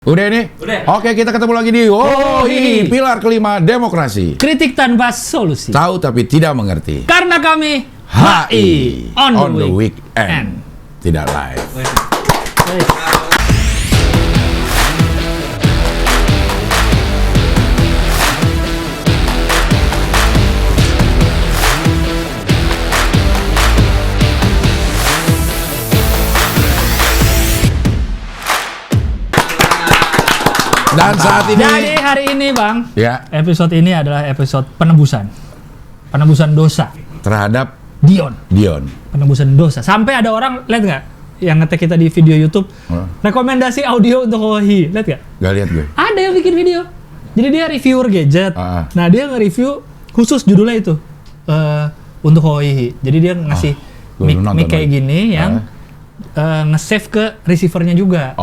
Udah ini? Udah. Oke, kita ketemu lagi di pilar kelima demokrasi. Kritik tanpa solusi. Tahu tapi tidak mengerti. Karena kami HI on the weekend. Tidak live. Dan saat ini Jadi hari ini Bang, ya, episode ini adalah episode penebusan. Penebusan dosa. terhadap Dion. Penebusan dosa. Sampai ada orang, lihat nggak? Yang ngetek kita di video YouTube. Rekomendasi audio untuk Hohi. Lihat nggak? Gak lihat gue. Ada yang bikin video. Jadi dia reviewer gadget. Nah dia nge-review khusus judulnya itu. Untuk Hohi. Jadi dia ngasih mic kayak gini yang nge-save ke receivernya juga.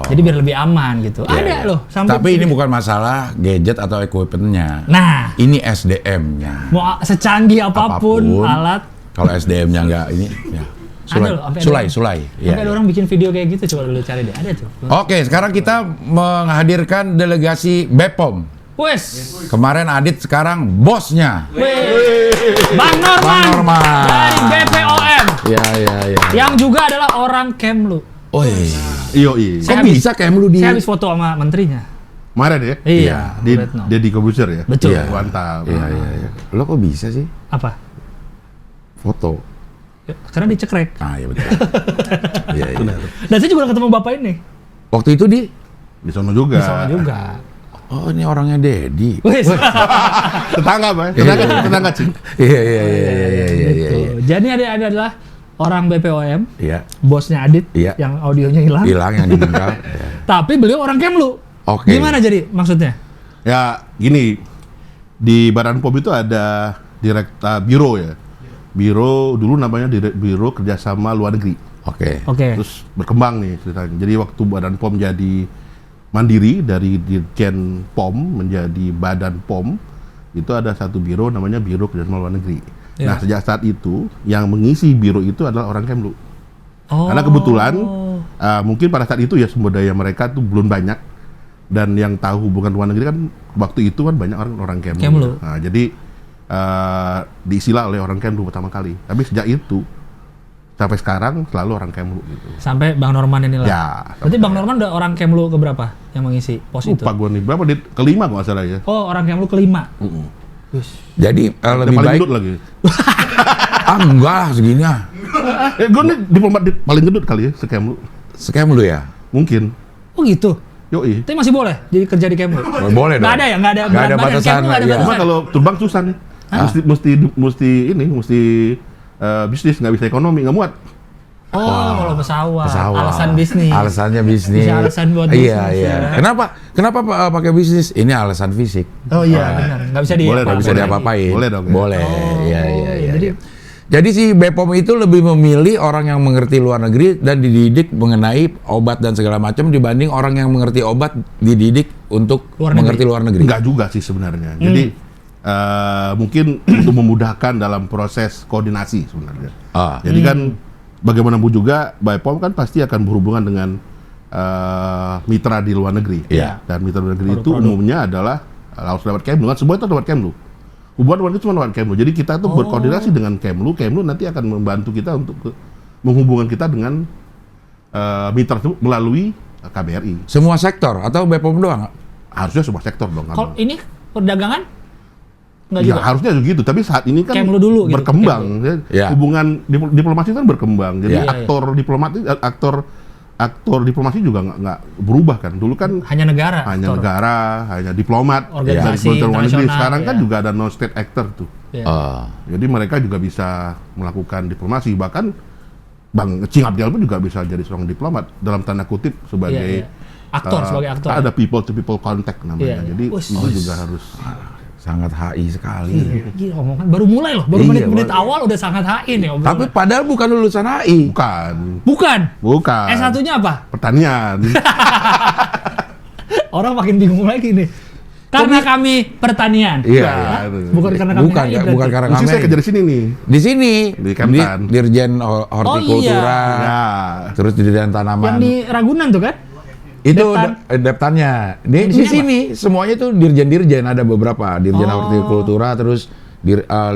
Jadi biar lebih aman gitu. Ada loh. Tapi ini bukan masalah gadget atau equipment-nya. Nah, ini SDM-nya. mau secanggih apapun alat. Kalau SDM-nya nggak ini, ya. Sulai. Sampai ada orang bikin video kayak gitu, coba dulu cari deh. Ada tuh. Oke, sekarang kita menghadirkan delegasi BPOM. Wes. Kemarin Adit, sekarang bosnya. Bang Norman. Dari BPOM. Ya. Yang juga adalah orang Kemlu. Oh iya. Kok bisa Kemlu di? Saya habis foto sama menterinya. Kemarin ya? Iya. Dia di Kobuser ya? Betul. Iya. Mantap. Iya. Lo kok bisa sih? Apa? Foto. Karena dicekrek. Iya betul. Iya. Dan saya juga ketemu bapak ini. Waktu itu di Di sono juga. Di sana juga. Oh, ini orangnya Dedi. Wes. Tetangga, Pak. Tetangga, Cing. Iya. Gitu. Jadi ada adalah orang BPOM, Iya. bosnya Adit, Iya. yang audionya hilang. Hilang yang ditinggal. Iya. Tapi beliau orang Kemlu. Oke. Gimana jadi maksudnya? Ya, gini. Di Badan POM itu ada biro ya. Biro dulu namanya Biro Kerjasama Luar Negeri. Oke. Terus berkembang nih ceritanya. Jadi waktu Badan POM jadi mandiri dari Dirjen POM menjadi Badan POM, itu ada satu biro namanya Biro Kerjasama Luar Negeri. Ya. Nah, sejak saat itu yang mengisi biro itu adalah orang Kemlu. Karena kebetulan mungkin pada saat itu ya sumber daya mereka tuh belum banyak, dan yang tahu hubungan luar negeri kan waktu itu kan banyak orang Kemlu. Nah, jadi diisilah oleh orang Kemlu pertama kali. Tapi sejak itu sampai sekarang selalu orang Kemlu gitu. Sampai Bang Norman inilah. Ya. Berarti Bang Norman udah orang Kemlu keberapa yang mengisi pos itu? Lupa gue nih berapa, kelima kalau nggak salah ya. Oh, orang Kemlu kelima. Jadi lebih paling baik. gendut lagi. Enggak lah segini ah. Gue nih diplomat paling gendut kali ya Kemlu. Scam lu ya? Mungkin. Oh gitu. Yoi. Tapi masih boleh jadi kerja di Kemlu? Boleh dong. Nggak ada ya? Nggak ada Nggak ada berat badan. batasan, Kemlu nggak ada iya. Cuma batasan. kalau terbang susah nih. Mesti bisnis, nggak bisa ekonomi, nggak muat. Oh, kalau pesawat. Pesawat. Alasan bisnis. Alasannya bisnis. Bisa alasan buat bisnis. Iya. Kenapa pakai bisnis? Ini alasan fisik. Oh iya, benar. Nggak bisa Boleh, Nggak bisa boleh. diapa-apain. Boleh dong, ya? Boleh. Iya. Jadi Jadi si BPOM itu lebih memilih orang yang mengerti luar negeri dan dididik mengenai obat dan segala macam dibanding orang yang mengerti obat dididik untuk mengerti luar negeri. Enggak juga sih sebenarnya. Jadi mungkin untuk memudahkan dalam proses koordinasi sebenarnya. Jadi kan bagaimanapun juga BPOM kan pasti akan berhubungan dengan mitra di luar negeri. Iya. Dan mitra luar negeri itu umumnya adalah harus lewat Kemlu. Kan semua itu lewat Kemlu. Hubungan luar negeri cuma lewat Kemlu. Jadi kita tuh berkoordinasi dengan Kemlu. Kemlu nanti akan membantu kita untuk menghubungkan kita dengan mitra tersebut melalui KBRI. Semua sektor atau BPOM doang? Harusnya semua sektor dong. kalau ini perdagangan nggak Ya juga? harusnya begitu, tapi saat ini kan Kemlu dulu gitu, berkembang. Ya. Hubungan diplomasi kan berkembang. Jadi Iya. aktor diplomasi juga nggak berubah kan. Dulu kan Hanya negara. hanya aktor. negara, hanya diplomat Organisasi dari luar negeri. internasional, Sekarang kan ya. juga ada non state actor tuh. Iya. Jadi mereka juga bisa melakukan diplomasi. Bahkan Bang Cing Abdial pun juga bisa jadi seorang diplomat dalam tanda kutip sebagai Aktor, sebagai aktor. Ada people to people contact namanya. Iya. Jadi Us. itu juga harus. Sangat HI sekali. Gila, omongan baru mulai loh, baru Iya, menit-menit awal udah sangat HI nih obrolan. Tapi padahal bukan lulusan HI. Bukan. Bukan. S1-nya apa? Pertanian. Orang makin bingung lagi nih. Karena kami pertanian. Iya. Bukan karena kami Bukan, HI ya, berarti. bukan karena Mesti kami. saya kerja di sini nih. Di sini Di Kemtan. Dirjen Hortikultura. Oh, iya. Ya. Terus Dirjen Yang Tanaman. di Ragunan tuh kan? Itu deptannya. Di sini semuanya tuh dirjen-dirjen, ada beberapa dirjen hortikultura, terus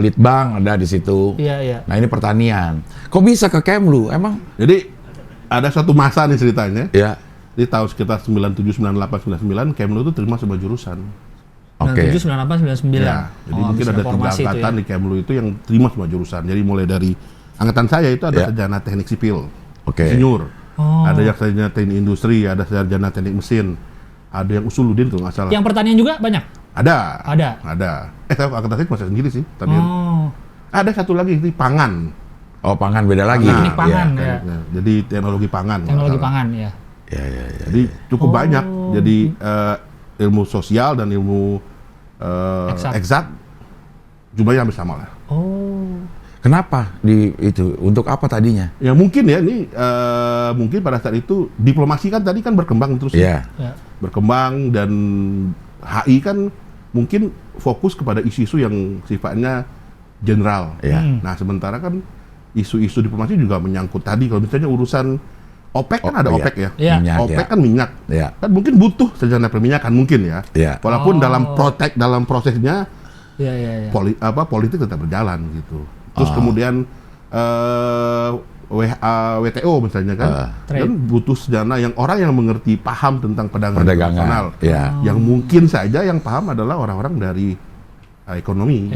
litbang ada di situ. Iya. Nah ini pertanian. Kok bisa ke Kemlu? Emang? Jadi ada suatu masa nih ceritanya. Ya. Di tahun sekitar 97, 98, 99 Kemlu itu terima sebuah jurusan. 97, 98, 99. Ya, jadi mungkin ada 3 angkatan di Kemlu itu yang terima semua jurusan. Jadi mulai dari angkatan saya itu ada sarjana teknik sipil, insinyur. Ada yang sarjana teknik industri, ada sarjana teknik mesin, ada yang usuludin tuh nggak salah. Yang pertanian juga banyak? Ada. Saya angkatan saya masih sendiri sih pertanian. Ada satu lagi di pangan. Oh, pangan beda lagi. Teknik pangan ya. Jadi teknologi pangan. Teknologi pangan ya. Ya. Jadi cukup banyak. Jadi ilmu sosial dan ilmu eksat jumlahnya hampir sama lah. Kenapa itu? Untuk apa tadinya? Ya mungkin ya ini mungkin pada saat itu diplomasi kan tadi kan berkembang terus. Iya. Berkembang dan HI kan mungkin fokus kepada isu-isu yang sifatnya general. Nah sementara kan isu-isu diplomasi juga menyangkut tadi kalau misalnya urusan OPEC kan ada OPEC ya. Minyak, OPEC kan minyak. Kan mungkin butuh sarjana perminyakan mungkin ya. Walaupun dalam prosesnya politik tetap berjalan gitu. Terus kemudian WTO misalnya kan butuh sarjana yang orang yang mengerti paham tentang perdagangan internasional. Yang mungkin saja yang paham adalah orang-orang dari ekonomi.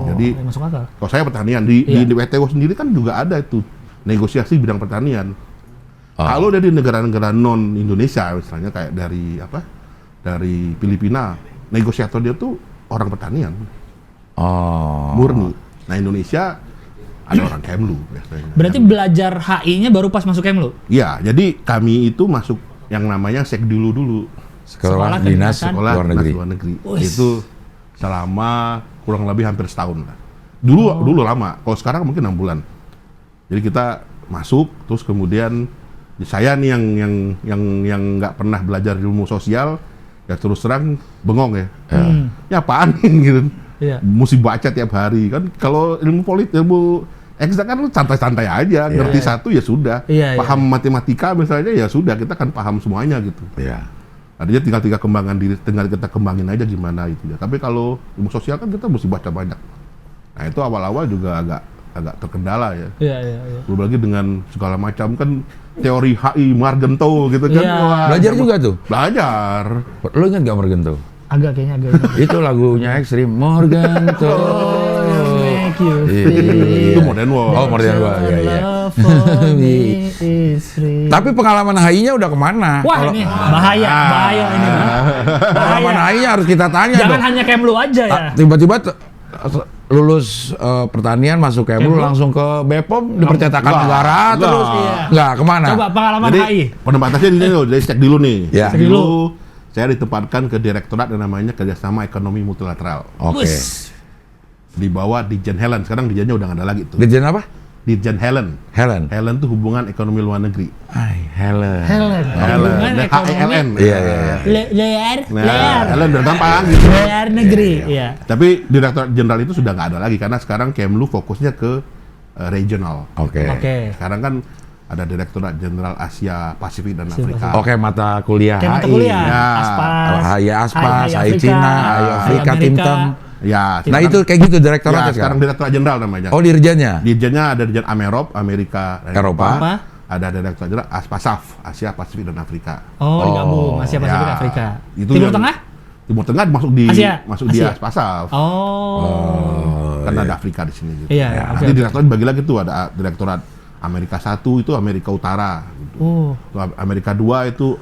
Jadi masuk akal. kalau saya pertanian di WTO sendiri kan juga ada itu negosiasi bidang pertanian. Kalau dari negara-negara non Indonesia misalnya kayak dari Filipina, negosiator dia tuh orang pertanian. Murni. Nah Indonesia ada orang Kemlu biasanya. Berarti belajar HI-nya baru pas masuk Kemlu? Iya, jadi kami itu masuk yang namanya Sekdilu dulu. Sekolah Dinas Luar Negeri. Itu selama kurang lebih hampir setahun lah. Dulu lama, kalau sekarang mungkin 6 bulan. Jadi kita masuk, terus kemudian saya nih yang nggak pernah belajar ilmu sosial, ya terus terang bengong ya. Ya apaan gitu. Mesti baca tiap hari kan. Kalau ilmu eksakt kan lu santai-santai aja, ngerti satu ya sudah. Paham matematika misalnya ya sudah, kita kan paham semuanya gitu. Artinya tinggal kita kembangin aja gimana itu ya. Tapi kalau ilmu sosial kan kita mesti baca banyak. Nah itu awal-awal juga agak terkendala ya. Belum lagi dengan segala macam kan teori HI Margento gitu kan. Belajar juga tuh? Belajar. Lo ingat gak Margento? Agak. Itu lagunya ekstrim, Morganto. Itu Modern World. Oh, Modern World. Iya. Tapi pengalaman HI-nya udah kemana? Wah, ini bahaya ini. Pengalaman HI-nya harus kita tanya. Jangan hanya Kemlu aja ya. Tiba-tiba lulus pertanian masuk Kemlu langsung ke Bepom di percetakan negara terus enggak kemana? Coba pengalaman HI. Penempatannya di sini dari cek dulu nih. Cek dulu. Saya ditempatkan ke direktorat yang namanya Kerjasama Ekonomi Multilateral. Di bawah Dirjen Helen. Sekarang Dirjennya udah nggak ada lagi tuh. Dirjen apa? Dirjen Helen. Helen tuh hubungan ekonomi luar negeri. Helen. HELN. Iya. Helen udah gampang gitu. Luar negeri. Iya. Tapi Direktorat Jenderal itu sudah nggak ada lagi karena sekarang Kemlu fokusnya ke regional. Sekarang kan ada Direktorat Jenderal Asia Pasifik dan Afrika. Mata kuliah HI. Aspas, HI Cina, HI Afrika, Timteng. Nah itu kayak gitu direktoratnya sekarang Direktorat Jenderal namanya. Dirjennya? Dirjennya ada Dirjen Amerop, Amerika dan Eropa. Ada Direktorat Jenderal Aspasaf, Asia Pasifik dan Afrika. Digabung Asia Pasifik Afrika. Timur Tengah? Timur Tengah masuk di Aspasaf. Karena ada Afrika di sini gitu. Nanti direktorat dibagi lagi tuh, ada Direktorat Amerika 1 itu Amerika Utara gitu. Amerika 2 itu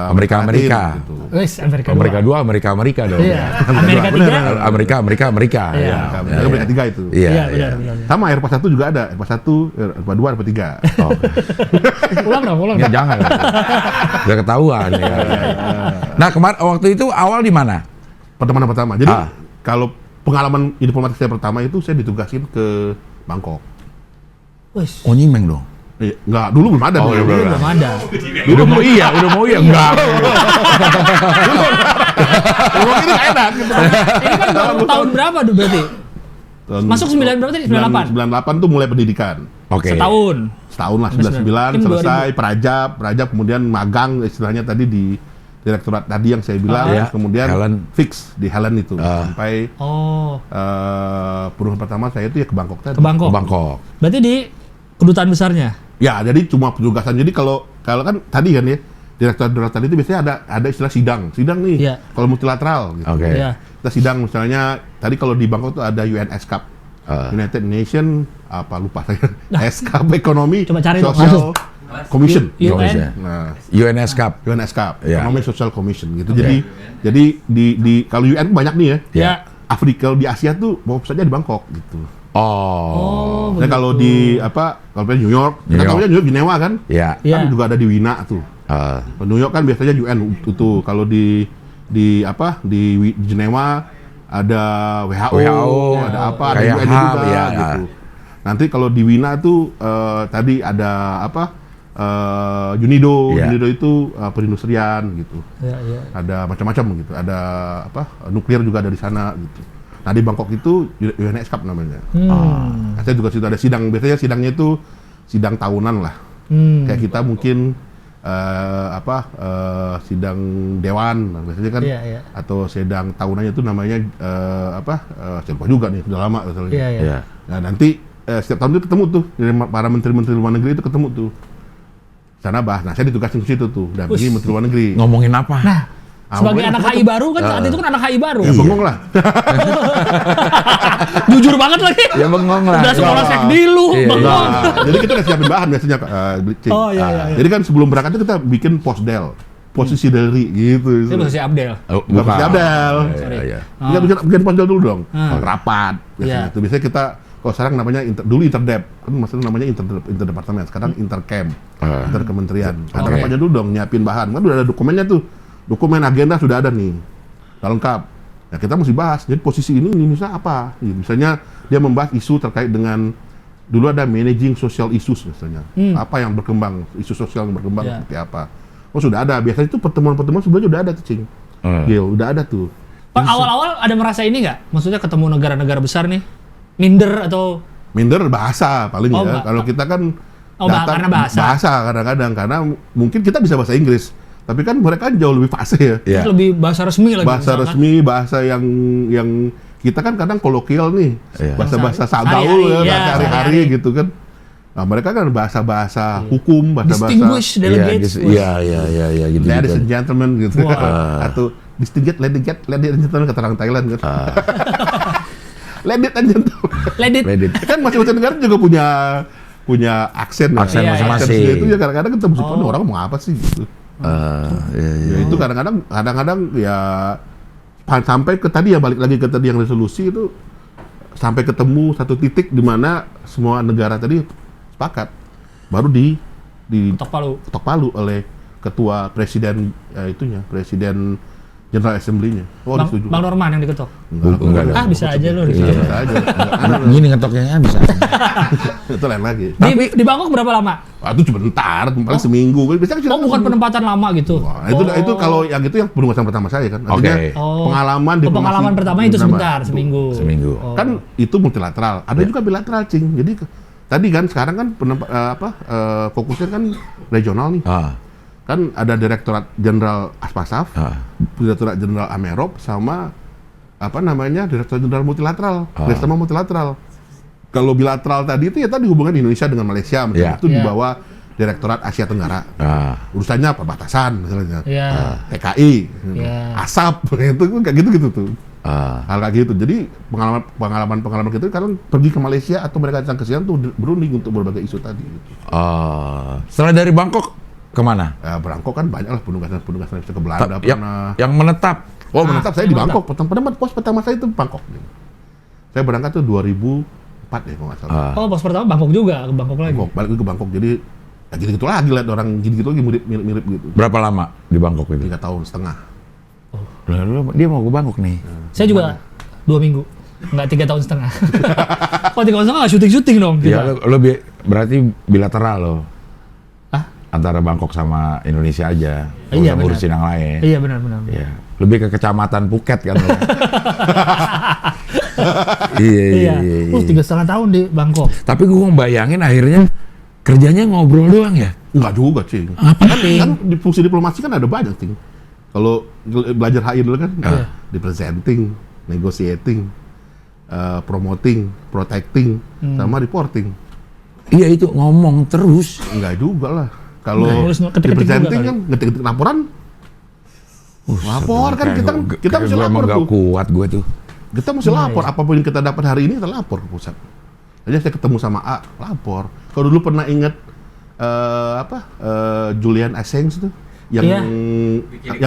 Amerika gitu. Amerika 2 Amerika dong. Amerika 3 Amerika. Amerika 3 itu. Benar. Sama Eropa 1 juga ada. Eropa 1, Eropa 2, Eropa 3. Ulang dong. Ya, jangan. Udah ketahuan ya. Nah, kemarin waktu itu awal di mana? Pertemanan pertama. Jadi kalau pengalaman diplomatik saya pertama itu saya ditugasin ke Bangkok. Nyimeng dong. Enggak, dulu belum ada. Belum ada. Udah mau iya enggak. Ini enak gitu. Ini kan tahun berapa tuh berarti? Masuk 9 berapa tadi? 98? 98 tuh mulai pendidikan. Oke. Setahun lah, 99 selesai, perajab, kemudian magang istilahnya tadi di direktorat tadi yang saya bilang, kemudian fix di Helen itu sampai perubahan pertama saya itu ya ke Bangkok tadi. Ke Bangkok. Berarti di kedutaan besarnya? Ya, jadi cuma penugasan. Jadi kalau kan tadi kan ya, direktorat tadi itu biasanya ada istilah sidang nih, kalau multilateral gitu. Kita sidang misalnya, tadi kalau di Bangkok tuh ada UNSCAP, United Nation, apa lupa saya, SCAP Ekonomi Social Commission. Nah, UNSCAP, Economic Social Commission gitu. Jadi di kalau UN banyak nih ya. Afrika di Asia tuh pusatnya di Bangkok gitu. Nah, kalau di kalau di New York, kita tahunya New York Jenewa kan? Kan juga ada di Wina tuh. New York kan biasanya UN itu. Kalau di Jenewa ada WHO, ada apa, ada UN juga gitu. Nanti kalau di Wina tuh tadi ada UNIDO itu perindustrian gitu. Ada macam-macam gitu. Ada nuklir juga ada di sana gitu. Nah, di Bangkok itu UNSCAP namanya. Saya juga sudah ada sidang. Biasanya sidangnya itu sidang tahunan lah. Kayak kita mungkin sidang dewan biasanya kan, atau sidang tahunannya itu namanya saya lupa juga nih, udah lama misalnya. Nah, nanti setiap tahun itu ketemu tuh para menteri-menteri luar negeri itu ketemu tuh. Sana bahas. Nah, saya ditugasin ke situ tuh, dampingi menteri luar negeri. Ngomongin apa? Nah, sebagai anak HI baru kan saat itu kan anak HI baru. Ya bengong lah. Jujur banget lagi. Ya bengong lah. Udah sekolah sekdilu, bengong. Jadi kita udah siapin bahan biasanya. Jadi kan sebelum berangkat itu kita bikin posdel, posisi dari gitu. Itu posisi Abdel. Bukan posisi Abdel. Kita bikin posdel dulu dong. Rapat. Itu biasanya kita, kalau sekarang namanya dulu interdep, kan maksudnya namanya interdepartemen, sekarang intercam, interkementerian. Ada rapatnya dulu dong, nyiapin bahan. Kan udah ada dokumennya tuh. Dokumen agenda sudah ada nih, udah lengkap. Nah, kita mesti bahas. Jadi posisi ini misalnya apa? Misalnya dia membahas isu terkait dengan, dulu ada managing social issues misalnya. Apa yang berkembang, isu sosial yang berkembang seperti apa? Oh, sudah ada. Biasanya itu pertemuan-pertemuan sebelumnya udah ada tuh, Cing. Udah ada tuh. Pak, awal-awal ada merasa ini nggak? Maksudnya ketemu negara-negara besar nih, minder atau? Minder bahasa paling ya. Kalau kita kan karena bahasa kadang-kadang, karena mungkin kita bisa bahasa Inggris. Tapi kan mereka jauh lebih fasih ya. Lebih bahasa resmi lagi. Bahasa resmi, bahasa yang kita kan kadang kolokial nih. Bahasa gaul ya, sehari-hari gitu kan. Nah, mereka kan bahasa-bahasa hukum, bahasa-bahasa distinguished delegates. Iya gitu. Ladies and gentlemen gitu. Atau distinguished ladies and gentlemen kata orang Thailand kan. Ladies and gentlemen. Kan masing-masing negara juga punya aksen masing-masing. Itu ya kadang-kadang kita mesti orang mau apa sih gitu. Itu kadang-kadang ya sampai ke tadi ya, balik lagi ke tadi yang resolusi itu, sampai ketemu satu titik di mana semua negara tadi sepakat, baru di ketok palu oleh ketua presiden presiden General Assembly-nya. Setuju. Bang Norman yang diketok? Enggak. Bisa aja loh. Bisa aja. Gini ngetoknya bisa. Itu lain lagi. Di Bangkok berapa lama? Itu sebentar, paling seminggu. Bukan penempatan lama gitu? Wah, itu kalau yang itu yang penugasan pertama saya kan. Artinya pengalaman diplomasi. Pengalaman pertama itu sebentar, seminggu. Kan itu multilateral. Ada juga bilateral, Cing. Jadi tadi kan sekarang kan fokusnya kan regional nih. Kan ada Direktorat Jenderal Aspasaf, Direktorat Jenderal Amerop, sama Direktorat Jenderal Multilateral, Kerjasama Multilateral. Kalau bilateral tadi itu ya tadi hubungan Indonesia dengan Malaysia, misalnya itu di bawah Direktorat Asia Tenggara. Urusannya perbatasan misalnya, TKI, ASAP, itu kayak gitu tuh. Hal kayak gitu. Jadi pengalaman kita kan pergi ke Malaysia atau mereka datang ke sini tuh berunding untuk berbagai isu tadi. Gitu. Setelah dari Bangkok kemana? Bangkok kan banyak lah penugasan ke Belanda pernah. Yang menetap? Menetap saya di Bangkok. Pos pertama saya itu Bangkok. Saya berangkat tuh 2004 ya kalau nggak salah. Pos pertama Bangkok juga, ke Bangkok lagi. Balik ke Bangkok. Jadi ya gitu-gitu lagi, lihat orang gitu-gitu lagi mirip gitu. Berapa lama di Bangkok itu? 3,5 tahun. Dia mau ke Bangkok nih. Saya juga 2 minggu. Enggak 3,5 tahun. Kalau 3,5 tahun nggak syuting dong. Ya, berarti bilateral loh. Antara Bangkok sama Indonesia aja, nggak usah ngurusin yang lain. Iya benar. Iya, lebih ke kecamatan Phuket kan. Iya. 3,5 tahun di Bangkok. Tapi gue ngebayangin akhirnya kerjanya ngobrol doang ya? Enggak juga, Cing. Apa kan di fungsi diplomasi kan ada banyak, Cing. Kalau belajar HI dulu kan, di presenting, negotiating, promoting, protecting, sama reporting. Iya itu ngomong terus. Enggak juga lah. Kalau di presenting kan ngetik-ngetik laporan, lapor kan kita mesti lapor tuh. Kuat gue tuh. Kita mesti lapor apapun yang kita dapat hari ini kita lapor ke pusat. Aja saya ketemu sama A, lapor. Kalau dulu pernah ingat Julian Assange tuh yang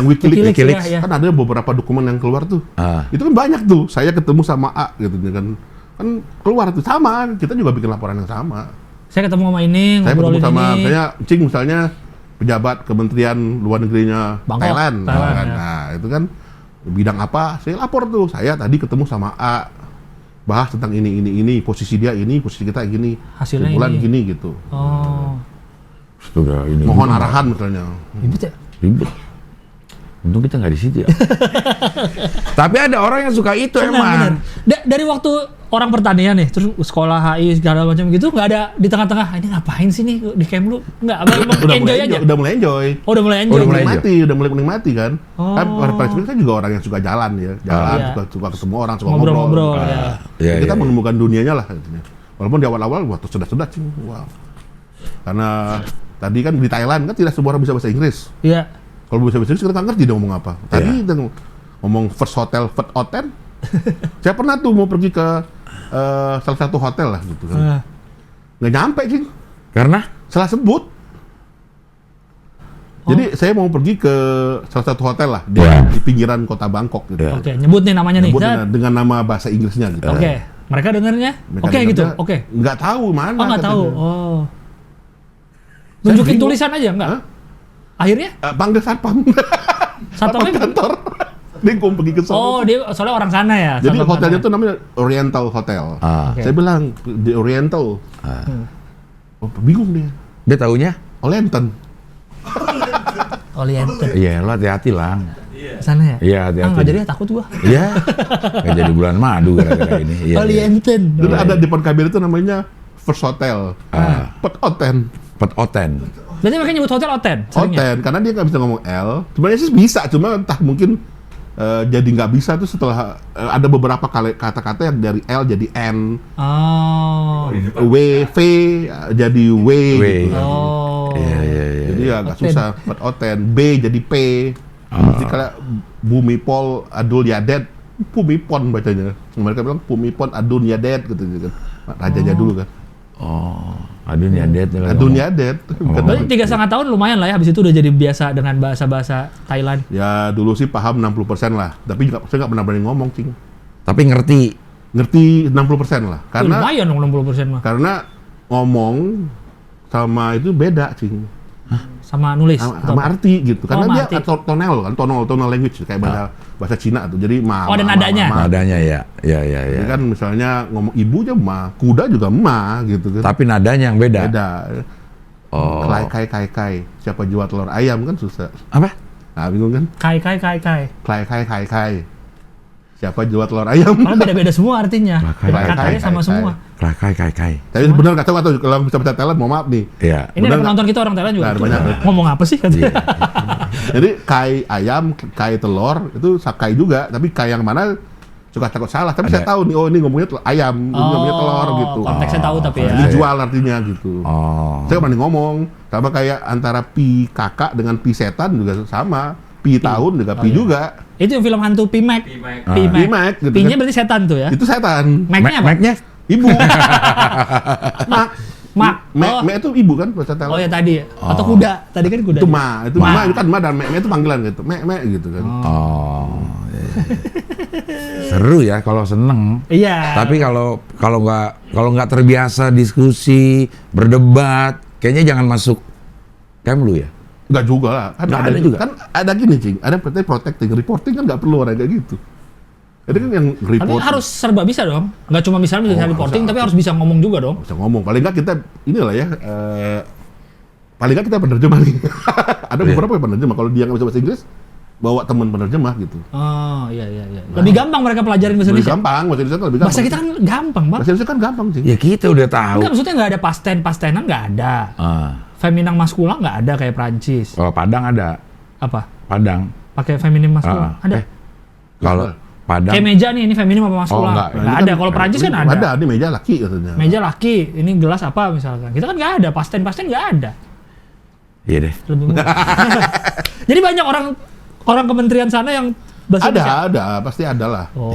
WikiLeaks kan ada beberapa dokumen yang keluar tuh. Itu kan banyak tuh. Saya ketemu sama A gitu kan keluar tuh sama. Kita juga bikin laporan yang sama. Saya ketemu sama ini, ngobrolin ini. Saya ketemu sama misalnya pejabat Kementerian Luar Negerinya Bangkok, Thailand. ya. Nah, itu kan bidang apa? Saya lapor tuh. Saya tadi ketemu sama A. Bahas tentang ini, posisi dia ini, posisi kita gini, hasilnya bulan ini. gini gitu. Sudah ini. Mohon arahan misalnya. Ribet ya? Ribet. Untung kita nggak di situ ya. Tapi ada orang yang suka itu emang. Dari waktu orang pertanian nih, terus sekolah HI segala macam gitu, nggak ada di tengah-tengah. Ini ngapain sih nih di Kemlu? Nggak, udah enjoy aja. Udah mulai enjoy. Oh, udah mulai enjoy. Udah mulai menikmati kan. Kan Pak Sby kan juga orang yang suka jalan ya, suka ketemu orang, suka ngobrol. Kita menemukan dunianya lah. Walaupun di awal-awal wah sedap sih. Wow. Karena tadi kan di Thailand kan tidak semua orang bisa bahasa Inggris. Iya. Kalau bisa bahasa Inggris kita nggak ngerti dia ngomong apa. Tadi kita ngomong first hotel, first hotel. Saya pernah tuh mau pergi ke salah satu hotel lah gitu kan. Nggak nyampe sih. Karena? Salah sebut. Jadi saya mau pergi ke salah satu hotel lah di pinggiran kota Bangkok gitu. Oke, nyebut nih namanya nih. Dengan nama bahasa Inggrisnya gitu. Oke. Mereka dengarnya? Oke gitu. Oke. Nggak tahu mana. Oh, nggak tahu. Oh. Nunjukin tulisan aja enggak? Akhirnya? Panggil satpam. Satpam kantor. Dia mau pergi ke sana. Oh, dia soalnya orang sana ya. Jadi hotelnya tuh namanya Oriental Hotel. Saya bilang di Oriental. Oh, bingung dia. Dia taunya? Oriental. Oriental. Iya, lo hati-hati lah. Sana ya? Iya, hati-hati. Nggak jadi takut gua. Iya. Nggak jadi bulan madu gara-gara ini. Oriental. Jadi ada di depan kabin itu namanya First Hotel. Pet Oten. Berarti mereka nyebut hotel Oten? Oten, karena dia nggak bisa ngomong L. Sebenarnya sih bisa, cuma entah mungkin jadi nggak bisa tuh setelah ada beberapa kata-kata yang dari L jadi N. W, V jadi W. Gitu. Iya. Jadi agak susah. Pet Oten. B jadi P. Jadi kayak Bumipol Adul Yadet, Pumipon bacanya. Mereka bilang Pumipon Adul Yadet gitu kan. Rajanya dulu kan. Adun Yadet. Berarti 3,5 tahun lumayan lah ya, habis itu udah jadi biasa dengan bahasa-bahasa Thailand. Ya dulu sih paham 60% lah, tapi saya nggak pernah berani ngomong, Cing. Tapi ngerti 60% lah. Karena lumayan dong 60% mah. Karena ngomong sama itu beda, Cing. Sama nulis? Sama arti gitu. Karena dia tonal kan, tonal language kayak bahasa Cina tuh. Jadi ada nadanya. Nadanya ya. Jadi kan misalnya ngomong ibu aja ma, kuda juga ma gitu kan. Tapi nadanya yang beda. Kai. Siapa jual telur ayam kan susah. Apa? Nah, bingung kan? Kai. Kai. Siapa jual telur ayam? Kalau beda-beda semua artinya. Katanya sama semua. Kai. Tapi benar nggak tahu kalau bisa baca Thailand, mau maaf nih. Iya. Ini ada penonton kita orang Thailand juga. Banyak. Ngomong apa sih katanya? Jadi kai ayam, kai telur itu sakai juga, tapi kai yang mana suka takut salah. Tapi saya tahu nih, ini ngomongnya ayam, ini ngomongnya telur gitu. Konteksnya tahu tapi ya. Dijual artinya gitu. Saya pernah ngomong, sama kayak antara pi kakak dengan pi setan juga sama. Pi tahun juga pi juga. Itu yang film hantu Pimek. Pimek gitu. Pi-nya berarti setan tuh ya? Itu setan. Mac-nya apa? Mac-nya? Ibu. Mak. Itu ibu kan bahasa Thailand. Oh ya tadi. Atau kuda. Tadi kan kuda. Itu ma. Itu ma. Itu kan ma dan me itu panggilan gitu. Me gitu kan. Seru ya kalau seneng. Iya. Tapi kalau nggak terbiasa diskusi, berdebat, kayaknya jangan masuk Kemlu ya. Enggak juga lah. Kan juga. Kan ada gini, Cing. Ada protecting, reporting kan nggak perlu orang kayak gitu. Jadi kan yang report. Tapi harus serba bisa dong. Nggak cuma misalnya bisa reporting, tapi harus bisa ngomong juga dong. Bisa ngomong. Paling nggak kita inilah ya. Paling nggak kita penerjemah nih. Ada beberapa yang penerjemah. Kalau dia nggak bisa bahasa Inggris, bawa teman penerjemah gitu. Oh, iya. Lebih gampang mereka pelajarin bahasa Indonesia. Gampang, bahasa Indonesia lebih gampang. Bahasa kita kan gampang, Bang. Bahasa Indonesia kan gampang sih. Ya kita udah tahu. Enggak, maksudnya nggak ada pastenan nggak ada. Feminim maskulang nggak ada kayak Prancis. Kalau Padang ada. Apa? Padang. Pakai feminim maskulang. Ada. Kalau Padang. Kayak meja nih, ini feminim apa maskulang? Nggak ada. Kalau Prancis kan ada. Ada, ini meja laki katanya. Meja laki, ini gelas apa misalkan. Kita kan nggak ada, pasten nggak ada. Iya deh. Lebih mudah. Jadi banyak orang kementerian sana yang bahasa Indonesia? Ada, pasti ada lah. Oh.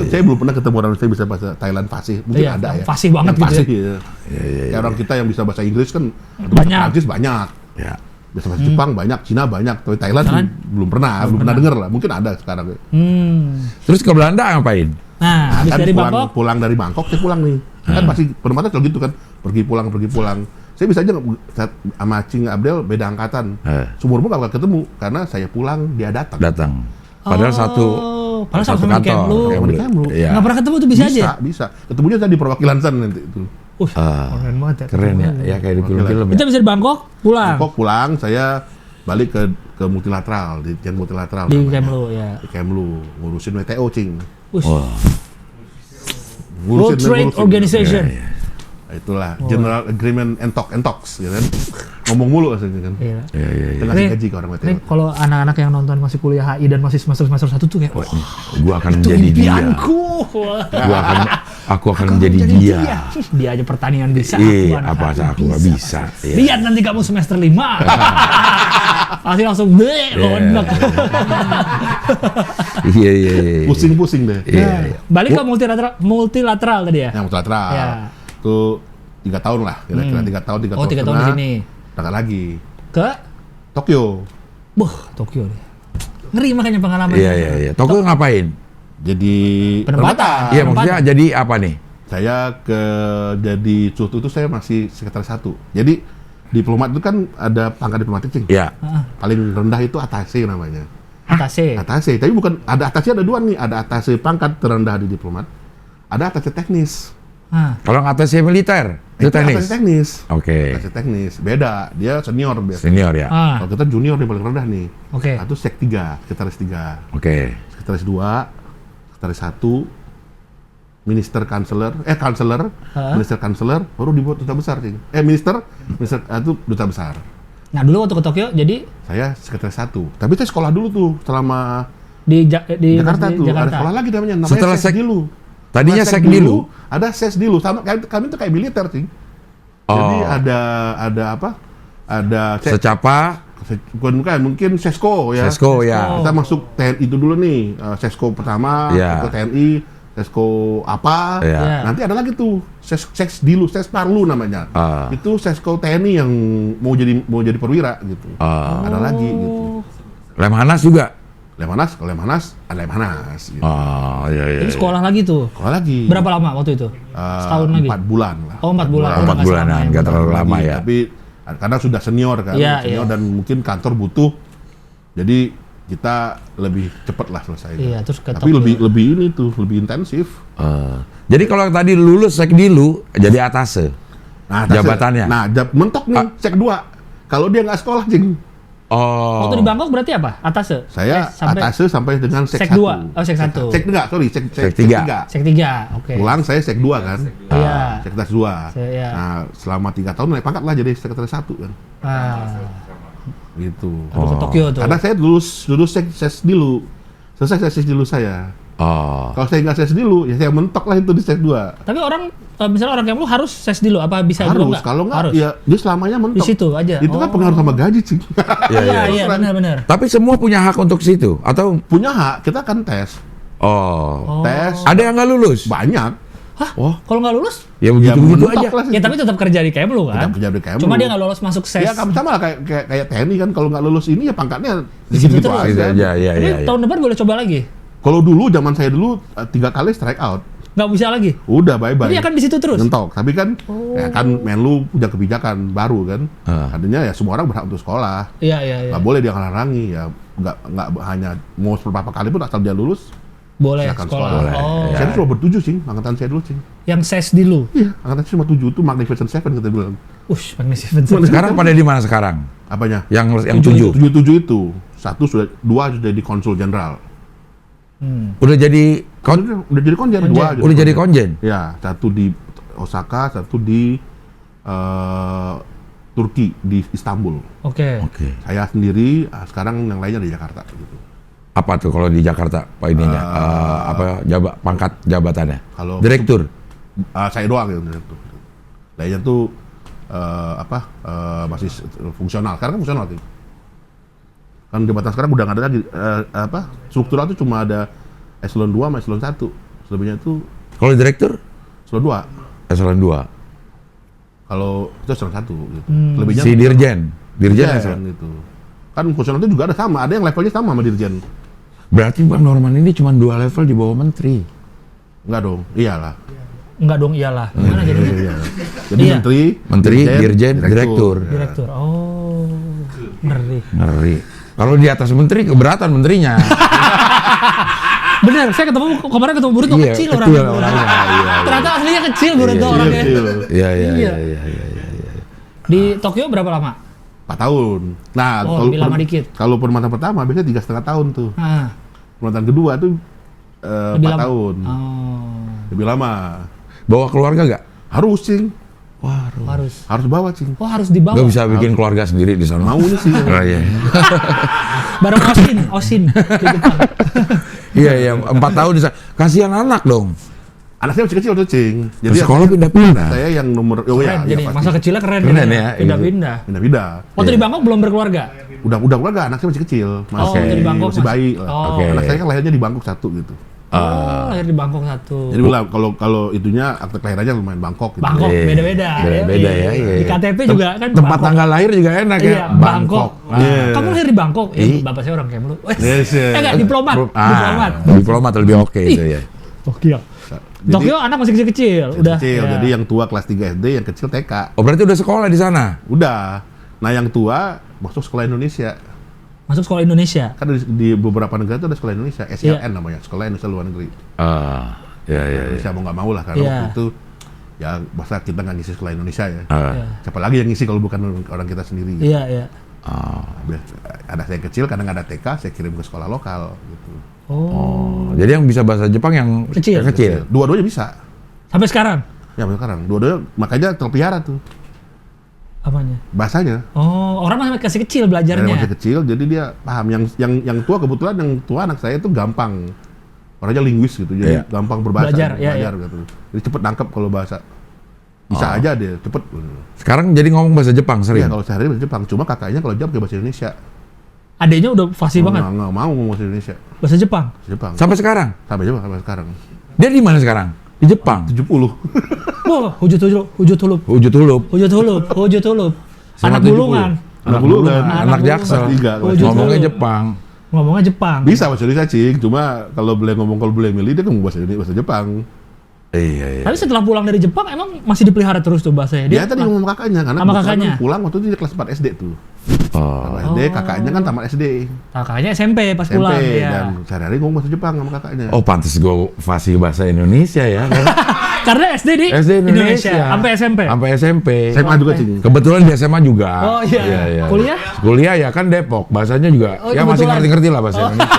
Saya belum pernah ketemu orang Indonesia bisa bahasa Thailand fasih. Mungkin Iya, ada ya. fasih banget Yang gitu fasih, ya. ya. Kayak orang kita yang bisa bahasa Inggris kan, atau Banyak. bahasa Prancis banyak. Ya. Bisa bahasa Jepang banyak, Cina banyak, tapi Thailand belum pernah denger lah. Mungkin ada sekarang. Terus ke Belanda ngapain? Nah, habis Kan dari Bangkok, pulang dari Bangkok, saya pulang nih. Kan pasti perempatan kalau gitu kan, pergi pulang. Saya bisa aja sama Cing Abdel beda angkatan. Seumur umur gak bakal ketemu karena saya pulang dia datang. Padahal satu sama di Kemlu. Sama di Kemlu. Iya. Nggak pernah ketemu tuh bisa aja. Bisa. Ketemunya tadi perwakilan sana nanti itu. Keren banget ya. Keren ya, ya kayak di film-film Kita ya. bisa di Bangkok, pulang. Bangkok pulang, saya balik ke multilateral, di multilateral Di namanya. Kemlu, ya. Di Kemlu, ngurusin WTO, Cing. World Trade Organization. Nah, itulah General Agreement and Talks, ya kan. Ngomong mulu aslinya kan. Iya. Kita ngasih gaji ke orang WTO. Ini kalau anak-anak yang nonton masih kuliah HI dan masih semester 1 tuh kayak, Gua akan itu menjadi dia. impianku. Aku akan menjadi dia. Dia aja pertanian bisa. Iya, anak apa HI aku nggak bisa. Iya. Lihat nanti kamu semester 5. Pasti langsung enak. Iya. Pusing-pusing deh. Iya. Balik ke multilateral tadi ya? Yang multilateral. Ya. Itu 3 tahun lah, kira-kira 3 tahun, 3 tahun. Oh, 3 tahun di setengah. sini. Berangkat lagi. Ke Tokyo. Tokyo deh. Ngeri makanya pengalaman. Iya. Tokyo ngapain? Jadi Penempatan. Iya, maksudnya jadi apa nih? Saya jadi sutu itu saya masih sekretaris 1. Jadi diplomat itu kan ada pangkat diplomatik, Cing. Iya. Paling rendah itu atase namanya. Atase. Atase, tapi bukan ada atase ada 2 nih, ada atase pangkat terendah di diplomat, ada atase teknis. Kalau atasnya militer, itu teknis. Atase teknis. Oke. Atase teknis, beda. Dia senior biasa. Senior ya. Kalau kita junior nih paling rendah nih. Oke. Itu sek 3, sekretaris 3. Oke. Sekretaris 2, sekretaris 1, minister kanseler, minister kanseler, baru dibuat duta besar, Cing. Minister itu duta besar. Nah, dulu waktu ke Tokyo jadi Saya sekretaris 1. Tapi saya sekolah dulu tuh selama di Jakarta tuh. Ada Jakarta. sekolah lagi namanya Setelah Sesdilu. Tadinya Setelah Sekdilu. Ada Sesdilu. Sama kami tuh kayak militer, Cing. Jadi ada apa? Ada Secapa. bukan mungkin Sesko ya. Sesko ya. Kita masuk TNI itu dulu nih. Sesko pertama, Ya. ke TNI, Sesko apa? Ya. Nanti ada lagi tuh Sesdilu, Sesparlu namanya. Itu Sesko TNI yang mau jadi perwira gitu. Ada lagi gitu. Lemhanas juga. Lemhanas, kalau Lemhanas ada Lemhanas gitu. Iya. Jadi sekolah lagi tuh. Sekolah lagi. Berapa lama waktu itu? Setahun lagi? 4 bulan lah. Oh, 4 bulan. Oh, 4 bulanan, nggak terlalu lama ya. Tapi karena sudah senior kan, Iya, senior iya. dan mungkin kantor butuh, jadi kita lebih cepat lah selesai. Iya, terus ke Tapi Tokyo. lebih ini tuh, lebih intensif. Jadi kalau tadi lulus Sekdilu jadi atase. Nah, Jabatannya? mentok nih, sek 2. Kalau dia nggak sekolah, Cing. Waktu di Bangkok berarti apa? Atase? Saya sampai atase sampai dengan sek Sek 1. 2. Oh, sek 1. Sek enggak, sorry, sek Sek 3. Sek 3. Oke. Pulang saya sek 2 kan. Iya. Sekretaris 2. Iya. Nah, selama 3 tahun naik pangkat lah jadi sekretaris 1 kan. Gitu. Terus ke Tokyo tuh. Karena saya lulus ses dulu. Selesai ses dulu saya. Kalau saya nggak ses dulu, ya saya mentok lah itu di ses 2. Tapi orang misalnya orang kayak lu harus ses dulu apa bisa juga Harus, enggak? kalau nggak harus. ya dia selamanya mentok. Di situ aja. Itu kan pengaruh sama gaji, Cing. Iya, benar. Tapi semua punya hak untuk situ atau Punya hak, kita kan tes. Tes. ada yang nggak lulus? Banyak. Hah? Kalau nggak lulus? Ya begitu-begitu mentok aja. lah sih. Ya tapi tetap kerja di Kemlu kan? Tetap kerja di Kemlu. Cuma dia nggak lolos masuk ses. Ya sama lah kayak TNI kan, kalau nggak lulus ini ya pangkatnya Di situ gitu terus. aja. Iya. Tapi tahun depan boleh coba lagi? Kalau dulu zaman saya dulu 3 kali strike out. Nggak bisa lagi? Udah bye-bye. Jadi akan di situ terus? Mentok. Tapi kan ya kan Menlu punya kebijakan baru kan. Artinya ya semua orang berhak untuk sekolah. Iya. Nggak boleh dia ngelarang ya. Nggak hanya mau beberapa kali pun asal dia lulus. Boleh Silakan sekolah. sekolah. Oh. Saya cuma ber-7, Cing. Angkatan saya dulu, Cing. Yang ses dulu. Iya, angkatan saya cuma 7 itu Magnificent Seven kita bilang. Magnificent. Sekarang pada di mana sekarang? Apanya? Yang 7. 7 itu. dua sudah di konsul jenderal. Udah jadi Udah jadi konjen. Dua udah jadi konjen. Ya, satu di Osaka, satu di Turki di Istanbul. Oke. Saya sendiri sekarang yang lainnya di Jakarta gitu. Apa tuh kalau di Jakarta Pak ininya? Pangkat jabatannya? Kalau Direktur. Saya doang gitu. Lainnya tuh masih fungsional. Sekarang kan fungsional tuh. Kan jabatan sekarang udah nggak ada lagi struktural tuh cuma ada eselon 2 sama eselon 1. Selebihnya itu Kalau direktur? eselon 2. Eselon 2. Kalau itu eselon 1 gitu. Selebihnya Si Dirjen eselon. gitu. Kan fungsional itu juga ada sama, ada yang levelnya sama Dirjen. Berarti Bang Norman ini cuma 2 level di bawah menteri. Enggak dong, iyalah. Enggak dong, iyalah. Gimana jadinya? Iya. Jadi Iya. menteri, dirjen, direktur. Direktur. Oh. Ngeri. Kalau di atas menteri keberatan menterinya. Bener, saya kemarin ketemu Burito kecil orangnya. Ternyata aslinya kecil Burito orangnya. Iya. Di Tokyo berapa lama? 4 tahun. Nah, lebih lama dikit. Kalau penempatan pertama biasanya 3,5 tahun tuh. Penempatan kedua tuh 4 tahun. Lebih lama. Bawa keluarga nggak? Harus, Cing. Wah, harus bawa, Cing. Oh, harus dibawa. Nggak bisa bikin keluarga sendiri di sana. Mau nih sih. Iya. Bareng Osin di Jepang. Iya, 4 tahun di sana. Kasihan anak dong. Anak saya masih kecil tuh, Cing. Jadi sekolah pindah-pindah. Saya yang nomor Keren, jadi pasti. masa kecilnya keren ya. Pindah-pindah. Pindah-pindah. Waktu di Bangkok belum berkeluarga? Udah keluarga, anak saya masih kecil. Di Bangkok masih bayi. Oke. Anak saya kan lahirnya di Bangkok 1 gitu. Lahir di Bangkok 1. Jadi bilang kalau itunya akte kelahirannya lumayan Bangkok gitu. Bangkok beda-beda. Beda ya. Di KTP juga kan Tempat Bangkok. tanggal lahir juga enak ya. Iya, Bangkok. Iya. Kamu lahir di Bangkok? Bapak saya orang Kemlu. Yes, Enggak, diplomat. Diplomat lebih oke itu ya. Tokyo. Tokyo anak masih kecil-kecil. Udah. Kecil, Ya. jadi yang tua kelas 3 SD, yang kecil TK. Oh, berarti udah sekolah di sana? Udah. Nah, yang tua masuk sekolah Indonesia. Masuk sekolah Indonesia. Kan di beberapa negara itu ada sekolah Indonesia, SLN namanya, Sekolah Indonesia Luar Negeri. Iya. Indonesia mau nggak mau lah, karena waktu itu ya masa kita nggak ngisi sekolah Indonesia ya. Siapa lagi yang ngisi kalau bukan orang kita sendiri. Iya. Ada saya kecil, kadang ada TK, saya kirim ke sekolah lokal gitu. Jadi yang bisa bahasa Jepang yang Kecil. Dua-duanya bisa. Sampai sekarang? Ya, sampai sekarang. Dua-duanya, makanya terpelihara tuh Apanya? bahasanya. Orang masih kecil Dari belajarnya. masih kecil, jadi dia paham. Yang tua, kebetulan yang tua anak saya itu gampang. Orangnya linguis gitu, jadi gampang berbahasa. Belajar gitu. Jadi cepet nangkep kalau bahasa. Bisa aja dia, cepet. Sekarang jadi ngomong bahasa Jepang sering? Iya, kalau sehari bahasa Jepang. Cuma kakaknya kalau jawab ke bahasa Indonesia. Adanya udah fasih banget. Nggak mau ngomong bahasa Indonesia. Bahasa Jepang. Bahasa Jepang. Sampai sekarang? Sampai Jepang, sampai sekarang. Dia di mana sekarang? Di Jepang? 70. Wah, hujut hulup. Anak bulungan. Anak bulungan. Anak Jaksel. Ngomongnya Jepang. Ngomongnya Jepang. Bisa bahasa Indonesia, Cing. Cuma kalau boleh milih, dia ngomong bahasa Jepang. Iya. Tapi setelah pulang dari Jepang, emang masih dipelihara terus tuh bahasanya? Dia tadi ngomong sama kakaknya, karena sama kebetulan kakaknya? pulang waktu itu dia kelas 4 SD tuh. SD, kakaknya kan tamat SD. Kakaknya SMP pas SMP, pulang. dan sehari-hari ngomong bahasa Jepang sama kakaknya. Oh, pantas gue fasih bahasa Indonesia ya. Karena SD di Indonesia. Sampai SMP. Sampai SMP. SMA juga, Cing. Kebetulan di SMA juga. Oh iya. Kuliah? Kuliah ya kan Depok. Bahasanya juga ya masih kebetulan. ngerti-ngerti lah bahasa Indonesia.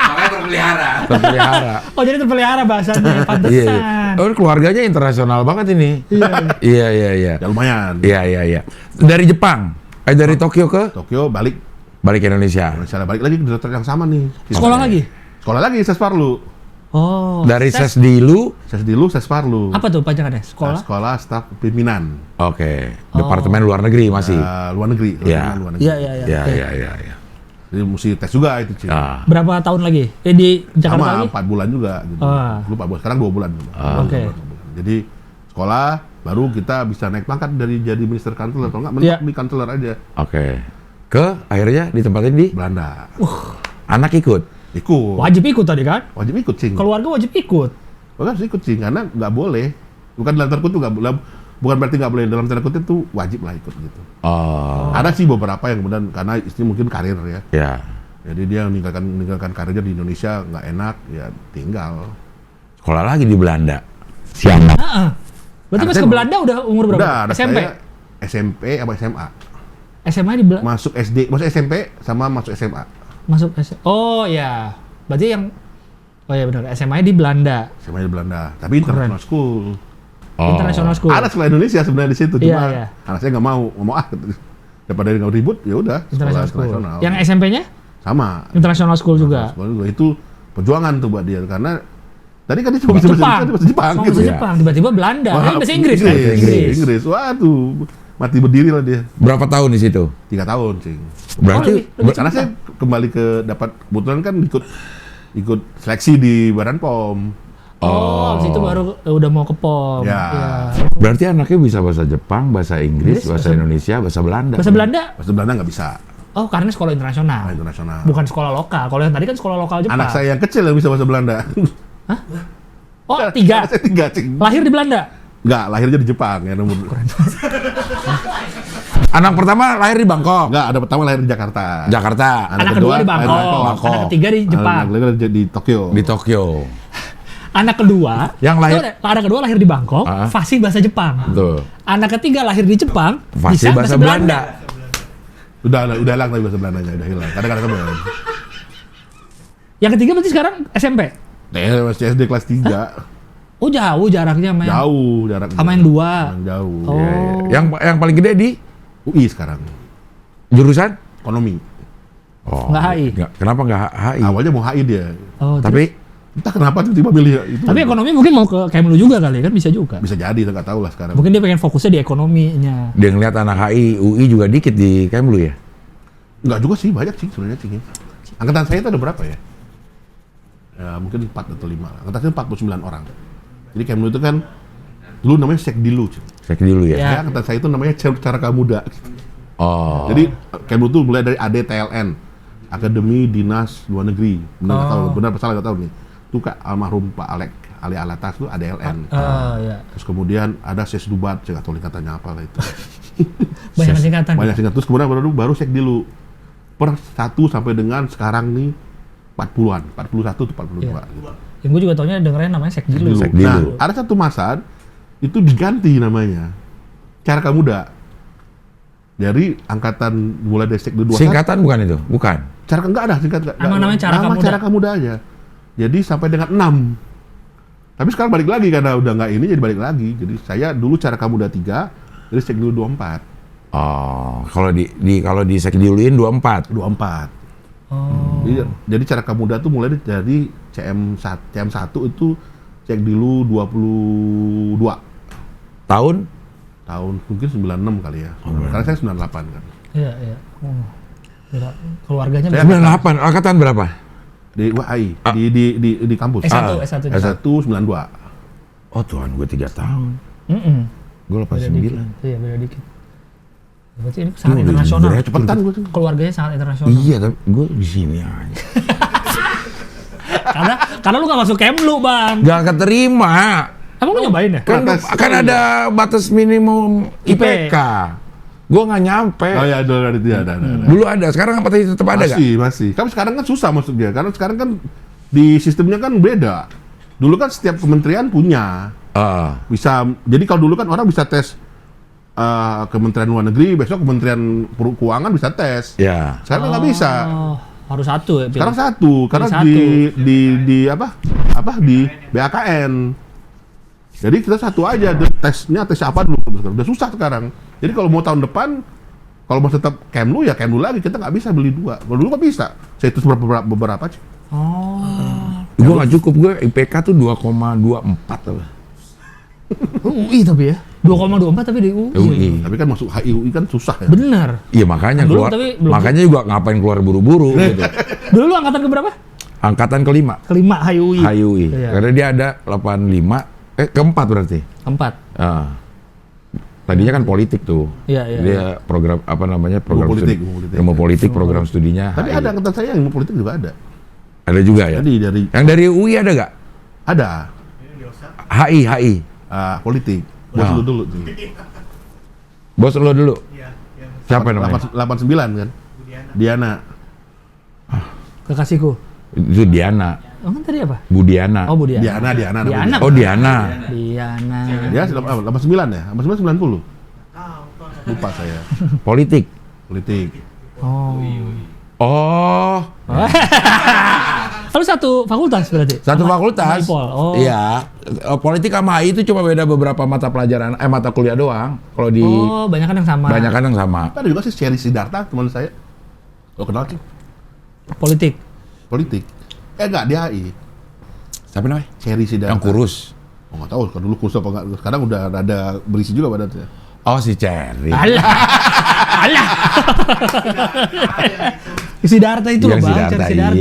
Makanya terpelihara. Terpelihara. Oh, jadi terpelihara bahasanya. Pantesan. Oh, keluarganya internasional banget ini. Iya. Ya lumayan. Iya. Dari Jepang. Dari Tokyo ke Tokyo balik ke Indonesia. Misalnya balik lagi ke dokter yang sama nih. Sekolah lagi? Sekolah lagi, Sesparlu. Oh. Dari Sesdilu. Sesparlu. Apa tuh panjangannya? Sekolah? Sekolah staf pimpinan. Oke. Departemen Luar Negeri masih. Luar negeri. Iya. Luar negeri. Iya. Jadi mesti tes juga itu, Cing. Berapa tahun lagi? Di Jakarta Sama lagi? 4 bulan juga gitu. Dulu 4 bulan, sekarang 2 bulan. Oke. Jadi sekolah baru kita bisa naik pangkat dari jadi minister kanselir atau enggak mentok di kanselir aja. Oke. Ke akhirnya ditempatin di Belanda. Anak ikut. Wajib ikut tadi kan? Wajib ikut, Cing. Keluarga wajib ikut. Harus ikut, Cing, karena nggak boleh. Bukan dalam tanda kutip bukan berarti nggak boleh, dalam tanda kutip itu wajib lah ikut gitu. Ada sih beberapa yang kemudian karena istri mungkin karir ya. Ya. Jadi dia meninggalkan karirnya di Indonesia nggak enak, ya tinggal. Sekolah lagi di Belanda. Siapa? Berarti pas ke Belanda udah umur berapa? Udah, SMP? SMP apa SMA? SMA di Belanda? Masuk SMP sama masuk SMA. Masuk oh ya. Berarti yang benar, SMA di Belanda. SMA di Belanda, tapi international school. International school. Ada sekolah Indonesia sebenarnya di situ, cuma Iya. anak saya nggak mau daripada nggak ribut, ya udah International sekolah school. internasional. Yang SMP-nya? Sama. International school juga. Sekolah juga. Itu perjuangan tuh buat dia karena tadi kan dia cuma bisa Jepang. bahasa Jepang Cuma gitu. bahasa Jepang, tiba-tiba Belanda. Wah, Bahasa Inggris kan? Inggris. Waduh, mati berdiri lah dia. Berapa tahun di situ? 3 tahun sih. Berarti lebih Karena saya kembali ke dapat kebetulan kan ikut seleksi di Badan POM. Habis itu baru udah mau ke POM. Ya. berarti anaknya bisa bahasa Jepang, bahasa Inggris, bahasa Indonesia, bahasa Belanda. Bahasa Belanda? Bahasa Belanda nggak bisa. Oh, karena sekolah internasional. Internasional. Bukan sekolah lokal. Kalau yang tadi kan sekolah lokal Jepang. Anak saya yang kecil yang bisa bahasa Belanda. Oh, 3. Anak saya 3, Cing. Lahir di Belanda? Enggak, lahirnya di Jepang ya nomor. Anak pertama lahir di Bangkok. Enggak, ada pertama lahir di Jakarta. Jakarta. Anak kedua di Bangkok. lahir di Bangkok. Anak ketiga di Jepang. Anak ketiga di Tokyo. Di Tokyo. Anak kedua, Yang lahir di Bangkok, fasih bahasa Jepang. Betul. Anak ketiga lahir di Jepang, Fasih bisa bahasa Belanda. Udah hilang tapi bahasa Belandanya udah hilang. Kadang-kadang kan. Yang ketiga berarti sekarang SMP? Masih SD kelas 3. Oh, jauh jaraknya sama yang Jauh jaraknya. sama yang 2. Jauh. Oh. Ya, ya. Yang paling gede di UI sekarang. jurusan? Ekonomi. Nggak HI? Kenapa nggak HI? Awalnya mau HI dia. Oh, Tapi Entah kenapa tiba-tiba milih itu. tapi ekonomi mungkin mau ke Kemlu juga kali kan, bisa juga. bisa jadi, nggak tahu lah sekarang. Mungkin dia pengen fokusnya di ekonominya. dia ngeliat anak HI, UI juga dikit di Kemlu ya? Nggak juga sih, banyak sih sebenarnya sih. Angkatan saya itu ada berapa ya? Ya mungkin 4 atau 5. Angkatan saya 49 orang. Jadi Kemlu itu kan dulu namanya Sekdilu. Cek dulu ya. Ya. Ya, angkatan saya itu namanya Caraka Muda. Oh. Jadi Kemlu itu mulai dari ADTLN, Akademi Dinas Luar Negeri. Benar nggak tahu, benar apa salah nggak tahu nih. Itu Kak almarhum Pak Ali Alatas itu ADLN. Ya. Terus kemudian ada Sesdubat, saya nggak tahu katanya apa lah itu. Banyak singkatan. Banyak singkat. Terus kemudian baru Sekdilu. Per 1 sampai dengan sekarang nih 40-an, 41 atau 42 Iya. gitu. Yang gue juga taunya dengernya namanya Sekdilu. Sekdilu. Nah, ada satu masa itu diganti namanya Caraka Muda. Dari angkatan mulai dari Sekdilu 21. Singkatan bukan itu? Bukan. Caraka enggak ada singkat enggak. Namanya Caraka Muda. Caraka Muda aja. Jadi sampai dengan 6. Tapi sekarang balik lagi karena udah nggak ini jadi balik lagi. Jadi saya dulu Caraka Muda 3, jadi Sekdilu 24. Oh, kalau di Sekdiluin 24. 24. Oh. Jadi Caraka Muda tuh mulai dari CM1 itu Sekdilu 22. Tahun? Tahun mungkin 96 kali ya. Karena saya 98 kan. Iya, iya. Oh. Keluarganya Saya 98. Angkatan berapa? Di UAI, di kampus. S1, S1. S1 92. Oh Tuhan, gue 3 tahun. Gue Beda 89. dikit. Iya, beda dikit. Berarti ini sangat internasional. Cepetan gue tuh. Keluarganya sangat internasional. Iya, tapi gue di sini aja. karena lu gak masuk Kemlu, Bang. Gak keterima. Emang lu nyobain ya? Kan ada batas minimum IPK. Gue nggak nyampe. Oh ya, ada. Dulu ada, sekarang apa tadi tetap ada nggak? Masih. Tapi sekarang kan susah masuk dia. Karena sekarang kan di sistemnya kan beda. Dulu kan setiap kementerian punya. Bisa. Jadi kalau dulu kan orang bisa tes Kementerian Luar Negeri, besok Kementerian Keuangan bisa tes. Ya. Sekarang nggak bisa. Harus satu ya. Sekarang satu. Karena di BAKN. Jadi kita satu aja, tesnya tes apa dulu. Udah susah sekarang. Jadi kalau mau tahun depan, kalau mau tetap Kemlu ya Kemlu lagi, kita nggak bisa beli 2. Kalau dulu kan bisa. Saya itu beberapa sih. Gue nggak cukup, gue IPK tuh 2,24 apa. UI tapi ya. 2,24 tapi di UI. Tapi kan masuk HIUI kan susah ya. Bener. Iya makanya Belum, keluar. tapi belum. Makanya juga ngapain keluar buru-buru gitu. Dulu lu angkatan keberapa? Angkatan kelima. Kelima HUI. HIUI. Iya. Karena dia ada 85. Keempat berarti. 4. Tadinya kan politik tuh. Iya. Dia program apa namanya program politik. ilmu politik program studinya. Tapi HI. ada angkatan saya yang ilmu politik juga ada. Ada juga ya. Jadi dari Yang dari UI ada nggak? ada HI. politik. Bos lu dulu tuh. Bos lo dulu. Siapa namanya? 89 kan? Diana. Kekasihku. Itu Diana. Oh, kan tadi apa? Budiana. Oh, Budiana. Diana. Diana. Oh Diana. Diana. Dia 89 ya? 89 90. Lupa saya. Politik. Politik. Oh. Oh, Lalu satu fakultas berarti? satu Sama fakultas. IPOL. Oh. Iya. Politik sama AI itu cuma beda beberapa mata pelajaran, mata kuliah doang. Kalau di Oh, banyak kan yang sama. banyak kan yang sama. Ada juga sih Cherry Sidarta teman saya. Lo kenal sih? Politik. Politik. Enggak, dia AI. Siapa namanya? Cherry Sidarta. Yang kurus. Oh, nggak tahu, kan dulu kurus apa enggak. Sekarang udah ada berisi juga badannya. Oh, si Cherry. Alah. Alah. Sidarta itu loh, Yang Bang. Sidarta, Sidarta.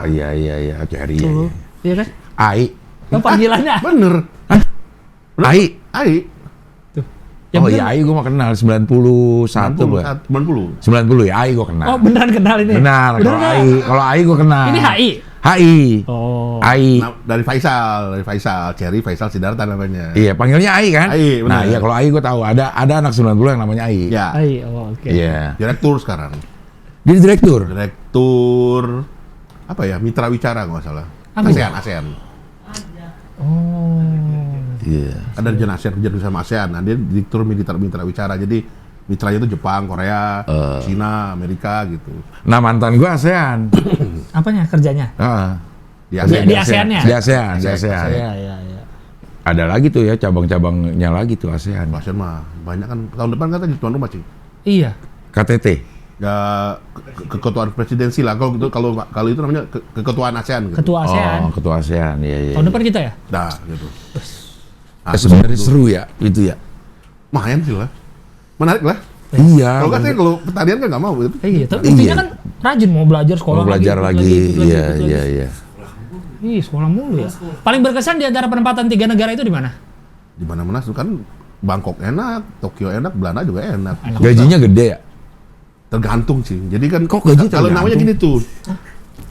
iya, Cherry. Tuh. Iya kan? AI. Lo panggilannya. Bener. AI. AI. Ya Oh bener. iya, AI gue mah kenal 91 gue. 90. 90 ya, AI gue kenal. Oh, beneran kenal ini. Benar, kalau Beneran. AI, kalau AI gue kenal. Ini HI. HI. Oh. AI. Nah, dari Faisal, Cherry Faisal Sidarta namanya. Iya, panggilnya AI kan? AI, benar. Nah, iya kalau AI gue tahu ada anak 90 yang namanya AI. Ya. HI. Oh, oke. Iya. Direktur sekarang. Jadi direktur. Direktur apa ya? Mitra Wicara kalau nggak salah. Apa itu? ASEAN. Oh. Iya. Ada di ASEAN kerja sama ASEAN. Nah, dia direktur mitra Wicara. Jadi mitranya itu Jepang, Korea, Cina, Amerika gitu. Nah, mantan gue ASEAN. Apanya kerjanya? Heeh. Di Di ASEAN-nya? Di ASEAN, di ASEAN. Iya, iya, iya. Ada lagi tuh ya cabang-cabangnya lagi tuh ASEAN. ASEAN mah banyak kan. Tahun depan kan jadi tuan rumah, Cing. Iya. KTT. Ya keketuaan presidensi lah. Kalau itu namanya keketuaan ASEAN gitu. Ketua ASEAN. Oh, ketua ASEAN. Iya, iya. Tahun depan kita ya? Nah, gitu. Sebenarnya seru ya itu ya. Lumayan sih lah. Menarik lah. Iya. Kalau saya kalau pertanian kan nggak mau. Iya, tapi Iya. buktinya kan rajin mau belajar sekolah Mau belajar lagi. ikut Iya, lagi. iya, iya. Ih, sekolah mulu ya. Paling berkesan di antara penempatan 3 negara itu di mana? Di mana-mana tuh kan Bangkok enak, Tokyo enak, Belanda juga enak. Gajinya gede ya? Tergantung sih. Jadi kan Kok gaji kalau namanya tergantung? gini tuh.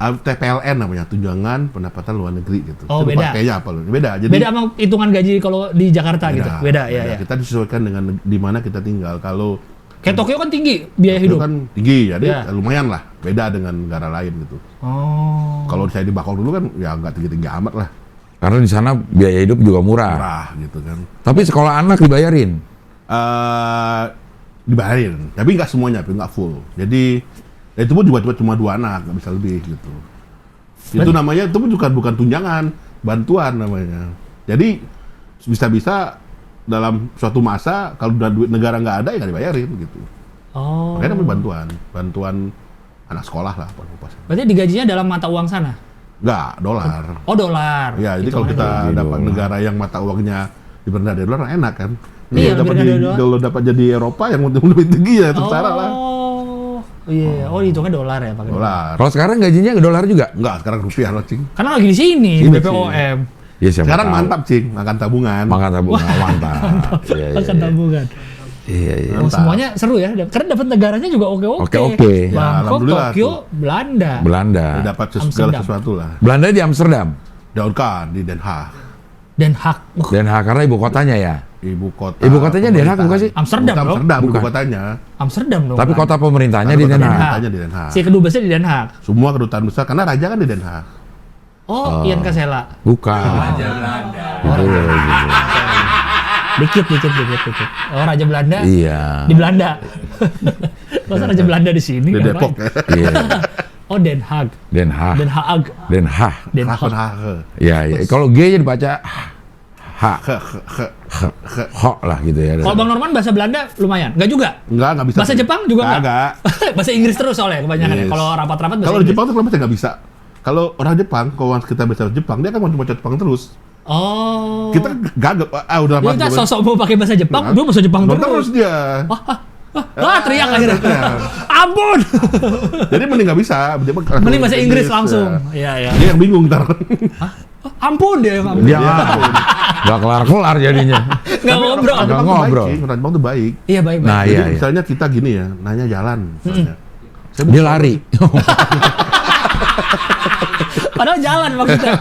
TPLN namanya, tunjangan pendapatan luar negeri gitu. Oh, Saya lupa beda. kayaknya apa loh. Beda. Jadi Beda sama hitungan gaji kalau di Jakarta gitu. Beda, ya, ya. Kita disesuaikan dengan di mana kita tinggal. Kalau Kayak Tokyo kan tinggi biaya itu hidup. kan tinggi, jadi Ya. lumayan lah. Beda dengan negara lain gitu. Oh. Kalau saya di Bangkok dulu kan ya nggak tinggi-tinggi amat lah. Karena di sana biaya hidup juga murah. Murah gitu kan. Tapi sekolah anak dibayarin. Dibayarin, tapi nggak semuanya, tapi nggak full. Jadi ya itu pun juga cuma 2 anak, nggak bisa lebih gitu. Itu namanya itu pun bukan tunjangan, bantuan namanya. Jadi bisa-bisa dalam suatu masa kalau udah duit negara nggak ada ya nggak dibayarin gitu. Oh. Makanya namanya bantuan anak sekolah lah apa. Berarti digajinya dalam mata uang sana? Nggak, dolar. Oh, dolar. Ya, jadi kalau Hitungannya kita dolar. dapat negara yang mata uangnya lebih rendah dari dolar enak kan. Iya, Kalau dapat lebih rendah dari dolar. kalau dapat jadi Eropa yang lebih tinggi ya terserah lah. Oh. Iya, oh dihitungnya dolar ya pakai Dolar. Kalau sekarang gajinya dolar juga? Enggak, sekarang rupiah lah, Cing. Karena lagi di sini, Sini, BPOM. Ya, siapa Sekarang tahu. mantap, Cing, makan tabungan. Makan tabungan mantap. Iya, iya, Akan iya. tabungan. Iya, iya. Oh, semuanya seru ya. Karena dapat negaranya juga oke-oke. Oke-oke. Ya, Bangkok, alhamdulillah Tokyo, tuh. Belanda. Belanda. Dapat segala Amsterdam. sesuatu lah. Belanda di Amsterdam. Daunkan di Den Haag, Den Haag. Den Haag karena ibu kotanya ya. ibu kota. Ibu kotanya Den Haag bukan sih? Amsterdam, Bukan dong. Amsterdam, ibu Bukan. kotanya. Amsterdam dong. Tapi kan? kota pemerintahnya di Kota Den Haag. pemerintahnya di Den Haag. Si kedubesnya di Den Haag. Semua kedutaan besar karena raja kan di Den Haag. Oh, Ian Kasela. Bukan. Raja Belanda. Gitu, gitu. Dikit. Oh, Raja Belanda. Iya. Di Belanda. Masa Raja Belanda di sini? Di Ngapain? Depok ya. Iya. Oh, Den Haag. Den Haag. Den Haag. Den Haag. Den Haag. Haag. Iya, iya. Kalau G nya dibaca ha, Haag. ho lah gitu ya. Kalau Bang Norman bahasa Belanda lumayan. Enggak juga. Enggak bisa. Bahasa Jepang juga enggak? Enggak. Bahasa Inggris terus soalnya kebanyakan ya. Yes. Kalau rapat-rapat bahasa Kalau di Inggris. Jepang tuh kenapa saya nggak bisa? Kalau orang Jepang, kalau kita bahasa Jepang, dia kan mau baca Jepang terus. Oh. Kita gagap, udah Jadi kita sosok mau pakai bahasa Jepang, dia bahasa Jepang terus terus. dia. Wah, teriak akhirnya. Ampun. Jadi mending nggak bisa. Mending bahasa Inggris langsung. Iya, iya. Dia yang bingung ntar. Ampun dia yang ampun. Dia nggak kelar-kelar jadinya. Nggak ngobrol. Nggak ngobrol. Orang Jepang tuh baik. Iya, baik. Nah, Jadi iya, iya. misalnya kita gini ya, nanya jalan. Misalnya. Saya Dia mau- lari. Padahal jalan maksudnya.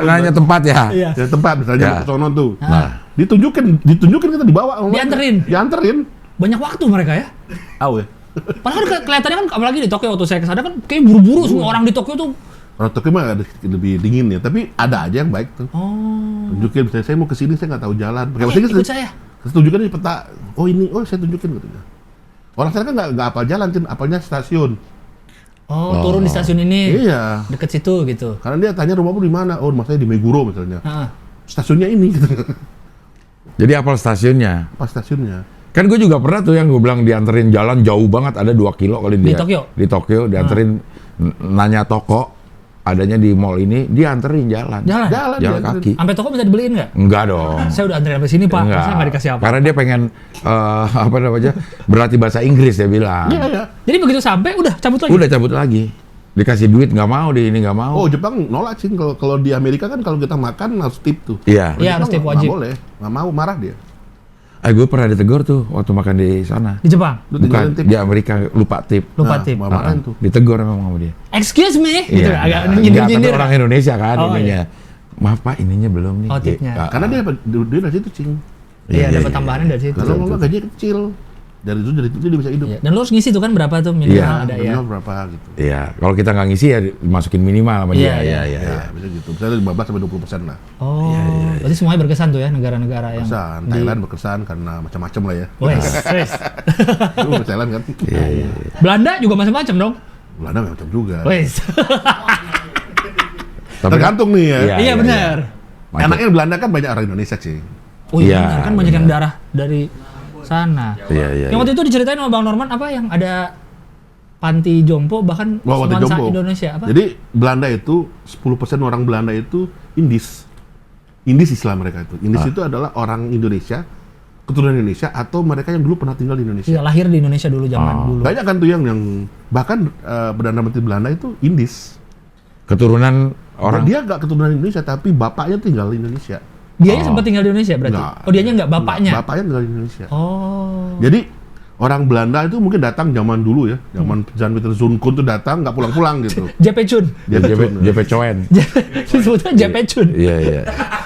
Nanya tempat ya. Iya. Ya, tempat misalnya Ya. mau ke sono tuh. Nah. Ditunjukin kita dibawa. sama mereka. Dianterin. Dianterin. Banyak waktu mereka ya. Aw ya. Padahal kelihatannya kan apalagi di Tokyo waktu saya kesana kan kayak buru-buru semua orang di Tokyo tuh. Orang Tokyo mah ada lebih dingin ya, tapi ada aja yang baik tuh. Oh. Tunjukin, misalnya saya mau ke sini saya nggak tahu jalan. Pakai bahasa Ayo, Inggris. ikut saya. Terus tunjukkan di peta. Oh ini, oh saya tunjukin katanya. Orang sana kan nggak apal jalan, Cin. Apalnya stasiun. Oh, turun di stasiun ini. Iya. Deket situ gitu. Karena dia tanya rumahmu di mana? Oh, rumah saya di Meguro misalnya. Heeh. Stasiunnya ini gitu. Jadi apal stasiunnya. Apa stasiunnya? Kan gue juga pernah tuh yang gue bilang dianterin jalan jauh banget, ada 2 kilo kali Di dia. Tokyo? Di Tokyo, dianterin nanya toko, adanya di mall ini, dia anterin jalan. Jalan? Jalan dianterin. kaki. Sampai toko bisa dibeliin nggak? Enggak dong. Saya udah antri sampai sini, Pak. Enggak. Saya nggak dikasih apa. Karena dia pengen apa namanya? Berarti bahasa Inggris dia bilang. Iya, iya. Jadi begitu sampai udah cabut lagi. Udah cabut lagi. Dikasih duit nggak mau, di ini nggak mau. Oh, Jepang nolak sih. Kalau di Amerika kan kalau kita makan harus tip tuh. Iya. Iya, harus tip wajib. Nggak boleh, nggak mau, marah dia. Gue pernah ditegur tuh waktu makan di sana. Di Jepang. Lu tinggalin Bukan, tip. di Amerika lupa tip. Lupa Nah, tip. marahin tuh. Ditegur memang sama dia. Excuse me, gitu. Iya, Agak enggak, nyindir-nyindir. tapi orang Indonesia kan Oh, ininya. Maaf Pak, ininya belum nih. Oh, tipnya. Karena dia dari situ, Cing. Iya, Iya, dapat iya, tambahannya dari situ. Kalau nggak gajinya kecil. Dari itu dia bisa hidup. Iya. Dan lu harus ngisi tuh kan berapa tuh minimal Iya, ada ya. Minimal berapa gitu. Iya, kalau kita nggak ngisi ya dimasukin minimal sama Iya, dia. iya. Ya, bisa gitu. Misalnya 15-20% lah. Oh, berarti semuanya berkesan tuh ya negara-negara yang Berkesan. Thailand berkesan karena macam-macam lah ya. Wes, wes. Lu Thailand kan? Iya. Belanda juga macam-macam dong. Belanda macam juga. Wes. Tapi Tergantung nih ya. Iya, Iya benar. Macam- Enaknya Belanda kan banyak orang Indonesia, Cing. Oh iya, Iya, benar, kan banyak yang benar. darah dari sana. Iya, iya. Yang waktu itu diceritain sama Bang Norman apa yang ada panti jompo bahkan Wah, waktu nuansa jompo. Indonesia apa? Jadi Belanda itu 10% orang Belanda itu Indis. Indis istilah mereka itu. Indis itu adalah orang Indonesia, keturunan Indonesia atau mereka yang dulu pernah tinggal di Indonesia. Iya, lahir di Indonesia dulu zaman Oh. dulu. Banyak kan tuh yang bahkan Perdana Menteri Belanda itu Indis. keturunan orang Dia nggak keturunan Indonesia tapi bapaknya tinggal di Indonesia. Dianya sempat tinggal di Indonesia berarti. Nggak. Oh, dianya enggak, bapaknya. Bapaknya tinggal di Indonesia. Oh. Jadi orang Belanda itu mungkin datang zaman dulu ya, zaman Jan Pieter Zoonkoon tuh datang nggak pulang-pulang gitu. JP Chun. Dia JP Coen. Disebutnya JP Chun. Iya, iya.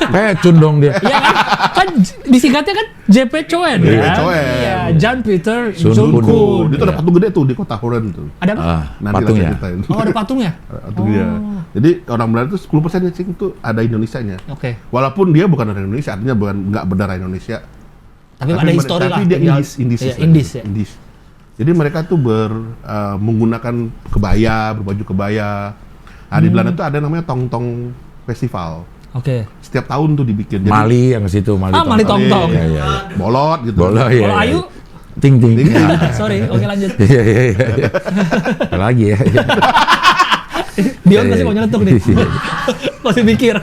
Pecun dong dia. Iya kan? Kan disingkatnya kan JP Chun JP kan? Chuen. Iya, Jan Pieter Zoonkoon. Zoonkoon. Itu ada patung gede tuh di kota Horen tuh. Ada apa? Nanti Patungnya. lah saya ceritain. Oh, ada patungnya. Patung dia. Jadi orang Belanda itu 10% ya, Cing, tuh ada Indonesianya. Oke. Walaupun dia bukan orang Indonesia, artinya bukan nggak berdarah Indonesia. Tapi ada histori lah. Tapi dia tinggal- Indis Iya, istilahnya. Indis ya. Indis. Jadi mereka tuh menggunakan kebaya, berbaju kebaya. Nah, di Belanda tuh ada namanya Tong-Tong Festival. Oke. Setiap tahun tuh dibikin. Jadi, Mali yang ke situ, Mali. Ah, Mali Tong-tong. Iya, iya. bolot gitu. Bola ya. Kalau Ayu? Ting ting. Ting. Sorry, oke lanjut. Iya, iya, iya. Apa lagi ya. Dion pasti mau nyeletuk nih. Iya. Masih mikir.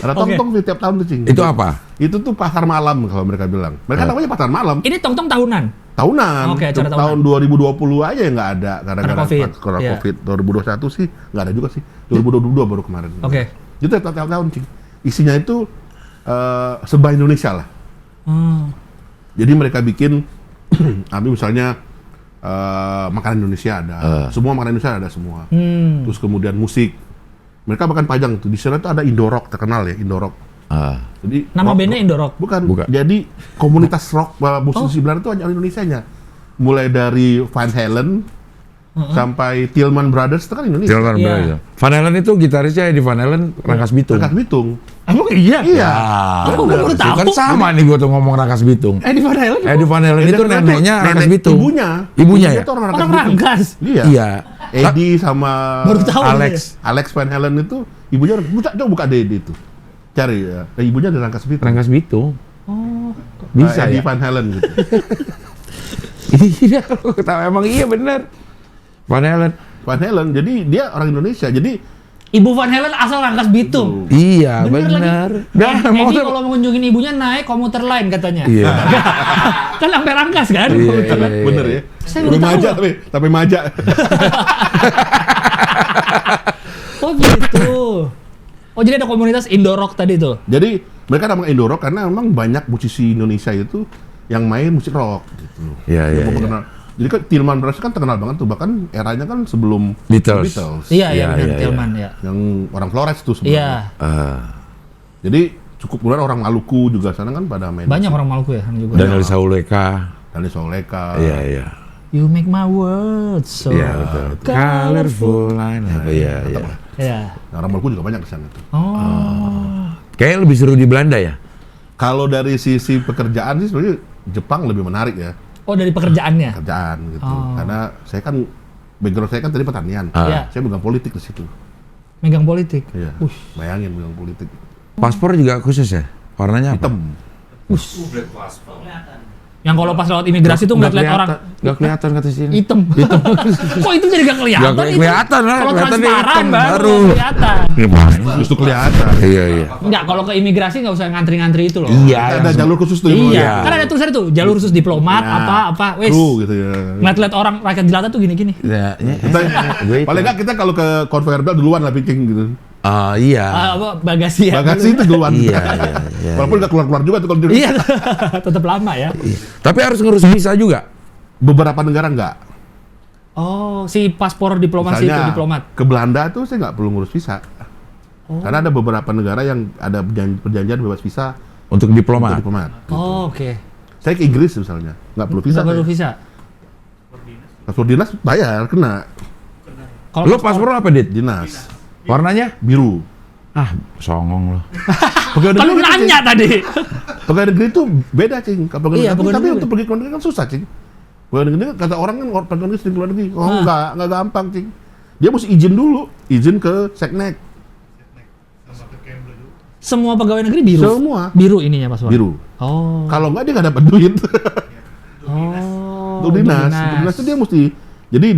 Ada Oke. Tong-Tong setiap tahun tuh, Cing. Itu apa? Itu tuh pasar malam kalau mereka bilang. Mereka namanya pasar malam. Ini tong-tong tahunan. Tahunan. Oke, acara tahunan. Tahun 2020 aja yang nggak ada Karena gara-gara COVID. karena Iya. COVID. 2021 sih nggak ada juga sih. 2022 baru kemarin. Oke. Itu tiap tahun, Cing. Isinya itu serba Indonesia lah. Hmm. Jadi mereka bikin ambil misalnya makanan Indonesia ada. Semua makanan Indonesia ada semua. Hmm. Terus kemudian musik. Mereka bahkan pajang tuh. Di sana tuh ada Indorok terkenal ya, Indorok. Jadi Nama rock- bandnya Indorok. Bukan. Bukan. Jadi komunitas rock musisi Oh. Belanda itu hanya Indonesianya. Mulai dari Van Halen sampai Tillman Brothers itu kan Indonesia. Tillman Iya. Brothers. Van Halen itu gitarisnya di Van Halen Rangkas Bitung. Rangkas Bitung. Emang iya? Iya. Oh, gue baru tahu. Kan sama nih gua tuh ngomong Rangkas Bitung. Di Van Halen? Di Van Halen itu neneknya Rangkas nenek Bitung. Ibunya. Ibunya ya? Itu orang Orang Bitung. Rangkas. Iya. Iya. Eddie sama Baru tahu Alex Van Halen itu ibunya coba buka Eddie itu. Cari ya. Ibunya dari Rangkas Bitung. Rangkas Bitung. Oh. Bisa Eddie ya? Van Halen gitu. Iya, kalau ketawa emang iya bener. Van Halen. Van Halen. Jadi dia orang Indonesia. Jadi Ibu Van Halen asal Rangkas Bitung. Iya, Bener bener. lagi. Dan Eddie motor. kalau mengunjungin ibunya naik komuter lain katanya. Iya. Kan sampai Rangkas kan? Iya, komuter lain. iya. bener ya. Saya Tapi baru tahu. maja tapi maja. Oh gitu. Oh jadi ada komunitas Indorok tadi tuh. Jadi mereka namanya Indorok karena memang banyak musisi Indonesia itu yang main musik rock gitu. Iya, iya, Yang iya. terkenal. Jadi kan Tillman Brothers kan terkenal banget tuh, bahkan eranya kan sebelum Beatles. Iya, Iya, benar iya, Tillman ya. Yang orang Flores tuh Iya. sebenarnya. Jadi cukup kemudian orang Maluku juga sana kan pada main. Banyak orang Maluku ya juga. Daniel Sauleka. Dani Soleka. Iya, iya. You make my world so Iya, betul. Colorful line. Iya, iya. Ya. Nah, orang Maluku juga banyak di sana tuh. Oh. Kayaknya lebih seru di Belanda ya? Kalau dari sisi pekerjaan sih sebenarnya Jepang lebih menarik ya, Oh dari pekerjaannya. pekerjaan gitu. Oh. Karena saya kan background saya kan tadi pertanian. Iya. Saya megang politik di situ. Megang politik. Iya. Bayangin megang politik. Paspor juga khusus ya? Warnanya apa? Hitam. Yang kalau pas lewat imigrasi tuh ngeliat orang Nggak kelihatan kata sini. hitam. Kok itu jadi gak kelihatan? Nggak kelihatan lah, Kalau kelihatan dia transparan hitam, baru baru. nggak kelihatan. Gimana? Justru kelihatan. Iya. Enggak, kalau ke imigrasi nggak usah ngantri-ngantri itu loh. Iya. Ada jalur khusus tuh. Iya, kan ada tulisan itu jalur khusus diplomat apa wes. Kru gitu ya. Ngeliat orang rakyat jelata tuh gini-gini. Ya, Paling nggak kita kalau ke conveyor belt duluan lah picking gitu. Iya. Apa bagasi ya? Bagasi itu duluan. Iya. Walaupun nggak keluar-keluar juga tuh kalau di Iya, tetap lama ya. Tapi harus ngurus visa juga. beberapa negara nggak. Oh, si paspor diplomasi itu diplomat. Ke Belanda tuh saya nggak perlu ngurus visa. Karena ada beberapa negara yang ada perjanjian bebas visa Untuk diplomat. untuk diplomat. Oh, oke. Saya ke Inggris misalnya, nggak perlu visa. Nggak perlu saya. visa. Paspor dinas bayar, kena. Kalau Lo paspor apa, Dit? Dinas. Warnanya? Biru. Ah, songong lo. Pegawai kan lu negeri nanya Cing. tadi. Pegawai negeri itu beda, Cing. Kalau pegawai Iya, negeri, pegawai tapi negeri. untuk pergi ke luar negeri kan susah, Cing. Pegawai negeri kata orang kan pegawai negeri sering keluar negeri. Oh, nggak gampang, Cing. Dia mesti izin dulu, izin ke Seknek. Semua pegawai negeri biru. Semua Biru ininya paspor. biru. Oh. Kalau nggak dia nggak dapat duit. Oh. Untuk dinas. Untuk dinas itu dia mesti. Jadi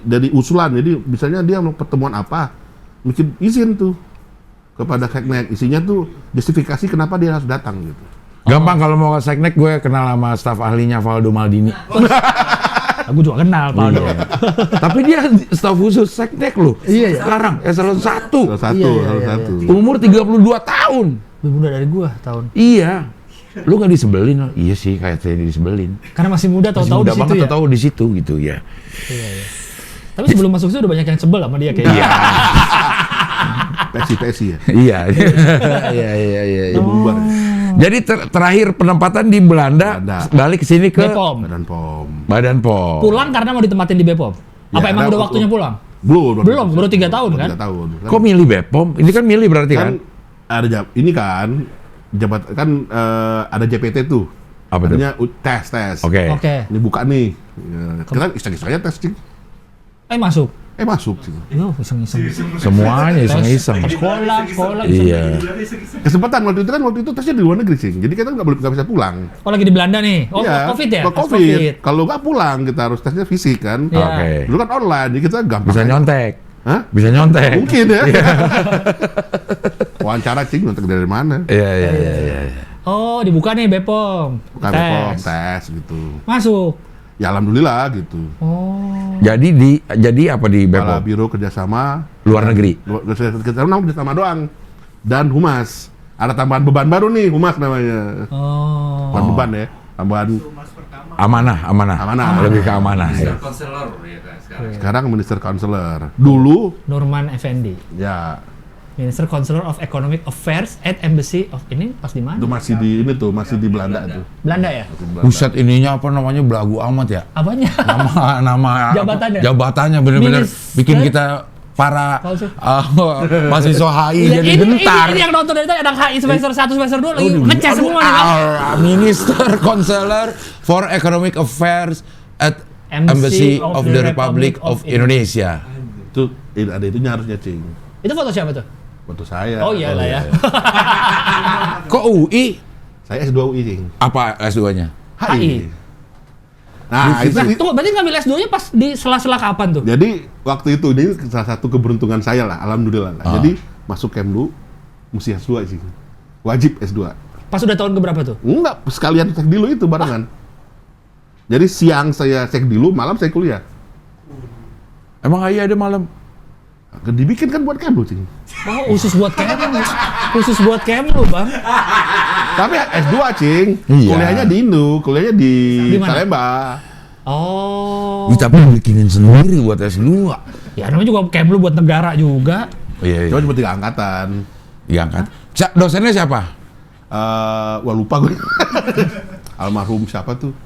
dari usulan, jadi misalnya dia mau pertemuan apa, mungkin izin tuh kepada Seknek. Isinya tuh justifikasi kenapa dia harus datang gitu. Gampang kalau mau ke Seknek, gue kenal sama staf ahlinya Valdo Maldini. Aku juga kenal Pak Aldo. Tapi dia staf khusus Seknek loh. Iya. Sekarang eselon 1. Salah satu, Iya, salah iya, satu. Umur 32 tahun. Lebih muda dari gua tahun. Iya. Lu nggak disebelin lo? Iya sih, kayak saya disebelin. Karena masih muda Masih tahu-tahu muda di situ banget ya. tahu di situ gitu ya. Tapi sebelum masuk situ udah banyak yang sebel sama dia kayaknya. Iya. PSI ya. Iya. Iya. Dia bubar. Jadi terakhir penempatan di Belanda, Belanda. balik ke sini ke Bepom. Badan POM. Badan POM. Pulang karena mau ditempatin di Bepom. Apa Ya, emang ada udah waktunya pulang? Belum, baru 3 tahun kan? 3 tahun. Kok milih Bepom? Ini kan milih berarti kan? Ada ini kan ada JPT tuh. Apa tuh? Artinya tes. Oke. Oke. Ini buka nih. Ya, kita iseng-iseng aja tes, Cing. Masuk. Masuk, Cing. Yo, iseng-iseng. Semuanya iseng-iseng. Sekolah. Iya. Kesempatan waktu itu tesnya di luar negeri, Cing. Jadi kita nggak bisa pulang. Oh, lagi di Belanda nih. Oh, Iya, Covid ya? kalau Tes COVID. Kalau nggak pulang, kita harus tesnya fisik kan. Iya. Oke. Dulu kan online, jadi kita gampang. Bisa aja. nyontek. Hah? Bisa nyontek. Mungkin ya. Wawancara, Cing, nyontek dari mana? Iya. Oh, dibuka nih Bepom. Bukan Bepom, tes gitu. Masuk. Ya alhamdulillah gitu. Oh. Jadi apa di Kepala Bepom? Biro Kerjasama Luar negeri. kita kerjasama doang dan humas. Ada tambahan beban baru nih, humas namanya. Oh. Bukan beban ya, tambahan Amanah. Amanah. Lebih ke amanah ya. Konselor ya kan sekarang. sekarang Minister Counselor. Dulu Nurman Effendi. ya Minister Counselor of Economic Affairs at Embassy of ini pas di mana? itu masih di Belanda tuh. Belanda ya? Di Belanda. Buset, ininya apa namanya, belagu amat ya. Apanya? Nama Jabatannya? Jabatannya bener-bener Minister- bikin kita para mahasiswa HI jadi gentar. Ini yang nonton dari tadi anak HI semester 1 semester 2 lagi ngecas semua nih kan. Minister Counselor for Economic Affairs at Embassy of the Republic of Indonesia. Itu ada itunya harusnya, Cing. Itu foto siapa tuh? Foto saya. Oh iyalah ya. Kok UI? Saya S2 UI, Cing. Apa S2-nya? HI. Nah, itu Nah, tunggu, berarti ngambil S2-nya pas di sela-sela kapan tuh? jadi waktu itu ini salah satu keberuntungan saya lah, alhamdulillah lah. Jadi masuk Kemlu mesti S2 sih. Wajib S2. Pas udah tahun keberapa tuh? Enggak, sekalian cek dulu itu barengan. Jadi siang saya cek dulu, malam saya kuliah. Emang HI ada malam? Dibikin kan buat Kemlu, Cing. Oh, khusus buat Kemlu. Khusus buat Kemlu, Bang. Tapi S2, Cing. Iya. Kuliahnya di Indo, kuliahnya di Di mana? Salemba. Oh. Tapi bikinin sendiri buat S2. Ya namanya juga Kemlu buat negara juga. Iya. Cuma 3 angkatan. Iya kan. Dosennya siapa? Wah lupa gue. Almarhum siapa tuh?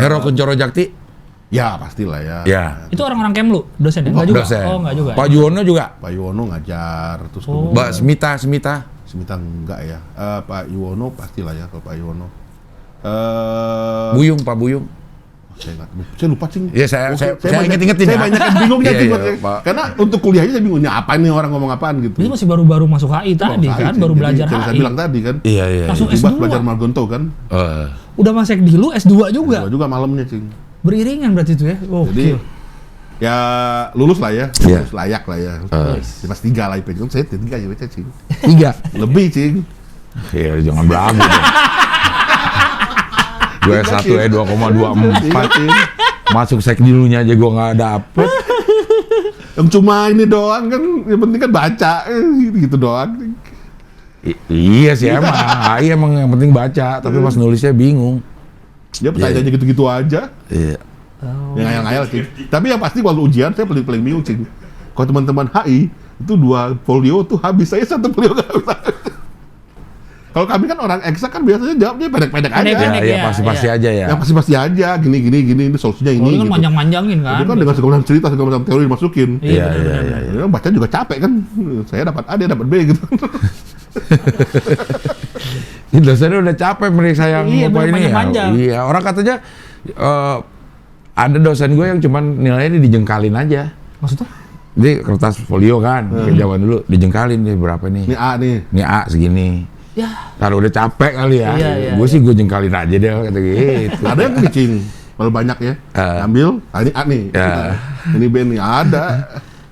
Hero Kuncoro Jakti? Ya pastilah ya. Ya. Itu orang-orang Kemlu, dosennya? Enggak juga? Dosen. Oh, enggak juga. Pak Juwono juga? Pak Yuwono ngajar, terus Oh. Mbak Smita? Semita enggak ya. Pak Yuwono pastilah ya kalau Pak Yuwono. Buyung, Pak Buyung? Saya lupa Cing. Iya, saya inget-ingetin Saya ya. banyak yang bingungnya Iya, Cing. iya, Maksudnya. Pak. Karena untuk kuliahnya saya bingungnya apa nih orang ngomong apaan gitu. Dia masih baru-baru masuk HI tadi kan, Cing. baru Jadi, belajar yang saya HI. bilang tadi kan. Iya. Langsung Tiba S2. belajar Margonto kan. Udah masuk dulu S2 juga. Juga malamnya Cing. Beriringan berarti itu ya. Jadi ya lulus lah ya, Iya. lulus layak lah ya. Pas 3 lah IP. Saya 3 ya baca Cing. 3. Lebih Cing. Ya jangan belagu dong. Gue S1 2,24. Cing. Masuk sekdilunya aja gue nggak dapet. Yang cuma ini doang kan, yang penting kan baca, gitu doang. Iya sih emang. HI emang yang penting baca. Tapi pas nulisnya bingung. Dia pertanyaannya gitu-gitu aja. Iya. Yang ngayal-ngayal Cing. Tapi yang pasti kalau ujian saya paling bingung Cing. Kalau teman-teman HI itu 2 folio tuh habis, saya 1 folio nggak habis. Kalau kami kan orang eksak kan biasanya jawabnya pendek-pendek aja. Pendek-pendek. Iya pasti aja ya. Yang pasti aja, gini, ini solusinya ini. Kalau kan gitu. manjang-manjangin kan. Itu kan dengan segala macam cerita, segala macam teori dimasukin. Iya. Ya, baca juga capek kan. Saya dapat A, dia dapat B gitu. Ini dosennya udah capek meriksa yang Iya, apa ini ya. panjang-panjang. Iya, orang katanya ada dosen gue yang cuman nilainya dijengkalin aja. Maksudnya? Jadi kertas folio kan, kayak zaman dulu dijengkalin nih berapa nih? Ini A nih. Ini A segini. Ya. Kalau udah capek kali ya, Iya. gue sih gue jengkalin aja deh kata gitu. Ada yang Cing. Kalau banyak ya, ambil, ini A nih. Ya. Ini B nih, ada.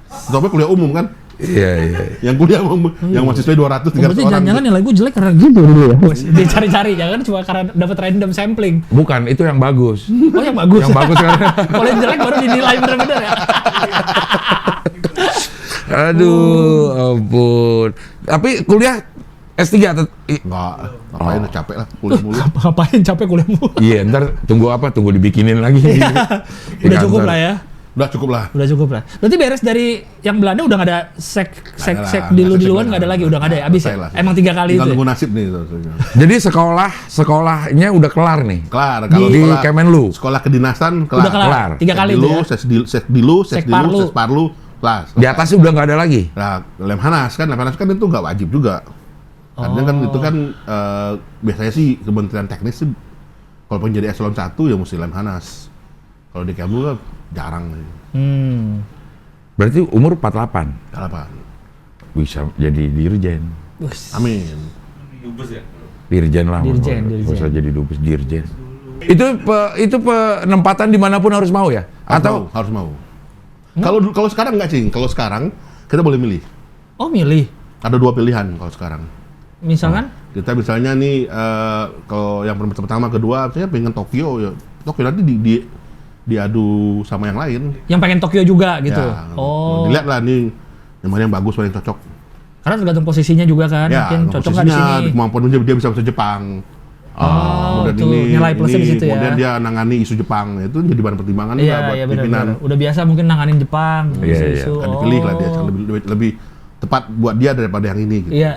Sampai kuliah umum kan. Iya. Yang kuliah umum, yang mahasiswa 200, 300 Berarti orang. jangan-jangan nilai gue jelek karena gitu dulu ya. Dicari-cari, jangan cuma karena dapat random sampling. Bukan, itu yang bagus. Oh yang bagus. Yang bagus kan. Kalau yang jelek baru dinilai bener-bener ya. Aduh, ampun. Tapi kuliah S3 atau Enggak, ngapain capek lah, kuliah mulu. Ngapain capek kuliah mulu? iya, ntar tunggu apa? Tunggu dibikinin lagi. Di Udah cukup kantor. lah ya. Udah cukup lah. Udah cukup lah. Berarti beres dari yang Belanda udah nggak ada sek Nggak ada di lah, luar nggak ada lagi, udah nggak ada ya, habis selesai ya. lah. Emang 3 kali Tinggal itu. nunggu Ya? nasib nih. Jadi sekolahnya udah kelar nih. Kelar, kalau Di sekolah, Kemenlu. sekolah kedinasan Udah kelar. kelar. 3 kali itu ya. Sekdilu, Sesparlu, kelas. Di atasnya udah nggak ada lagi. Nah, Lemhanas kan itu nggak wajib juga. Karena kan itu kan biasanya sih Kementerian Teknis sih kalau pengen jadi eselon 1 ya mesti Lemhanas. Kalau di Kemlu kan jarang. Berarti umur 48 Apa? bisa jadi dirjen. Amin. Dirjen lah. Dirjen. Nggak usah jadi dubes, dirjen. Itu penempatan dimanapun harus mau ya? Harus mau. Kalau sekarang nggak Cing. Kalau sekarang kita boleh milih. Oh milih. Ada 2 pilihan kalau sekarang. Misalkan? Kita misalnya nih kalau yang pertama kedua misalnya pengen Tokyo ya. Tokyo nanti diadu sama yang lain. Yang pengen Tokyo juga gitu. Ya, Oh. dilihat lah nih yang mana yang bagus, mana yang cocok. Karena tergantung posisinya juga kan. Ya, Mungkin cocok nggak di posisinya, sini. kemampuan dia bisa bahasa Jepang. Oh, Kemudian itu nilai plusnya di situ ya. Kemudian dia nangani isu Jepang, itu jadi bahan pertimbangan juga buat Iya pimpinan. benar. Udah biasa mungkin nanganin Jepang. Iya. isu-isu. Kan dipilih lah dia, Oh. lebih tepat buat dia daripada yang ini. Gitu. Iya.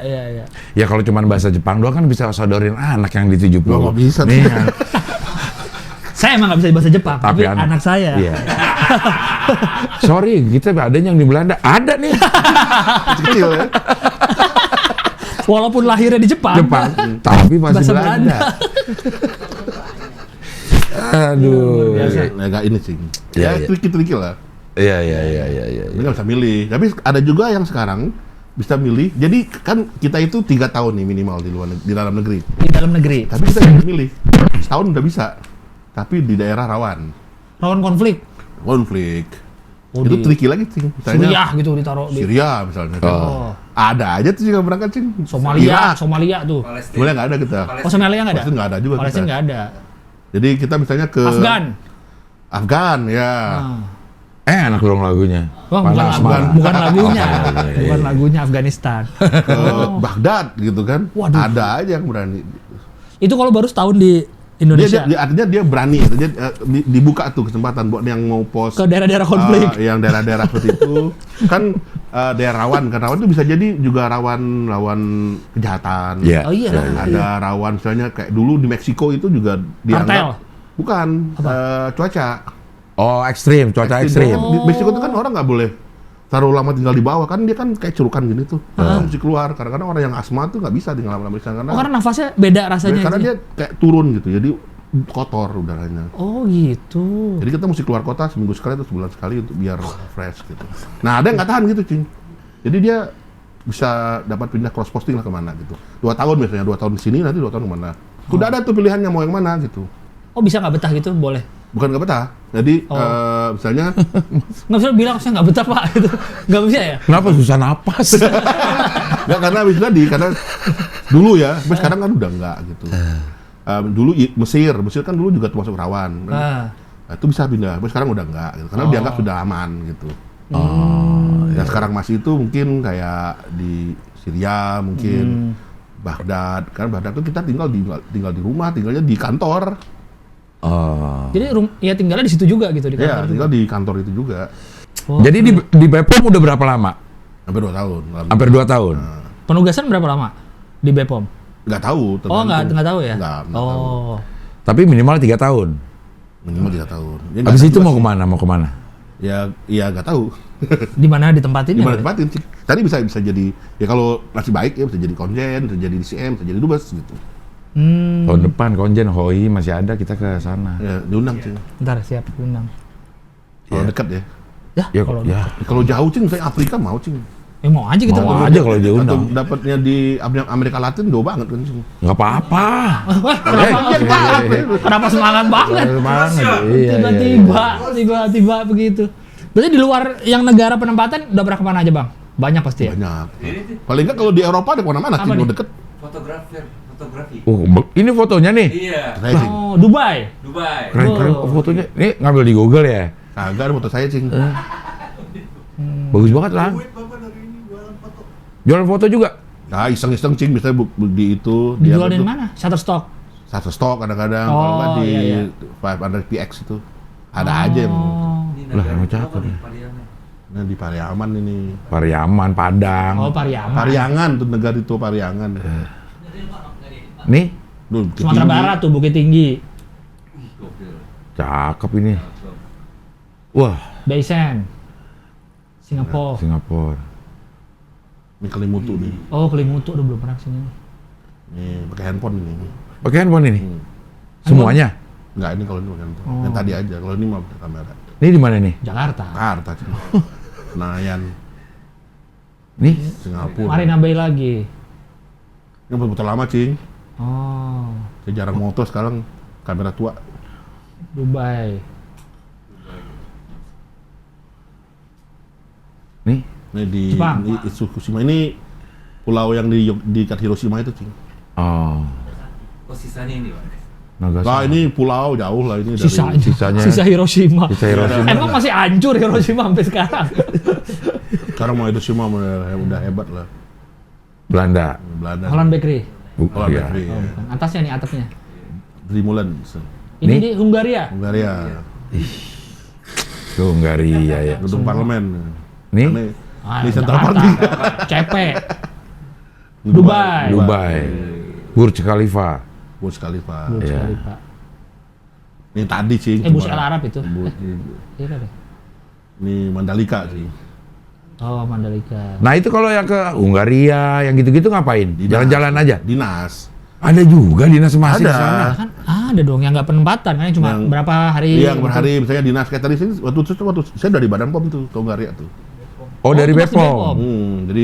Ya kalau cuma bahasa Jepang doang kan bisa sodorin anak yang di 70. Nggak bisa. Nih, kan. Saya emang nggak bisa bahasa Jepang, tapi anak saya. Iya. Sorry, kita ada yang di Belanda. Ada nih. Kecil ya. Walaupun lahirnya di Jepang. Tapi masih Bahasa Belanda. Aduh. Agak ini sih. Iya, Ya, iya. tricky lah. Iya. Ini nggak bisa milih. Tapi ada juga yang sekarang bisa milih. Jadi kan kita itu 3 tahun nih minimal di dalam negeri. Di dalam negeri. Tapi kita bisa milih. Setahun udah bisa. Tapi di daerah rawan. Rawan konflik. Itu tricky lagi sih. Suriah gitu ditaruh di Syria misalnya. Oh. Ada aja tuh yang berangkat sih. Somalia tuh. Sebenarnya nggak ada kita. Oh Somalia nggak ada? Palestina nggak ada juga Palestina kita. nggak ada. Jadi kita misalnya ke Afgan ya. Enak dong lagunya. Wah, bukan lagunya. Bukan lagunya Afghanistan. Ke Baghdad gitu kan. Waduh. Ada aja yang berani. Itu kalau baru setahun di Indonesia. Artinya dia berani, artinya dibuka tuh kesempatan buat yang mau pos Ke daerah-daerah konflik. yang daerah-daerah seperti itu kan daerah rawan kan rawan itu bisa jadi juga rawan kejahatan. Iya. Oh iya. Ada rawan misalnya kayak dulu di Meksiko itu juga dianggap bukan cuaca. Oh, ekstrim, cuaca ekstrim. Di Meksiko itu kan orang nggak boleh terlalu lama tinggal di bawah kan dia kan kayak cerukan gini tuh mesti keluar kadang-kadang orang yang asma tuh nggak bisa tinggal lama-lama di sana Karena nafasnya beda rasanya. karena dia kayak turun gitu jadi kotor udaranya. Oh gitu. Jadi kita mesti keluar kota seminggu sekali atau sebulan sekali untuk biar fresh gitu. Nah ada yang nggak tahan gitu Cing. Jadi dia bisa dapat pindah cross posting lah kemana gitu. 2 tahun biasanya, 2 tahun di sini nanti 2 tahun kemana. Udah ada tuh pilihannya mau yang mana gitu. Oh bisa nggak betah gitu boleh? Bukan nggak betah. Jadi misalnya Nggak bisa bilang saya nggak betah Pak gitu. Nggak bisa ya? Kenapa susah napas? nggak karena habis tadi karena dulu ya, tapi sekarang kan udah nggak gitu. Dulu Mesir kan dulu juga termasuk rawan. Nah, itu bisa pindah, tapi sekarang udah nggak gitu. Karena dianggap sudah aman gitu. Ya sekarang masih itu mungkin kayak di Syria mungkin Baghdad, kan Baghdad itu kita tinggal di rumah, tinggalnya di kantor. Jadi ya tinggalnya di situ juga gitu di kantor. Ya, tinggal di kantor itu juga. Jadi di Bepom udah berapa lama? Hampir 2 tahun. Hampir 2 tahun. Penugasan berapa lama di Bepom? Nggak tahu. Oh nggak tahu ya? Nggak tahu. Tapi minimal 3 tahun. Minimal 3 tahun. Ya, Habis nggak itu tahu mau sih. kemana? Mau kemana? Ya nggak tahu. Di mana ditempatin? Di mana tempatin sih. Tadi bisa jadi ya kalau masih baik ya bisa jadi konjen, bisa jadi DCM, bisa jadi dubes gitu. Tahun depan Konjen Hoi masih ada, kita ke sana. Ya diundang Cing. Ntar siap undang. Kalau dekat ya. Ya, kalau ya. Kalau jauh Cing, saya Afrika mau Cing. mau aja kita. Mau aja kalau Atau diundang. dapatnya di Amerika Latin jauh banget kan Cing. Nggak apa-apa. Kenapa semangat banget? Semangat. Iya. Tiba-tiba begitu. Berarti di luar yang negara penempatan udah pernah kemana aja Bang? Banyak pasti ya? Banyak. Paling nggak kalau di Eropa ada kemana-mana Cing, nih? kalau deket. Fotografi. Ini fotonya nih. Iya. Saya Cing. Oh, Dubai. Dubai. Keren-keren fotonya. Ini ngambil di Google ya. Kagak ada foto saya Cing. Bagus banget lah. Jualan foto juga. Nah iseng-iseng Cing, misalnya di itu. di apa Dijual di tuh? mana? Shutterstock. Satu stok kadang-kadang, Oh, kalau nggak di iya. 500 PX itu. Ada aja yang Ini Lah, negara emang apa cakep nih, ya. Pariangan? nah, di Pariaman ini. Pariaman, Padang. Oh, Pariaman. Pariangan tuh negara itu Pariangan. Nih, Duh, Sumatera Tinggi. Barat tuh Bukit Tinggi. Gokil. cakep ini. Wah, Baisen. Singapura. Singapura. Ini Kelimutu nih. Oh, Kelimutu udah belum pernah sini. Nih pakai handphone ini. Pakai handphone ini? Semuanya? Enggak, ini kalau ini pakai handphone. Yang tadi aja, kalau ini mah pakai kamera. Ini di mana nih? Jakarta. Jakarta Cing. Senayan, Nih, Singapura. Marina Bay lagi. Ini betul lama Cing. Oh, Saya jarang moto sekarang, kamera tua. Dubai. nih. Ini di Jepang. Fukushima ini pulau yang di dekat Hiroshima itu Cing. Oh, Oh sisanya ini Pak. Nagasaki. Nah ini pulau jauh lah ini dari sisanya. Sisa Hiroshima. Sisa Hiroshima. Emang masih hancur Hiroshima sampai sekarang. sekarang mau Hiroshima udah hebat lah. Belanda. Belanda. Holland Bakery. Holland Iya. Bakery, ya. Bukan. Atasnya nih, atapnya. Drimulen, Ini Nih. di Hungaria. Hungaria, Tuh, Hungaria ya. gedung parlemen. Nih, Ini Central Park. Jakarta. CP. Dubai. Dubai. Burj Khalifa. Burj Khalifa. Burj Iya. Khalifa. Ini tadi sih. Burj Al Arab itu. Iya kan? Ini Mandalika sih. Oh, Mandalika. Nah, itu kalau yang ke Hungaria, yang gitu-gitu ngapain? Jalan-jalan aja. Dinas. Ada juga dinas masih di Ada. sana. Kan ada dong yang nggak penempatan kan cuma Yang- berapa hari. Iya, berhari misalnya dinas kayak tadi sini waktu saya dari Badan POM tuh ke Hungaria tuh. Oh, dari itu pasti Bepom. Bepom. Jadi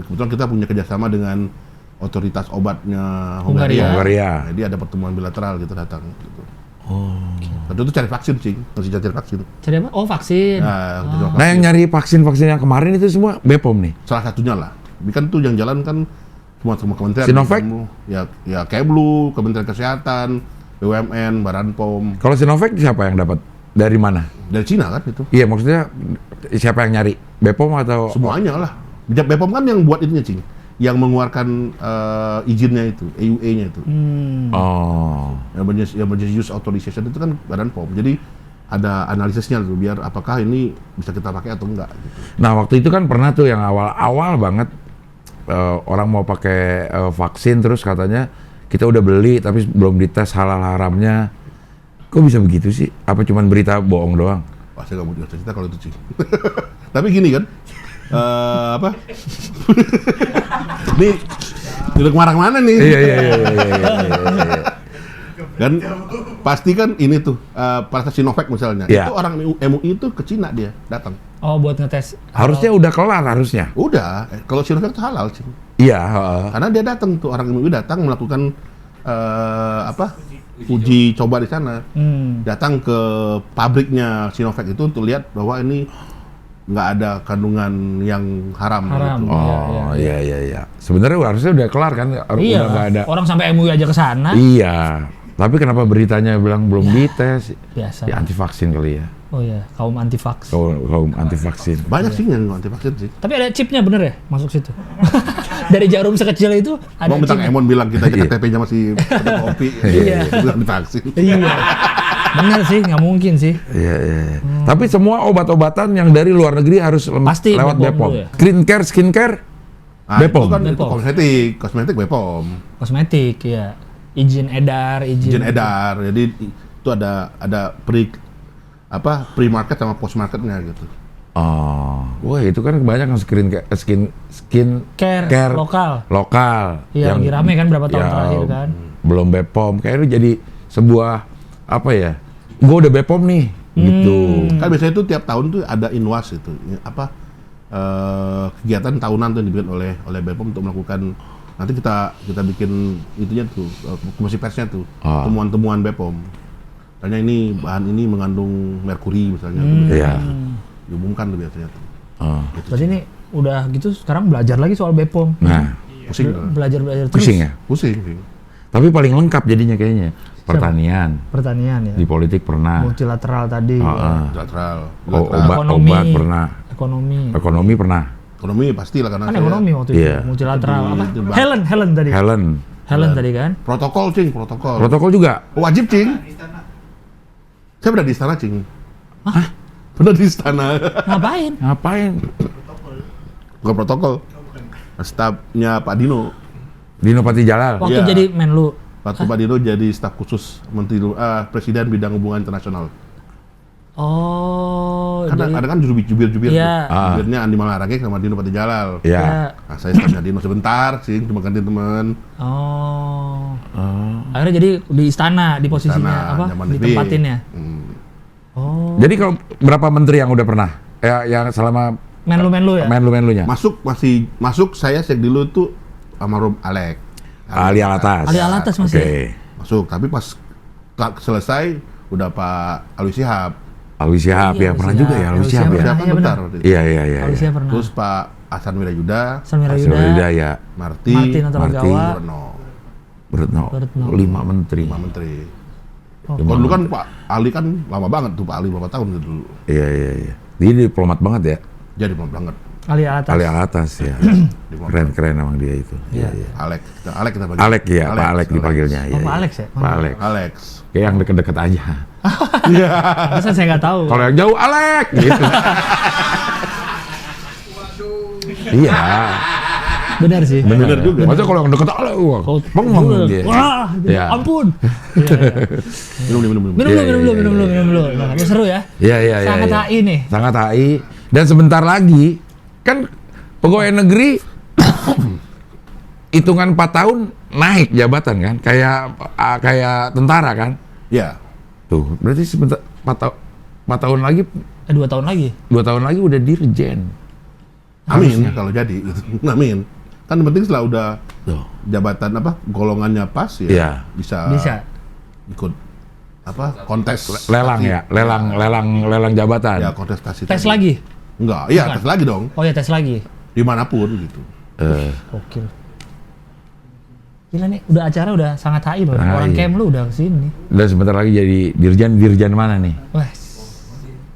kebetulan kita punya kerjasama dengan otoritas obatnya Hungaria. Hungaria. Jadi ada pertemuan bilateral gitu datang. Gitu. Waktu itu cari vaksin sih, masih cari vaksin. Cari apa? Oh, vaksin. Nah, waktu itu Nah, yang nyari vaksin-vaksin yang kemarin itu semua Bepom nih. salah satunya lah. Tapi kan tuh yang jalan kan semua kementerian. Sinovac? Ya Kemlu, Kementerian Kesehatan, BUMN, Badan POM. Kalau Sinovac siapa yang dapat? Dari mana? Dari Cina kan itu. Iya, maksudnya siapa yang nyari? Bepom atau Semuanya lah. BPOM kan yang buat ininya, Cing. Yang mengeluarkan izinnya itu, EUA-nya itu. Oh. Yang emergency use authorization itu kan Badan POM. Jadi ada analisisnya tuh biar apakah ini bisa kita pakai atau enggak gitu. Nah, waktu itu kan pernah tuh yang awal-awal banget orang mau pakai vaksin terus katanya kita udah beli tapi belum dites halal haramnya. Kok bisa begitu sih? Apa cuman berita bohong doang? Wah, saya nggak mau cerita kalau itu, Cing. Tapi gini kan, apa? Nih, udah kemana-mana nih. Iya. Kan Pasti kan ini tuh, pada Sinovac misalnya, Iya. itu orang MUI itu ke Cina dia datang. Oh, buat ngetes. Harusnya udah kelar harusnya. Udah, kalau Sinovac itu halal sih. Iya, Karena dia datang tuh, orang MUI datang melakukan uji coba di sana. Datang ke pabriknya Sinovac itu untuk lihat bahwa ini nggak ada kandungan yang haram. Haram. Gitu. Oh, iya. Sebenarnya harusnya udah kelar kan? Iya, Udah nggak ada. orang sampai MUI aja ke sana. Iya. Tapi kenapa beritanya bilang belum dites? Biasa. Ya anti vaksin kali ya. Oh iya, kaum anti vaks. Kaum anti vaksin. Banyak sih yang anti vaksin sih. Tapi ada chipnya bener ya masuk situ. Dari jarum sekecil itu ada Mau mentang chip. Emon bilang kita Iya. KTP-nya masih fotokopi, Iya. belum divaksin. Iya. Bener sih, nggak mungkin sih. Iya. Tapi semua obat-obatan yang dari luar negeri harus Pasti lewat Bepom Bepom. dulu ya? Skincare Nah, Bepom. itu kan itu Bepom. kosmetik Bepom. Kosmetik ya. Izin edar, Izin edar. Jadi itu ada pre-market sama post-marketnya gitu. Oh, wah itu kan kebanyakan skin Care lokal. Iya, lagi rame kan berapa tahun terakhir kan. Belum Bepom, kayaknya jadi sebuah apa ya? Gua udah Bepom nih, gitu. Kan biasanya itu tiap tahun tuh ada Inwas itu, kegiatan tahunan tuh yang dibikin oleh Bepom untuk melakukan, nanti kita bikin itunya tuh, komisi persnya tuh, temuan-temuan Bepom. Misalnya ini bahan ini mengandung merkuri misalnya, Iya. diumumkan tuh biasanya tuh. Berarti ini udah gitu sekarang belajar lagi soal Bepom. Nah, Pusing, Belajar terus. pusing ya. pusing sih. Tapi paling lengkap jadinya kayaknya. Pertanian, Pertanian ya. di politik pernah. Multilateral tadi. Bilateral, Ekonomi. Obat pernah. Ekonomi pernah. ekonomi pasti lah karena Kan saya- ekonomi waktu itu. Iya. Multilateral apa? Itu, Bang. Helen tadi. Helen, Tadi kan. Protokol cing, protokol. protokol juga. Wajib cing. Saya pernah di istana cing. Hah? Pernah di istana. Ngapain? Bukan protokol. Stafnya Pak Dino. Dino Pati Jalal. Waktu Iya. jadi Menlu. Waktu Pak Dino jadi staf khusus Presiden bidang hubungan internasional. Oh, Kan jadi ada kan jubir. Iya. Jubirnya Andi Malarangeng sama Dino Pati Jalal. Ya. Nah, saya stafnya Dino sebentar sih, cuma ganti teman. Oh. Akhirnya jadi di istana di posisinya apa? zaman SBY. Ditempatin ya. Oh. Jadi kalau berapa menteri yang udah pernah? Ya, yang selama Menlu ya. menlu-nya? Masuk saya cek dulu tuh almarhum Alek. Ali Alatas. Ali Alatas masih. Oke. Masuk, tapi pas selesai udah Pak Alwi Shihab. Alwi Shihab Iya, ya pernah Alwi juga Shihab. ya Alwi Alwi Shihab Shihab ya. Shihab kan iya, bentar benar. waktu itu. Iya. Harusnya pernah. Terus Pak Hasan Wirayuda, Samira Hasil Yuda, Hidayah, Martin Martin atau Gawa. Retno, Retno. 5 menteri. 5 menteri. Oh. Kalau dulu kan Pak Ali kan lama banget tuh, Pak Ali berapa tahun gitu dulu. Iya. Dia diplomat banget ya. Jadi lama banget. Ali Alatas. Ali Alatas ya. Keren emang dia itu. Iya. Alek kita panggil. Alek ya, Pak Alek dipanggilnya. Oh, Pak Alex ya? Pak Alek. Alex. Kayak yang deket-deket aja. Masa saya nggak tahu. Kalau yang jauh Alek gitu. Iya, Benar sih. Bener juga. Masa kalau yang deket Alek, wah, bengong dia. Wah, Ya. ampun. Iya. Minum. Minum dulu. Nah, ini seru ya. Iya. Sangat HI nih. Sangat HI. Dan sebentar lagi kan pegawai negeri hitungan 4 tahun naik jabatan kan, kayak tentara kan. Ya. Tuh, berarti sebentar 4 tahun lagi, 2 tahun lagi. 2 tahun lagi udah dirjen. Amin kalau jadi gitu. Amin. Kan yang penting setelah udah Tuh. jabatan Iya. golongannya pas ya bisa ikut kontes Lelang ya, lelang jabatan. ya kontestasi Tes tadi. lagi. Enggak, iya Bukan. tes lagi dong, Oh ya, tes lagi. dimanapun gitu. Oke. Gila nih, udah acara udah sangat HI loh. HI. Orang Kemlu udah kesini. Dan sebentar lagi jadi dirjen mana nih? Wah,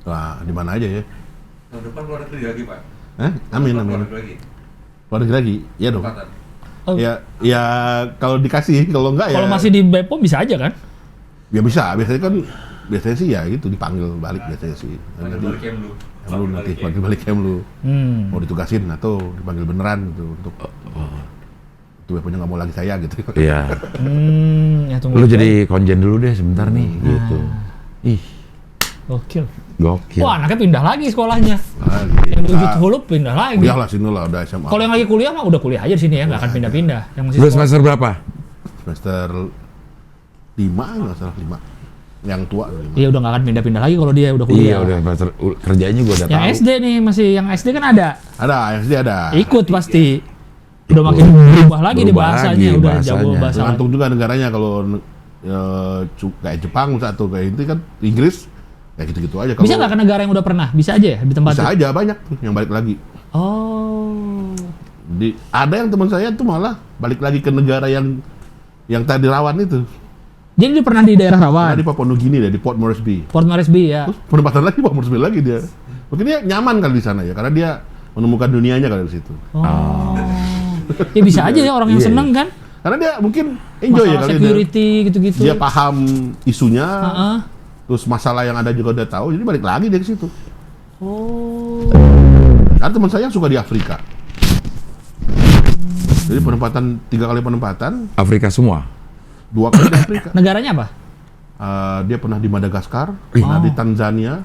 Wah, di mana aja ya. Tahun depan keluar negeri lagi, Pak. Amin. Keluar negeri lagi. Keluar negeri lagi, iya dong. Kesempatan. Oh. Ya kalau dikasih, kalau enggak ya. kalau masih di Bepom bisa aja kan? Ya bisa, biasanya sih ya gitu dipanggil balik biasanya sih. Panggil balik Kemlu. Kemlu nanti panggil balik Kemlu. Mau ditugasin atau dipanggil beneran gitu untuk itu punya nggak mau lagi saya gitu. Iya. Ya tunggu. Lu jadi konjen dulu deh sebentar nih, gitu. Ih, Gokil. gokil. Wah, anaknya pindah lagi sekolahnya. Lagi. Yang tujuh hulup pindah lagi. Kuliah lah sini lah udah SMA. Kalau yang lagi kuliah mah udah kuliah aja di sini ya, nggak akan pindah-pindah. Yang masih Lu sekolah. semester berapa? semester 5 nggak salah 5. yang tua. Iya udah nggak akan pindah-pindah lagi kalau dia udah kuliah. Iya, udah kerjanya gue udah Yang tahu. SD nih masih, yang SD kan ada. Ada, SD ada. Ikut pasti. Udah makin berubah lagi di Berubah bahasanya, lagi udah bahasanya. jago bahasa. Tergantung juga negaranya, kalau kayak Jepang atau kayak itu kan Inggris, ya gitu-gitu aja. Kalau Bisa nggak ke negara yang udah pernah? Bisa aja ya di tempat bisa itu? aja, banyak tuh yang balik lagi. Oh. Ada yang teman saya tuh malah balik lagi ke negara yang tadi rawan itu. Jadi dia pernah di daerah Nah, rawan. di Papua Nugini deh, di Port Moresby. Port Moresby ya. Terus penempatan lagi Port Moresby lagi dia. Mungkin dia nyaman kali di sana ya, karena dia menemukan dunianya kali di situ. Oh. Ya bisa aja ya orang yang Iya, seneng kan. Karena dia mungkin enjoy ya Masalah kali security gitu-gitu. dia paham isunya, Heeh. terus masalah yang ada juga udah tahu, jadi balik lagi dia ke situ. Oh. Karena teman saya suka di Afrika. Jadi penempatan 3 kali penempatan, Afrika semua. 2 kali di Afrika. Negaranya apa? Dia pernah di Madagaskar, pernah di Tanzania,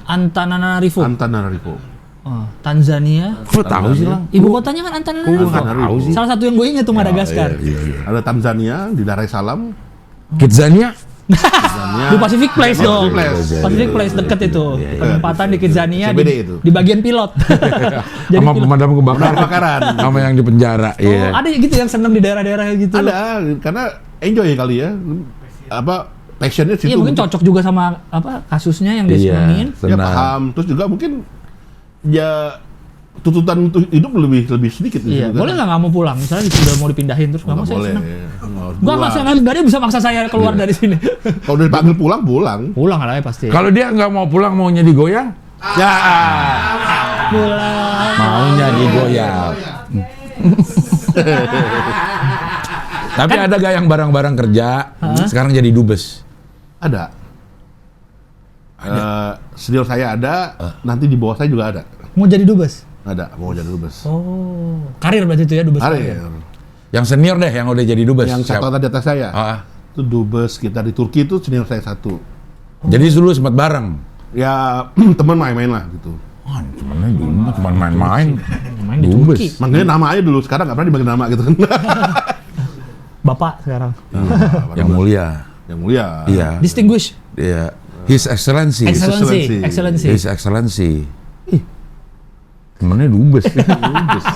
Antananarivo. Antananarivo. Oh, Tanzania. Kok tahu sih lang? Ibu kotanya kan Kok Antananarivo. nggak tahu sih? Salah satu yang gue ingat tuh Madagaskar. Ada Tanzania di Dar es Salaam, Kidzania? Tanzania. Di Pacific Place dong. Place. Pacific Place deket itu. Penempatan di Kidzania CBD di, itu. di bagian pilot. Jadi Sama pilot. pemadam kebakaran. Kebakaran. Sama yang di penjara. Oh, Iya. ada gitu yang seneng di daerah-daerah gitu. Ada, karena enjoy kali ya. Apa passionnya situ. Iya mungkin cocok juga sama apa kasusnya yang dia Iya. senengin. Dia Senang. paham, terus juga mungkin ya tuntutan untuk hidup lebih sedikit di Iya, situ, boleh nggak mau pulang? Misalnya sudah mau dipindahin terus nggak mau, saya boleh. senang. Harus Gua pulang. nggak ada yang bisa maksa saya keluar dari sini. Kalau udah dipanggil pulang. Pulang lah ya pasti. Kalau dia nggak mau pulang, maunya digoyang, Ya. Pulang. maunya digoyang. Tapi ada gak yang barang-barang kerja sekarang jadi dubes? Ada. Senior saya ada, nanti di bawah saya juga ada. Mau jadi dubes? Ada, mau jadi dubes. Oh, karir berarti itu ya dubes. Karir. Yang senior deh yang udah jadi dubes. Yang Siapa? catatan di atas saya. Ah, Itu dubes kita di Turki itu senior saya 1. jadi dulu sempat bareng. Ya teman main-main lah gitu. Wah, cuman dulu cuma main-main. Main di Dubes. Turki. Manggilnya nama aja dulu, sekarang nggak pernah dipanggil nama gitu kan. Bapak sekarang. Yang mulia. Yang mulia. Iya. Distinguished. Iya. His Excellency. Excellency. Excellency. His Excellency. Temennya dubes. Dubes.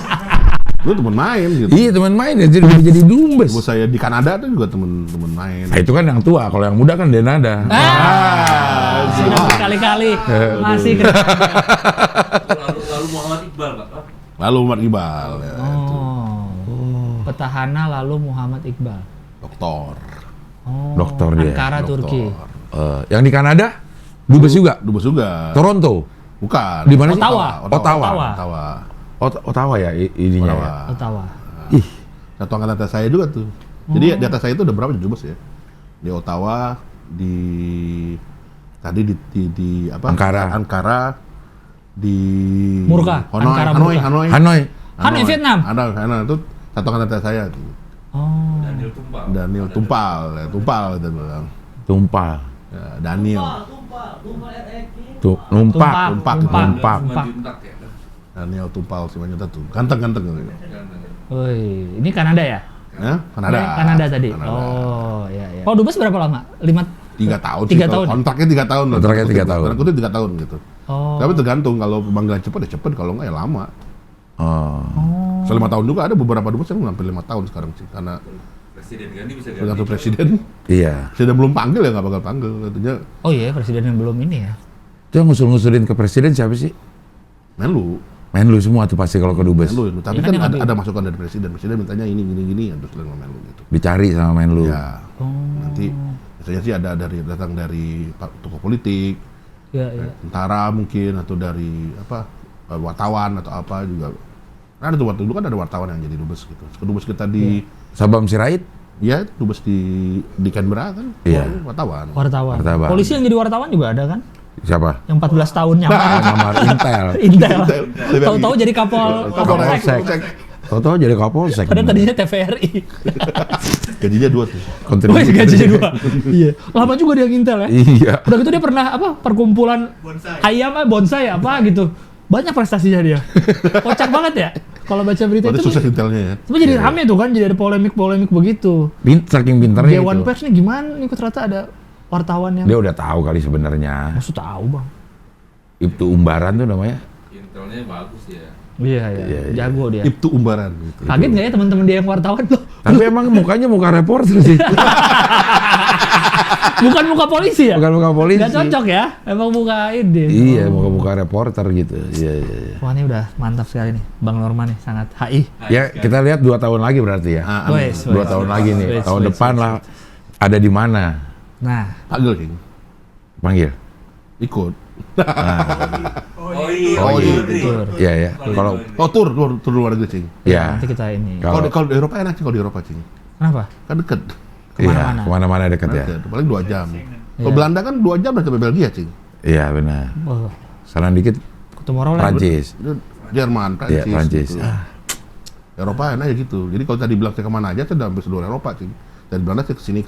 Lu temen main gitu. Iya, teman main ya jadi dubes. Bos saya di Kanada tuh juga temen main. Nah, itu kan yang tua, kalau yang muda kan Denada. Sudah berkali-kali masih Lalu Muhammad Iqbal, Pak. Lalu Umat Iqbal. Ya, itu. Petahana lalu Muhammad Iqbal. Doktor. Oh, Doktor dia. Ankara Doktor. Turki. Yang di Kanada dubes juga. Dubes juga. Toronto. Bukan. Di mana sih? Ottawa. Ottawa. Ottawa ya ininya. Ottawa. Ya. Ottawa. Ih, Satu angkatan atas saya juga tuh. Jadi di atas saya itu ada berapa dubes ya? Di Ottawa, tadi di apa? Ankara, di Murka. Ankara Hanoi. Hanoi. Hanoi, Vietnam. Hanoi itu satu angkatan atas saya tuh. Oh. Daniel Tumpal. Tumpal itu bilang. Tumpal. Ya, Daniel. Numpak. Tumpak. Ya. Daniel Tumpal semuanya tuh. Ganteng. Woi, ini Kanada ya? Ya, Kanada. Kanada tadi. Kanada. Oh, iya. Oh, dubes berapa lama? 3 tahun 3 tahun. Kontraknya 3 tahun. Kontraknya 3 tahun. Kontraknya 3 tahun gitu. Oh. Tapi tergantung, kalau pemanggilan cepat ya cepat, kalau enggak ya lama. Oh. Selama 5 tahun juga ada beberapa dubes yang hampir 5 tahun sekarang sih, karena Presiden ganti bisa ganti. tergantung presiden. Iya. Presiden belum panggil ya nggak bakal panggil. Artinya Oh iya, presiden yang belum ini ya. Itu yang ngusul-ngusulin ke presiden siapa sih? Menlu Semua tuh pasti kalau ke dubes. Tapi Ya kan kan yang ada, ambil. ada masukan dari presiden. Presiden mintanya ini ya terus dengan Menlu gitu. Dicari sama Menlu. Ya. Nanti biasanya sih ada datang dari tokoh politik, Iya, iya. tentara mungkin, atau dari wartawan atau apa juga. Nah, ada tuh waktu dulu kan ada wartawan yang jadi dubes gitu. Dubes kita di Sabam Sirait? ya dubes di Canberra kan. Iya. Wartawan. Wartawan. Wartawan. Polisi yang jadi wartawan juga ada kan? Siapa? Yang 14 tahun nyamar. Kamar Intel. Intel. Tahu-tahu jadi Kapolsek. Tahu-tahu jadi Kapolsek. Padahal tadinya TVRI. Gajinya 2 tuh. Oh, Kontribusi gajinya 2. Iya. Lama juga dia ngintel ya. Iya. Udah gitu dia pernah perkumpulan ayam bonsai apa gitu. Banyak prestasinya dia. Kocak banget ya. Kalau baca berita Berarti itu sukses intelnya ya. tapi jadi rame tuh kan, jadi ada polemik begitu. Saking pintarnya Dewan itu. Pers nih gimana nih, kok ternyata ada wartawan yang? Dia udah tahu kali sebenarnya. Maksud tahu bang? Ibtu Umbaran tuh namanya. Intelnya bagus ya. Iya, jago dia. Ibtu Umbaran gitu. Kaget nggak ya teman-teman dia yang wartawan loh? Tapi emang mukanya muka reporter sih. Bukan muka polisi ya? Bukan muka polisi. Nggak cocok ya? Emang muka ini. Iya, muka reporter gitu. Iya. Wah ini udah mantap sekali nih, Bang Norman nih, sangat HI. Ya kita lihat 2 tahun lagi berarti ya. Wes, 2 tahun lagi nih. Tahun depan lah ada di mana? Nah, Panggil King. Panggil. Ikut. Oh iya. Iya ya. Kalau Tur luar negeri Cing. ya. nanti kita ini. Kalau di Eropa enak sih kalau di Eropa Cing. Kenapa? Kan deket. Iya, kemana-mana dekat ya. Deket. Paling 2 jam. Kalau Belanda kan 2 jam udah sampai Belgia Cing. Iya benar. Oh, Sana dikit Tomorrowland. Prancis. Itu Jerman, Iya, Prancis. Prancis. Gitu. Eropa enak ya gitu. Jadi kalau tadi bilang saya kemana aja, saya udah hampir seluruh Eropa Cing. Dari Belanda saya kesini.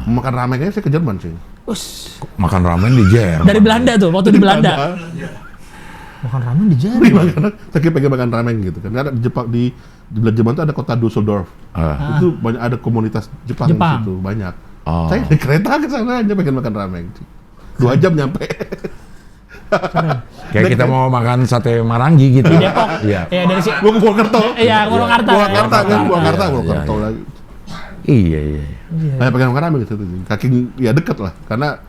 Makan ramen kayaknya saya ke Jerman Cing. Makan ramen di Jerman. Dari Belanda tuh, waktu di Belanda. Makan ramen di Jerman. Saya pengen makan ramen gitu kan. Ada di Jepang di Jerman tuh ada kota Düsseldorf. Itu banyak ada komunitas Jepang di situ banyak. Saya di kereta ke sana aja pengen makan ramen. 2 jam nyampe. Kayak kita mau makan sate Marangi gitu. Di Depok. Iya. Iya dari si. Gua ke Purwokerto. Iya, Purwokerto. Purwokerto lagi. Iya. Saya pengen makan ramen gitu. Kaki ya deket lah karena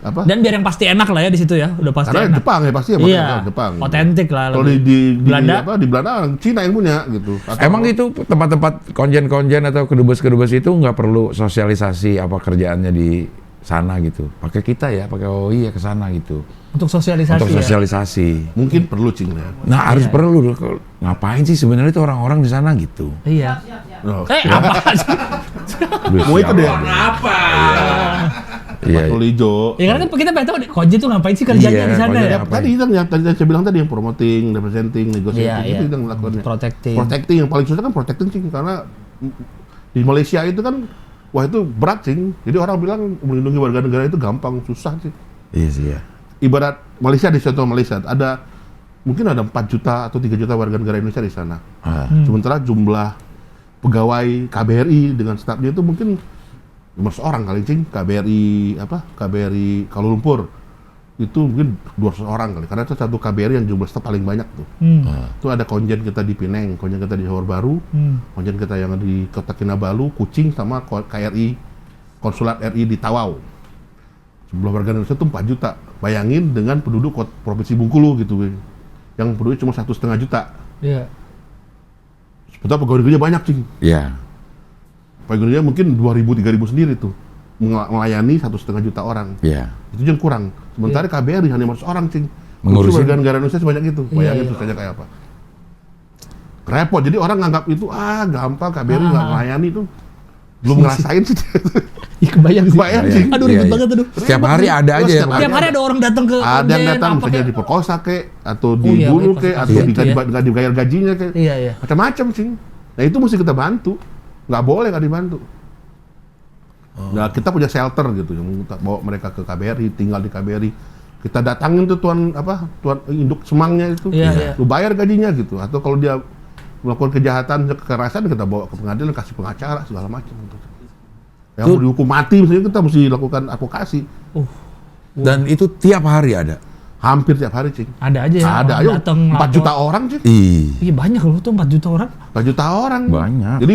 apa? Dan biar yang pasti enak lah ya di situ ya, udah pasti Karena enak. Jepang ya pasti ya Iya, Jepang. otentik lah. Kalau lebih. di Belanda? di Belanda orang Cina yang punya gitu. Emang itu tempat-tempat konjen-konjen atau kedubes-kedubes itu nggak perlu sosialisasi apa kerjaannya di sana gitu. Pakai kita ya, pakai OI ya ke sana gitu. Untuk sosialisasi. Untuk ya? sosialisasi. mungkin perlu Cing ya. Nah, harus perlu. Ngapain sih sebenarnya itu orang-orang di sana gitu? Iya. Oh. Apa sih? Mau itu deh. Kenapa? Iya. Patul hijau. Ya karena kan kita pengen tahu Koji tuh ngapain sih kerjanya Iya, di sana Koji ya? apa? Tadi yang tadi saya bilang tadi yang promoting, representing, negotiating Iya, itu yang melakukannya. Protecting. Yang paling susah kan protecting Cing karena di Malaysia itu kan wah itu berat Cing. Jadi orang bilang melindungi warga negara itu gampang, susah Cing. Iya sih ya. Ibarat Malaysia di contoh Malaysia ada mungkin ada 4 juta atau 3 juta warga negara Indonesia di sana. Sementara jumlah pegawai KBRI dengan stafnya itu mungkin 500 orang kali Cing. KBRI Kuala Lumpur itu mungkin 200 orang kali karena itu satu KBRI yang jumlah staf paling banyak tuh. Itu ada konjen kita di Penang, konjen kita di Johor Bahru, konjen kita yang di Kota Kinabalu, Kuching sama KRI Konsulat RI di Tawau. Jumlah warga Indonesia itu 4 juta. Bayangin dengan penduduk Provinsi Bengkulu gitu, yang penduduknya cuma 1,5 juta. Iya. Sebetulnya pegawai negerinya banyak Cing. Iya. Pegawai negerinya mungkin 2.000-3.000 sendiri tuh melayani 1,5 juta orang. Iya. Itu yang kurang. Sementara KBRI hanya 500 orang Cing. Mengurusin warga negara Indonesia sebanyak itu. Bayangin Iya. susahnya kayak apa. Repot. Jadi orang nganggap itu gampang KBRI nggak melayani tuh. Belum ngerasain sih. Ih kebayang sih. Kebayang, Cing. Aduh ribet Iya, banget aduh. Setiap hari ada aja ya. Tiap hari ada orang datang ke Ada yang datang apa misalnya kek. diperkosa kek atau iya, dibunuh iya, kek pasti atau gitu ya. dibayar gajinya kek. Iya, iya. Macam-macam Cing. Nah itu mesti kita bantu. Nggak boleh nggak dibantu. Nah kita punya shelter gitu yang kita bawa mereka ke KBRI, tinggal di KBRI. Kita datangin tuh tuan induk semangnya itu. Iya, iya. Lu bayar gajinya gitu. Atau kalau dia melakukan kejahatan, kekerasan kita bawa ke pengadilan, kasih pengacara segala macam gitu. Yang mau dihukum mati misalnya kita mesti lakukan advokasi. Dan itu tiap hari ada. Hampir tiap hari Cing. Ada aja ya. Ada orang ayo datang 4 juta orang Cing. Iya banyak loh tuh 4 juta orang. 4 juta orang. Banyak. Jadi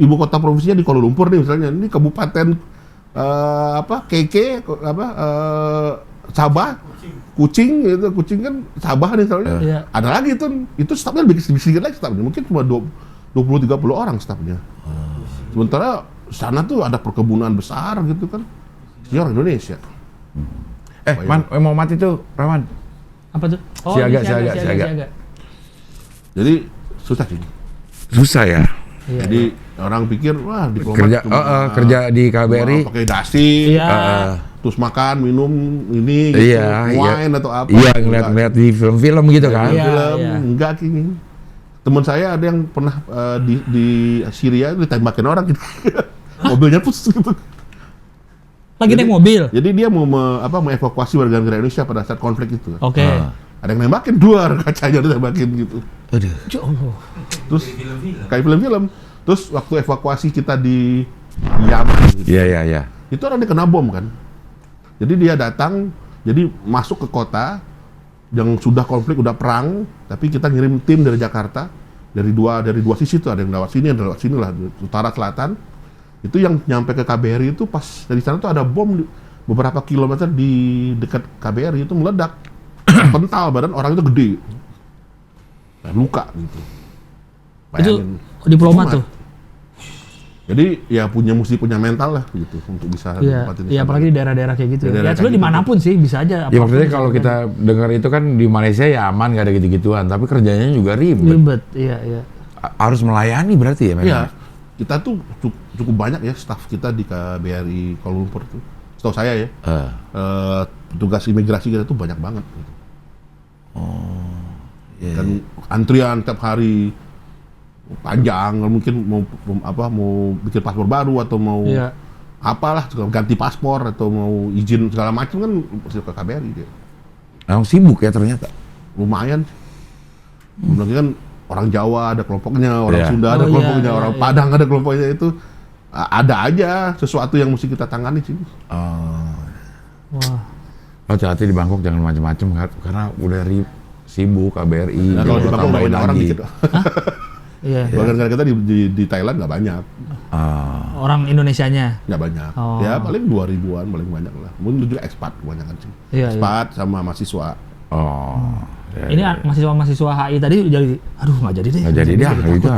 ibu kota provinsinya di Kuala Lumpur nih misalnya, ini kabupaten Sabah, Kuching gitu, Kuching kan Sabah nih misalnya. Iya. Ada lagi itu stafnya lebih sedikit lagi stafnya, mungkin cuma 20-30 orang stafnya. Sementara sana tuh ada perkebunan besar gitu kan, ini orang Indonesia. Man, mau mati tuh, Raman. Apa tuh? Siaga, ini siaga. Jadi susah sih. Susah ya. Iya, Jadi orang pikir wah diplomat Kerja cuma kerja di KBRI. pakai dasi, Iya. terus makan minum ini gitu, Iya, wine atau apa. Iya, ngeliat di film-film gitu kan. Iya. Film enggak gini. Teman saya ada yang pernah di Syria ditembakin orang gitu. Mobilnya putus gitu. Lagi naik mobil. Jadi dia mau mengevakuasi warga negara Indonesia pada saat konflik itu. Oke. Ada yang nembakin, duar kacanya ditembakin gitu. Aduh. Ya Allah. Terus kayak film-film. Terus waktu evakuasi kita di Yaman gitu. Iya. Itu orang dia kena bom kan. Jadi dia datang, jadi masuk ke kota yang sudah konflik, udah perang, tapi kita ngirim tim dari Jakarta, dari dua sisi tuh, ada yang lewat sini, ada yang lewat sini lah, utara selatan. Itu yang nyampe ke KBRI itu pas dari sana tuh ada bom beberapa kilometer di dekat KBRI itu meledak. Pental, badan orang itu gede. Dan luka gitu. Bayangin. Itu diplomat tuh. Jadi ya mesti punya mental lah gitu untuk bisa nempatin. Iya, apalagi di daerah-daerah kayak gitu. Ya sebenarnya dimanapun sih bisa aja. Ya maksudnya kalau kita dengar itu kan di Malaysia ya aman, nggak ada gitu-gituan. Tapi kerjanya juga ribet. Iya. Harus melayani berarti ya memang. Iya. Kita tuh cukup banyak ya staff kita di KBRI Kuala Lumpur tuh. Setahu saya ya. Tugas imigrasi kita tuh banyak banget. Gitu. Dan antrian tiap hari panjang, mungkin mau bikin paspor baru atau mau apalah, ganti paspor atau mau izin segala macam kan pasti ke KBRI dia. Emang sibuk ya ternyata. Lumayan. Belum kan orang Jawa ada kelompoknya, orang Sunda ada kelompoknya, orang Padang ada kelompoknya, itu ada aja sesuatu yang mesti kita tangani sih. Wah. Hati-hati di Bangkok jangan macam-macam karena udah sibuk KBRI. Nah, kalau di Bangkok banyak orang dikit. Iya. Warga-negara kita di Thailand nggak banyak. Orang Indonesianya? Nggak banyak. Ya paling 2.000-an paling banyak lah. Mungkin juga ekspat kebanyakan sih. Ekspat sama mahasiswa. Ini mahasiswa HI tadi jadi, aduh nggak jadi deh. Nggak jadi deh, itu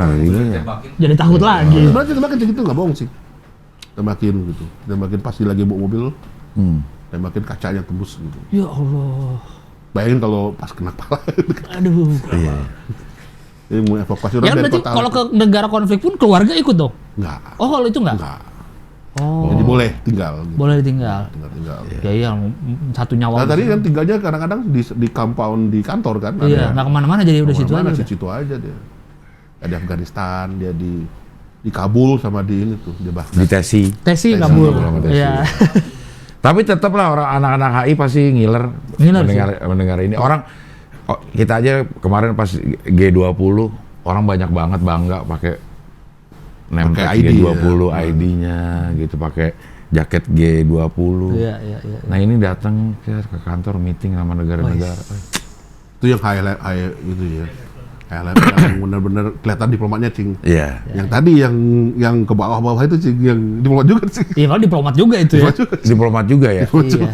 jadi takut lagi. Sebenarnya tembakin gitu nggak bohong sih. Tembakin gitu. Tembakin pasti lagi bawa mobil. Tembakin kacanya tembus gitu. Ya Allah. Bayangin kalau pas kena kepala. Aduh. Iya. Ini mau evakuasi orang dari berarti kota. Kalau ke negara konflik pun keluarga ikut dong? Enggak. Oh kalau itu enggak? Enggak. Jadi boleh tinggal. Gitu. Boleh tinggal. Tinggal. Ya iya, satu nyawa. Nah tadi kan tinggalnya kadang-kadang di compound di kantor kan. Iya, nggak kemana-mana jadi udah situ aja. Situ aja dia. Ada Afghanistan, dia di Kabul sama di ini tuh dia bahkan. Di Tesi Kabul. Iya. Tapi tetaplah orang anak-anak HI pasti ngiler mendengar ini. Orang kita aja kemarin pas G20 orang banyak banget bangga pakai nempel G20 ID-nya gitu, pakai jaket G20. Iya. Nah ini datang ke kantor meeting sama negara-negara. Itu yang highlight gitu ya. Yang benar-benar kelihatan diplomatnya, Cing. Iya. Yang tadi yang ke bawah-bawah itu, Cing, yang diplomat juga, Cing. Iya, kalau diplomat juga itu ya. Diplomat juga ya. Iya.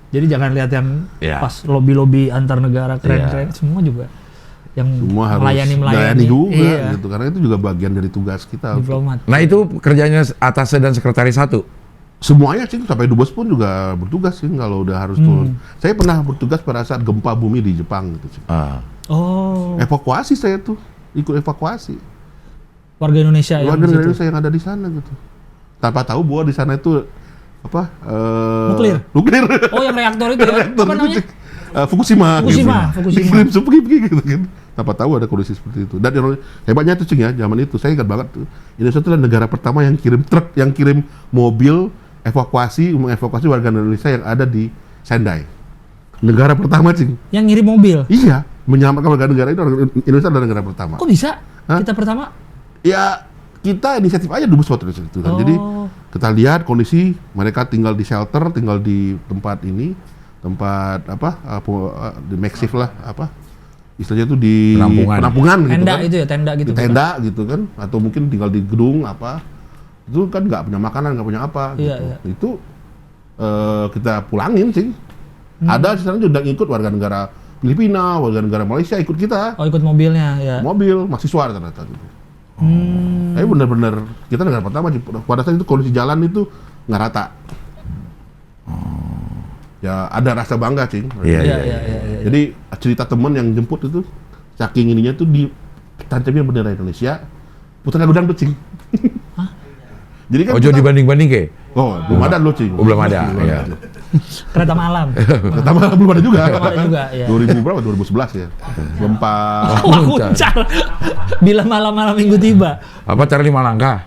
Jadi jangan lihat yang pas lobby-lobby antar negara keren-keren, semua juga yang semua melayani juga gitu. Karena itu juga bagian dari tugas kita. Diplomat. Nah, itu kerjanya atasnya dan sekretaris satu. Semuanya, Cing, sampai dubes pun juga bertugas, Cing, kalau udah harus turun. Saya pernah bertugas pada saat gempa bumi di Jepang gitu, Cing. Evakuasi saya tuh, ikut evakuasi. Warga Indonesia yang ada di sana gitu. Tanpa tahu bahwa di sana itu apa? Nuklir. Oh, yang reaktor itu ya? Apa namanya? Fukushima. Fukushima. Gitu kan. Tanpa tahu ada kondisi seperti itu. Dan hebatnya itu, Cing, ya, zaman itu saya ingat banget tuh. Indonesia itu adalah negara pertama yang kirim truk, yang kirim mobil mengevakuasi warga Indonesia yang ada di Sendai. Negara pertama, Cing. Yang ngirim mobil? Iya, menyelamatkan warga negara itu Indonesia adalah negara pertama. Kok bisa? Kita pertama? Ya, kita inisiatif aja dubes waktu itu kan. Jadi kita lihat kondisi mereka tinggal di shelter, tinggal di tempat di makeshift lah, istilahnya itu di penampungan gitu tenda kan. Itu ya, tenda gitu. Tenda gitu kan, atau mungkin tinggal di gedung itu kan nggak punya makanan, nggak punya apa gitu. Iya. Itu kita pulangin, Cing. Ada di sana juga ikut warga negara Filipina, warga negara Malaysia ikut kita. Oh, ikut mobilnya ya. Mobil mahasiswa ternyata gitu. Tapi benar-benar kita negara pertama, pada saat itu kondisi jalan itu nggak rata. Ya ada rasa bangga, Cing. Iya. Jadi cerita teman yang jemput itu saking ininya tuh di tancapnya bendera Indonesia, putar lagu dangdut, Cing. Jadi kan dibanding-banding ke? Belum ada lo, Cing. Belum ada. Iya. Kereta malam. Kereta malam belum ada juga. Ya. 2000 berapa? 2011 ya. Gempa. Kuncar. Bila malam-malam minggu tiba. Apa cara 5 langkah?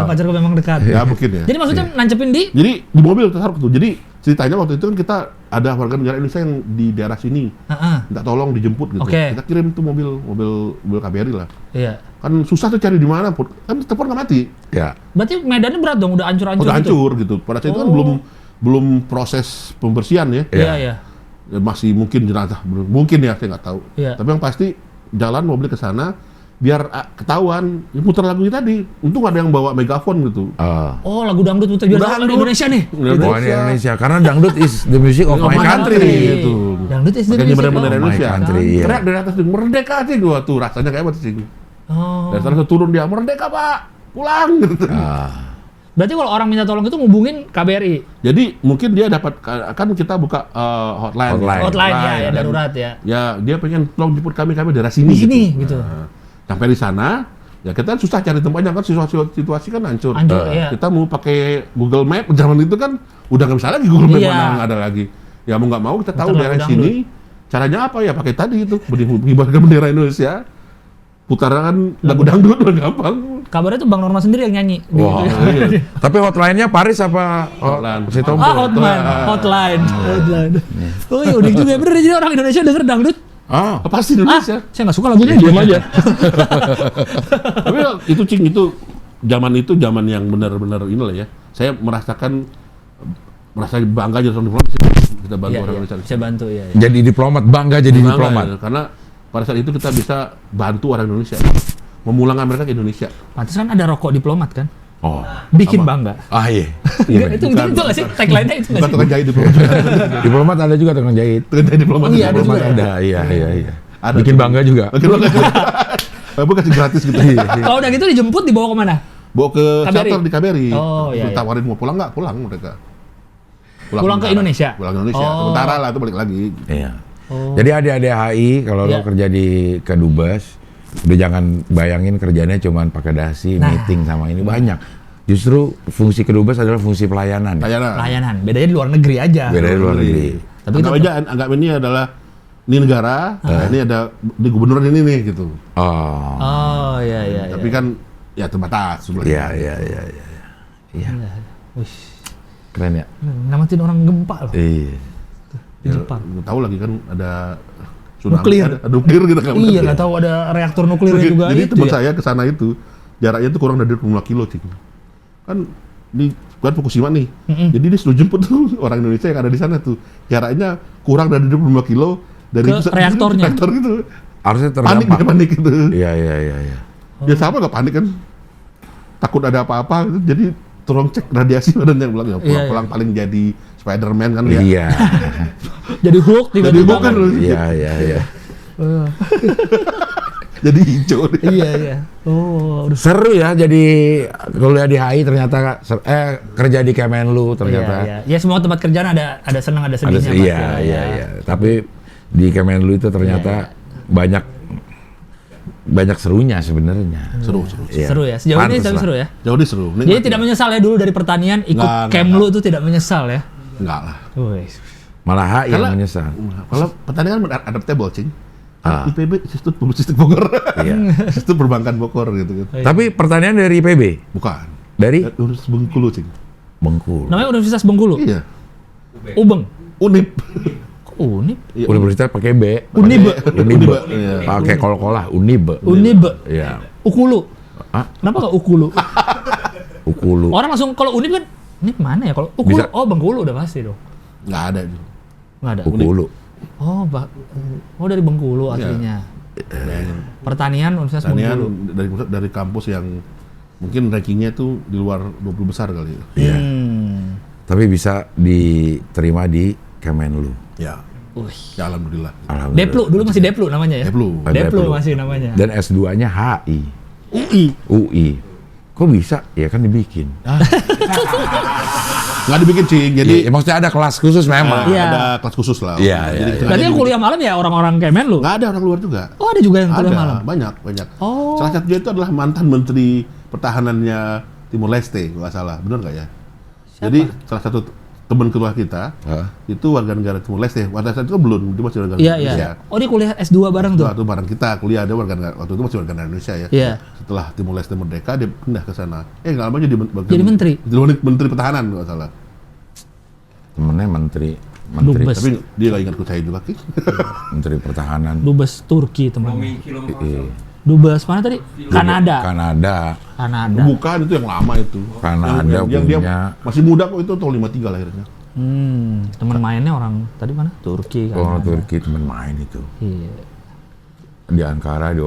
Pacarku memang dekat. Ya mungkin ya. Jadi maksudnya nancepin Jadi di mobil taruh tuh. Jadi ceritanya waktu itu kan kita ada warga negara Indonesia yang di daerah sini. Minta tolong dijemput gitu. Kita kirim tuh mobil KBRI lah. Iya. Kan susah tuh cari di mana pun. Kan telepon nggak mati. Ya. Berarti medannya berat dong, udah hancur-hancur Udah gitu. hancur gitu. Pada saat itu kan belum proses pembersihan ya. Iya, iya. Ya, masih mungkin jenazah, mungkin ya saya nggak tahu. Iya. Tapi yang pasti jalan mobil ke sana biar ketahuan, ya, putar lagunya tadi. Untung ada yang bawa megafon gitu. Oh, lagu dangdut putar biar tahu Dangdut. Indonesia nih. Oh, ini Indonesia. Karena dangdut is the music of my country. Gitu. Dangdut is the Makanya music benar-benar of Indonesia. my country, iya. Teriak dari atas tuh, merdeka sih gua tuh rasanya kayak apa sih. Oh. Dan setelah turun dia, merdeka Pak, pulang gitu. Berarti kalau orang minta tolong itu ngubungin KBRI. Jadi mungkin dia dapat, kan kita buka hotline. Hotline ya, dan darurat ya. Ya dia pengen tolong jemput kami daerah sini. Di sini gitu. Nah, sampai di sana, ya kita susah cari tempatnya kan situasi kan hancur. Hancur, iya. Kita mau pakai Google Map zaman itu kan udah nggak bisa lagi Google Map, Iya. mana nggak ada lagi. Ya mau nggak mau kita tahu Putar daerah lagu sini. Caranya apa ya? Pakai tadi itu mengibarkan bendera Indonesia. Putaran lagu dangdut udah gampang. Kabarnya tuh Bang Norma sendiri yang nyanyi. Wah. Iya. Tapi hotline-nya Paris apa Hotline. si Tompo? Hotline. Oh iya unik juga. Bener jadi orang Indonesia denger dangdut. Pasti Indonesia. Saya nggak suka lagunya, diam aja. Tapi itu Cing, itu zaman yang benar-benar inilah ya. Saya merasa bangga jadi orang diplomat. Kita bantu orang Indonesia. Saya bantu ya. Jadi diplomat, bangga jadi Bangga, diplomat. ya, karena pada saat itu kita bisa bantu orang Indonesia, memulangkan mereka ke Indonesia. Pantes kan ada rokok diplomat kan? Oh. Bikin bangga. Ah iya. Itu nggak sih tagline-nya itu nggak Bukan sih? tukang jahit diplomat. Diplomat ada juga tukang jahit. Tukang jahit diplomat. Oh iya, ada Diplomat juga ya? ada, iya. Ada Bikin tuh. bangga juga. Oke, Aku kasih gratis gitu. Kalau udah gitu dijemput dibawa kemana? Bawa ke KBRI? shelter di KBRI. Oh, iya, iya. Tawarin mau pulang nggak? Pulang mereka. Pulang ke sementara. Indonesia? Pulang ke Indonesia. Oh. Sementara lah itu balik lagi. Iya. Oh. Jadi adik-adik HI kalau lo Iya. kerja di Kedubes, udah jangan bayangin kerjanya cuman pakai dasi, Nah. meeting sama ini banyak. Justru fungsi Kedubes adalah fungsi pelayanan. Layanan. Bedanya di luar negeri aja. Beda di luar negeri. Tapi Tapi anggap ini adalah ini negara, ini ada di gubernur ini nih gitu. Oh. Oh iya. Tapi kan ya terbatas sebenarnya. Iya. Iya. Wih, Keren ya? namatin orang gempa loh Iya. di Jepang. Nggak tahu lagi kan ada tsunami, Nuklir. ada nuklir gitu kan. Iya, nggak tahu ada reaktor nuklirnya juga. Jadi itu teman ya. saya ke sana itu jaraknya itu kurang dari 25 kilo Cing. Kan di Fukushima nih. Jadi dia sudah jemput tuh orang Indonesia yang ada di sana tuh. Jaraknya kurang dari 25 kilo dari Ke reaktornya. reaktor gitu. Harusnya Panik terdampak. dia panik gitu. Iya. Dia sama nggak panik kan? Takut ada apa-apa gitu. Jadi tolong cek radiasi badannya bilang ya pulang-pulang paling jadi Spider-Man kan ya. Iya. Jadi Hulk Jadi tiba-tiba bukan kan. loh. Iya. Jadi hijau dia. Iya. Oh, udah. Seru ya jadi kuliah di HI ternyata kerja di Kemenlu ternyata. Iya. Ya semua tempat kerjaan ada senang ada sedihnya. pasti Iya. lah, ya. Tapi di Kemenlu itu ternyata banyak serunya sebenarnya. Seru. Iya. Seru ya. Sejauh ini Pantes tapi lah. seru ya. Jauh dia seru. Jadi tidak menyesal ya dulu dari pertanian ikut Nggak. Kemlu itu tidak menyesal ya. Enggak lah. Wih. Malah HI yang Kalau- menyesal. Kalau pertandingan adaptable, Cing. Ah. IPB Institut Publistik Bogor. Iya. Institut Perbankan Bogor gitu kan. Tapi pertanian dari IPB, Bukan. dari Universitas Bengkulu, Cing. Bengkulu. Namanya Universitas Bengkulu. Iya. Ubeng. Unip. Kok Unip? Iya, Universitas pakai B. Unibe. Unibe. Iya. Pakai kol-kolah, Unibe. Unibe. Iya. Ukulu. Ah, Kenapa nggak Ukulu? Ukulu. Orang langsung kalau Unip kan Unip mana ya? Kalau Ukulu, Bisa. oh Bengkulu udah pasti dong. Nggak ada. Nggak ada. Ukulu. Oh, dari Bengkulu aslinya. Pertanian Universitas Pertanian Bengkulu. dari kampus yang mungkin rankingnya tuh di luar 20 besar kali ya. Iya. Tapi bisa diterima di Kemenlu. Ya. Wih. Ya alhamdulillah. Alhamdulillah. Deplu, dulu masih Deplu namanya ya? Deplu. Deplu Deplu. masih namanya. Dan S2-nya HI. UI. Kok bisa? Ya kan dibikin. Nggak dibikin, Cing. Jadi Iya, maksudnya ada kelas khusus memang. Iya. ada kelas khusus lah. Iya, Jadi iya, kita Berarti yang dibikin. kuliah malam ya orang-orang Kemenlu? Nggak ada orang luar juga. Oh, ada juga yang kuliah Ada, malam? banyak. Oh. Salah satunya itu adalah mantan Menteri Pertahanannya Timur Leste, kalau nggak salah. Benar nggak ya? Jadi salah satu teman keluarga kita Hah? itu warga negara Timur Leste. Pada saat itu kan belum, dia masih warga Iya, negara Indonesia. iya. Oh, dia kuliah S2 bareng tuh? Waktu bareng kita kuliah ada warga negara, waktu itu masih warga negara Indonesia ya. Iya. Setelah Timur Leste merdeka dia pindah ke sana. Nggak lama Jadi menteri? Jadi Menteri Pertahanan kalau nggak salah. Temennya menteri Dubes. Tapi dia nggak ingat ke saya juga, Ki. Menteri Pertahanan. Dubes Turki teman. Romi kilometer. Iya. Dubes mana tadi? Kanada. Bukan, itu yang lama itu. Kanada yang dia punya. masih muda kok, itu tahun 53 lahirnya. Teman mainnya orang tadi mana? Turki kan. Orang Turki temen main itu. Iya. Di Ankara di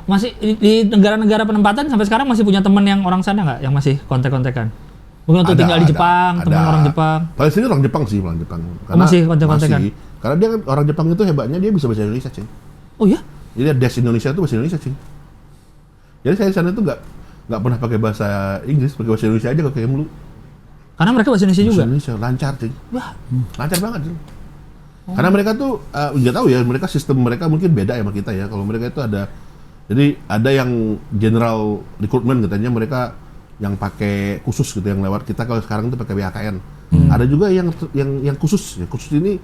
Masih di negara-negara penempatan sampai sekarang masih punya teman yang orang sana nggak? Yang masih kontak-kontakan? Bukan untuk tinggal di Jepang, teman orang Jepang. Paling sini orang Jepang sih, orang Jepang. Masih kontak-kontakan? Masih. Karena dia kan orang Jepang itu hebatnya dia bisa bahasa Indonesia, Cing. Oh iya? Jadi des Indonesia itu bahasa Indonesia, Cing. Jadi saya di sana itu nggak pernah pakai bahasa Inggris, pakai bahasa Indonesia aja kalau kayak dulu. Karena mereka bahasa Indonesia juga? Bahasa Indonesia, lancar, Cing. Wah. Lancar banget, Cing. Karena mereka tuh, nggak tahu ya, mereka sistem mereka mungkin beda ya sama kita ya. Kalau mereka itu jadi ada yang general recruitment katanya mereka yang pakai khusus gitu, yang lewat kita kalau sekarang itu pakai BHKN. Ada juga yang khusus, ya khusus ini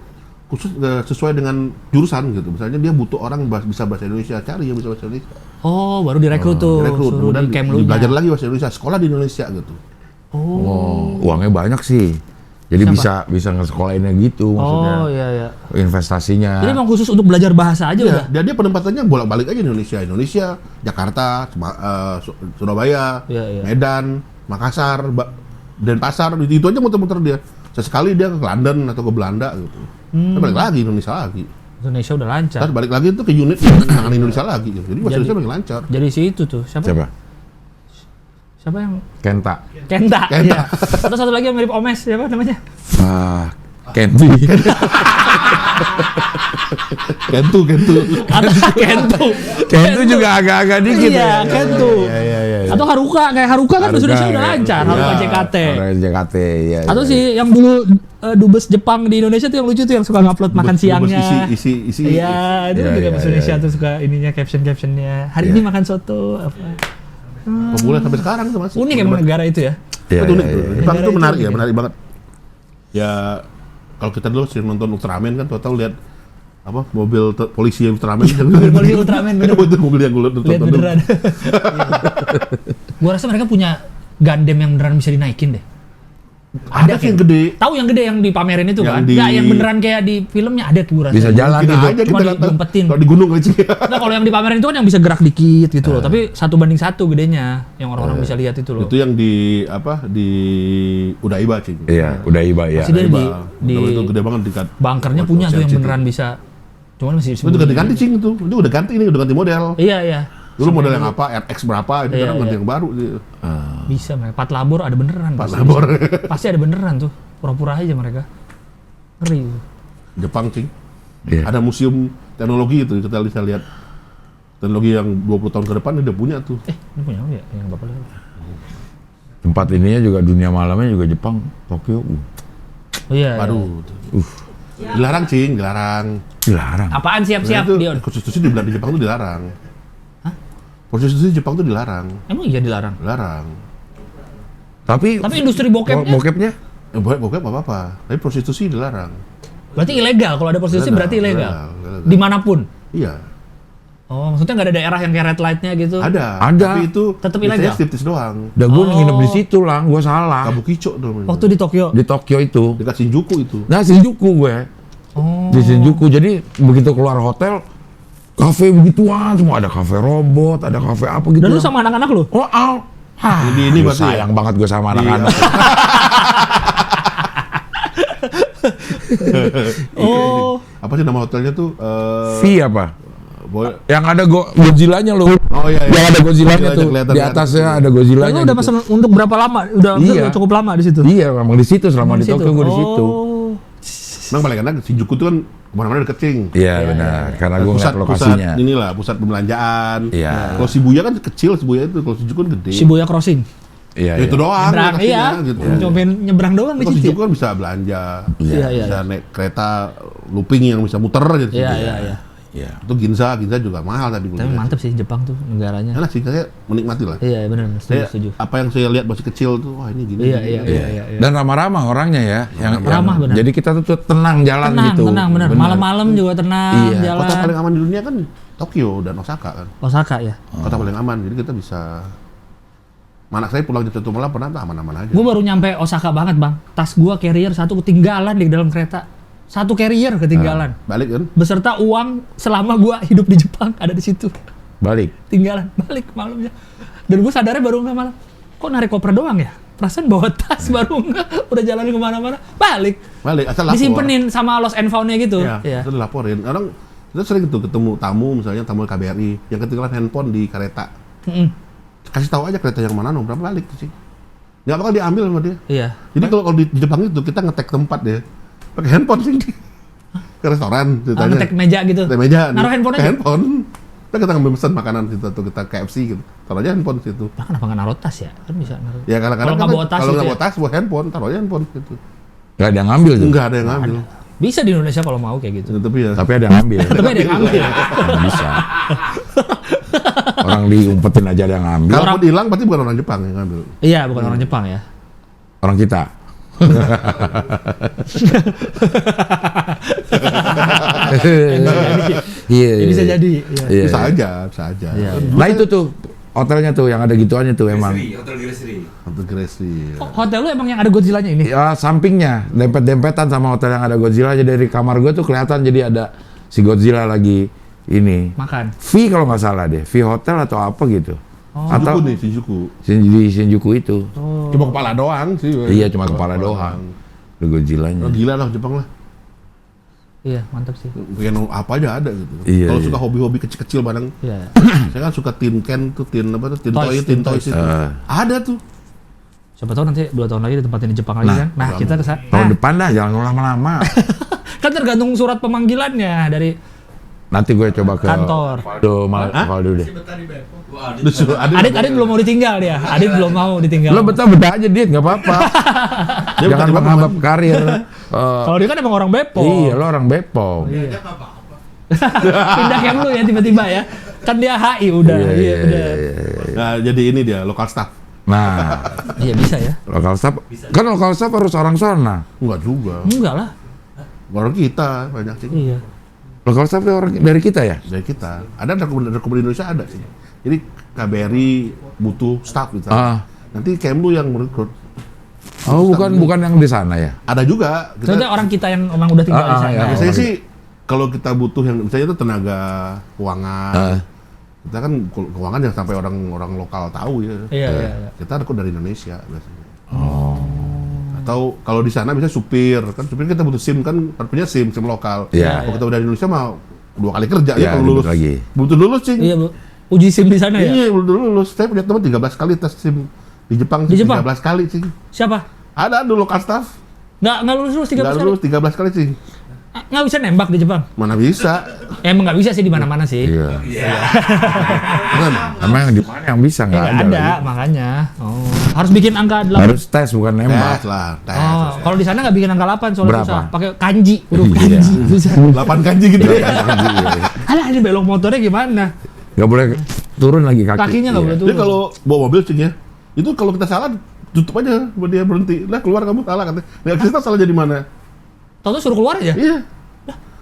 khusus sesuai dengan jurusan gitu. Misalnya dia butuh orang bisa bahasa Indonesia, cari yang bisa bahasa Indonesia. Oh, baru direkrut tuh. Direkrut, suruh kemudian di camp lu. belajar lagi bahasa Indonesia, sekolah di Indonesia gitu. Oh, uangnya banyak sih. Jadi bisa ngesekolahinnya gitu maksudnya. Oh, iya. Investasinya. Jadi emang khusus untuk belajar bahasa aja udah? Dia penempatannya bolak-balik aja Indonesia, Jakarta, Surabaya, Medan, Makassar, Denpasar, itu aja muter-muter dia. Sesekali dia ke London atau ke Belanda gitu. Terus balik lagi Indonesia lagi. Indonesia udah lancar. Terus balik lagi itu ke unit yang Indonesia lagi gitu. Jadi bahasa Indonesia makin lancar. Jadi si itu tuh siapa yang Kenta. Iya. Atau satu lagi yang mirip Omes, siapa namanya? Kentu. Kentu juga agak-agak dikit ya. Iya, Kentu. Iya. Atau Haruka, kayak Haruka kan bahasa Indonesia udah lancar, Haruka JKT. JKT, iya. Atau si yang dulu dubes Jepang di Indonesia tuh yang lucu tuh yang suka ngupload makan siangnya. Isi. Iya, itu juga bahasa Indonesia tuh suka ininya caption-captionnya. Hari ini makan soto apa. Populer sampai sekarang tuh masih. Unik emang negara itu ya. Itu unik tuh. Jepang tuh menarik banget. Ya kalau kita dulu sering nonton Ultraman kan tahu lihat apa mobil polisi Ultraman. Polisi Ultraman bener. Itu mobil yang gue lihat beneran. Gua rasa mereka punya Gundam yang beneran bisa dinaikin deh. Ada sih yang gede. Tahu yang gede yang dipamerin itu kan? Nggak yang beneran kayak di filmnya ada tuh rasa. Bisa jalan gitu. Cuma diumpetin. Kalau di gunung aja. Nah kalau yang dipamerin itu kan yang bisa gerak dikit gitu loh. Tapi 1:1 gedenya yang orang-orang bisa lihat itu loh. Itu yang di Udaiba, Cing. Iya, Udaiba ya. Masih dia di itu gede banget di bunkernya punya tuh yang beneran bisa. Cuman masih itu ganti-ganti, Cing, itu. Itu udah ganti model. Iya. Dulu model yang apa, RX berapa, ini sekarang ganti yang baru. Bisa mereka. Pat labor ada beneran. Pat labor. Pasti ada beneran tuh. Pura-pura aja mereka. Ngeri. Jepang, Cing. Iya. Ada museum teknologi itu, kita bisa lihat teknologi yang 20 tahun ke depan dia punya tuh. Ini punya apa ya? Yang Bapak lihat. Tempat ininya juga dunia malamnya juga Jepang, Tokyo. Oh iya. Waduh. Dilarang, Cing, dilarang. Apaan siap-siap, Dion? Konstitusi di Jepang tuh dilarang. Hah? Konstitusi Jepang tuh dilarang. Emang iya dilarang? Dilarang. Tapi industri bokepnya? Bokep apa-apa, tapi prostitusi dilarang. Berarti ilegal, kalau ada prostitusi berarti ilegal? Dimanapun? Iya. Oh, maksudnya nggak ada daerah yang kayak red light-nya gitu? Ada. Tapi itu tetap ilegal? striptease doang. Udah gue nginep di situ lah, gue salah. Kabukicho namanya. Waktu di Tokyo? Di Tokyo itu. Dekat Shinjuku itu. Nah, Shinjuku gue. Di Shinjuku, jadi begitu keluar hotel, kafe begituan, semua ada kafe robot, ada kafe apa gitu. Dan lu sama anak-anak lu? Ini berarti sayang banget gue sama anak-anak. Apa sih nama hotelnya tuh? V apa? Yang ada Godzilla-nya loh. Oh iya. Yang ada Godzilla-nya tuh. Di atasnya ada Godzilla-nya. Lu udah pesan untuk berapa lama? Udah cukup lama di situ? Iya, memang di situ selama di Tokyo gue di situ. Memang paling enak Shinjuku tuh kan kemana-mana deket, Cing. Iya benar, karena gue ngeliat lokasinya. Pusat pembelanjaan. Iya. Kalau Shibuya kan kecil, Shibuya itu. Kalau Shinjuku kan gede. Shibuya Crossing. Iya. Itu doang. Nyebrang, gitu. Cuma nyebrang doang di situ. Kalau situ. Shinjuku kan bisa belanja. Iya. Bisa naik kereta looping yang bisa muter aja. Iya. Itu Ginza juga mahal tadi. Tapi mantep sih Jepang tuh negaranya. Enak sih, saya menikmati lah. Iya benar, setuju. Apa yang saya lihat masih kecil tuh, wah ini gini. Iya. Dan ramah-ramah orangnya ya. Ramah benar. Jadi kita tuh tenang jalan gitu. Tenang benar. Malam-malam juga tenang jalan. Kota paling aman di dunia kan Tokyo dan Osaka kan. Osaka ya. Kota paling aman, jadi kita bisa. Anak saya pulang jam 1 malam pernah aman-aman aja. Gue baru nyampe Osaka banget bang. Tas gue carrier satu ketinggalan di dalam kereta. Satu carrier ketinggalan. Balik kan? Beserta uang selama gue hidup di Jepang ada di situ. Balik. Tinggalan, balik malamnya. Dan gue sadarnya baru nggak malam. Kok narik koper doang ya? Perasaan bawa tas baru nggak, udah jalan kemana-mana, balik, asal lapor. disimpenin sama lost and found-nya gitu. Iya, itu dilaporin. Orang kita sering tuh ketemu tamu, misalnya tamu KBRI yang ketinggalan handphone di kereta. Kasih tahu aja kereta yang mana, nomor berapa balik sih. Nggak bakal diambil sama dia. Iya. Jadi kalau di Jepang itu kita ngetek tempat ya, pakai handphone sih ke restoran. Ngetek meja gitu. Ngetek meja. Naruh handphone aja. Handphone. Kita ngambil pesan makanan situ atau kita KFC gitu, taruh aja handphone situ. Nah, kenapa nggak naruh tas ya? Kan bisa naruh. Ya kadang-kadang kalau nggak bawa tas, kalau nggak gitu bawa tas, bawa handphone, taruh aja handphone gitu. Nggak ada yang ngambil tuh. Nggak ada yang ngambil. Bisa di Indonesia kalau mau kayak gitu. Tapi ada yang ngambil. Tapi ada yang ngambil. Nggak bisa. Orang diumpetin aja ada yang ngambil. Kalau hilang berarti bukan orang Jepang yang ngambil. Iya, bukan orang Jepang ya. Orang kita. Iya. Bisa jadi. Iya. Bisa aja. Iya. Nah itu tuh hotelnya tuh yang ada gituannya tuh emang. Hotel Gracie. Hotel lu emang yang ada Godzilla-nya ini? Ya sampingnya dempet-dempetan sama hotel yang ada Godzilla aja dari kamar gue tuh kelihatan jadi ada si Godzilla lagi ini. Makan. V kalau nggak salah deh, V Hotel atau apa gitu. Atau nih Shinjuku. Di Shinjuku itu. Cuma kepala doang sih. Iya cuma kepala doang. Ada Godzilla-nya. Oh, gila lah Jepang lah. Iya, mantap sih. Pengen apa aja ada gitu. Iya, Kalau iya. suka hobi-hobi kecil-kecil barang. Iya. Saya kan suka tin can tuh, tin Toys, toys itu. Ada tuh. Siapa tahu nanti 2 tahun lagi ditempatin di Jepang lagi kan. Nah, kita kesana. Tahun depan dah, jangan lama-lama. Kan tergantung surat pemanggilannya dari Nanti gue coba ke kantor. Valdo deh. Adit belum mau ditinggal dia. Adit belum mau ditinggal. Lo betah aja Dit, nggak apa-apa. Jangan menghambat karir. Kalau dia kan emang orang Bepom. Iya, lo orang Bepom. Pindah yang lu ya tiba-tiba ya. Kan dia HI udah. Iya, udah. Nah, jadi ini dia local staff. Nah, Iya bisa ya. lokal staff. Kan lokal staff harus orang sana. Enggak juga. Enggak lah. Orang kita banyak sih. Iya. Lokal staff itu orang dari kita ya? Dari kita. Ada dokumen Indonesia ada sih. Jadi KBRI butuh staff gitu. Nanti Kemlu yang merekrut. Oh, bukan yang di sana ya? Nah, Ada juga. Kita orang kita yang emang udah tinggal di sana. ya. Biasanya sih kalau kita butuh yang misalnya itu tenaga keuangan. Kita kan keuangan yang sampai orang lokal tahu ya. Iya. Kita rekrut dari Indonesia biasanya. Atau kalau di sana bisa supir, kan supir kita butuh SIM kan, punya SIM lokal. Iya. Kalau kita udah di Indonesia mah 2 kali kerja Iya, ya kalau lulus. lagi. Butuh lulus sih. Iya, Bu. Uji SIM di sana ya? Iya, butuh lulus. Saya punya teman 13 kali tes SIM di Jepang. Di Jepang? 13 kali sih. Siapa? Ada lokal staff. Nggak lulus 13 Nggak kali? lulus 13 kali sih. Nggak bisa nembak di Jepang? Mana bisa? Emang nggak bisa sih di mana-mana sih. Iya. Emang di mana yang bisa nggak Nggak ada? ada, lagi. makanya. Oh. Harus bikin angka 8. Harus tes bukan nembak. Tes lah, tes. Oh, kalau di sana nggak bikin angka 8 soalnya Berapa? susah. Pakai kanji, huruf Iya. kanji. Susah. 8 kanji gitu. Alah, ini belok motornya gimana? Nggak boleh turun lagi kaki. Kakinya nggak Iya. boleh Jadi turun. kalau bawa mobil cing ya, itu kalau kita salah tutup aja buat dia berhenti. Lah keluar kamu salah katanya. Nah, kita salah jadi mana? Tahu-tahu suruh keluar aja. Iya.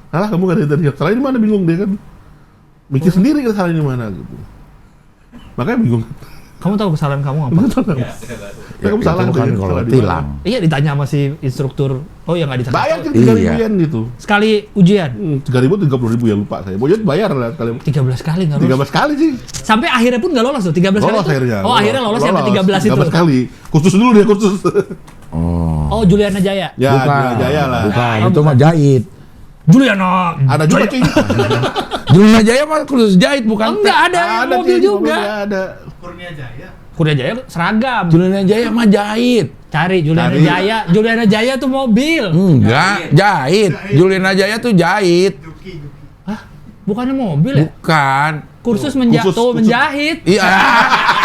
Salah kamu kan tadi. Salah di mana bingung dia kan. Mikir sendiri kita salah di mana gitu. Makanya bingung. Kamu tahu kesalahan kamu apa? Ya, Kamu salah itu tuh kan ya, kalau salah di tilang. Iya, ditanya sama si instruktur. Oh ya nggak ditanya. Bayar kan Iya. 3.000 yen gitu. Sekali ujian. 3.000 30.000 ya lupa saya. Pokoknya bayar lah kalian. 13 kali nggak lulus. 13 kali sih. Sampai akhirnya pun nggak lolos tuh. 13 kali. Lolos tuh? akhirnya. Oh, akhirnya lolos yang ke-13 itu. 13 kali. Kursus dulu dia kursus. Oh. Oh, Juliana Jaya. Ya, Bukan. Jaya lah. Bukan, itu mah jahit. Juliana. Ada juga cing. Juliana Jaya mah khusus jahit bukan? Enggak ada, mobil Cing, juga. mobilnya ada. Kurnia Jaya seragam. Juliana Jaya mah jahit. Cari Juliana Cari. Jaya. Juliana Jaya tuh mobil. Enggak, jahit. Juliana Jaya tuh jahit. Hah? Bukannya mobil ya? Bukan. Kursus Kursus. menjahit. Iya.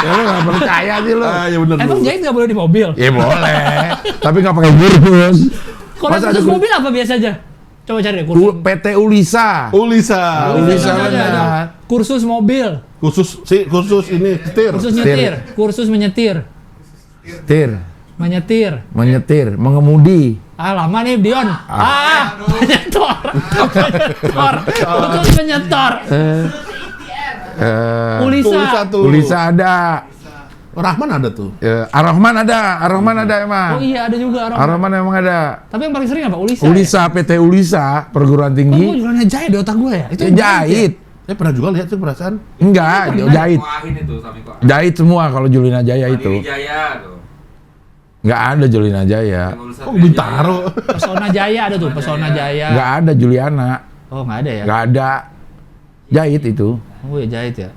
Ya lu nggak percaya sih lu. Ah, ya benar. Emang jahit nggak boleh di mobil? Ya boleh. Tapi nggak pakai kursus. Kalau Masa ada kursus kur- mobil apa biasa aja? Coba cari deh kursus. PT Ulisa. Ulisa. Ulisa Ada. benar. Kursus mobil. Kursus ini setir. Kursus nyetir. Kursus menyetir. Menyetir. Menyetir, mengemudi. Ah lama nih Dion. Menyetor. Menyetor. Kursus menyetor. Ulisa. tuh. Ulisa ada. Rahman ada tuh. Ar-Rahman ada emang. Oh iya ada juga orang. Ar-Rahman emang ada. Tapi yang paling sering apa? Ulisa. Ulisa, PT Ulisa, perguruan Oh, tinggi. Juliana Jaya di otak gue ya. Itu Ya, jahit. Saya pernah juga lihat sih perasaan. Enggak, jahit. Kuahin itu Samiko. Jahit semua kalau Julina Jaya itu. Jaya tuh. Enggak ada Julina Jaya. Oh, Bintaro. Pesona Jaya ada tuh, Pesona Jaya. Enggak ada Juliana. Oh, nggak ada ya? Enggak ada. Jahit itu. Oh ya jahit ya.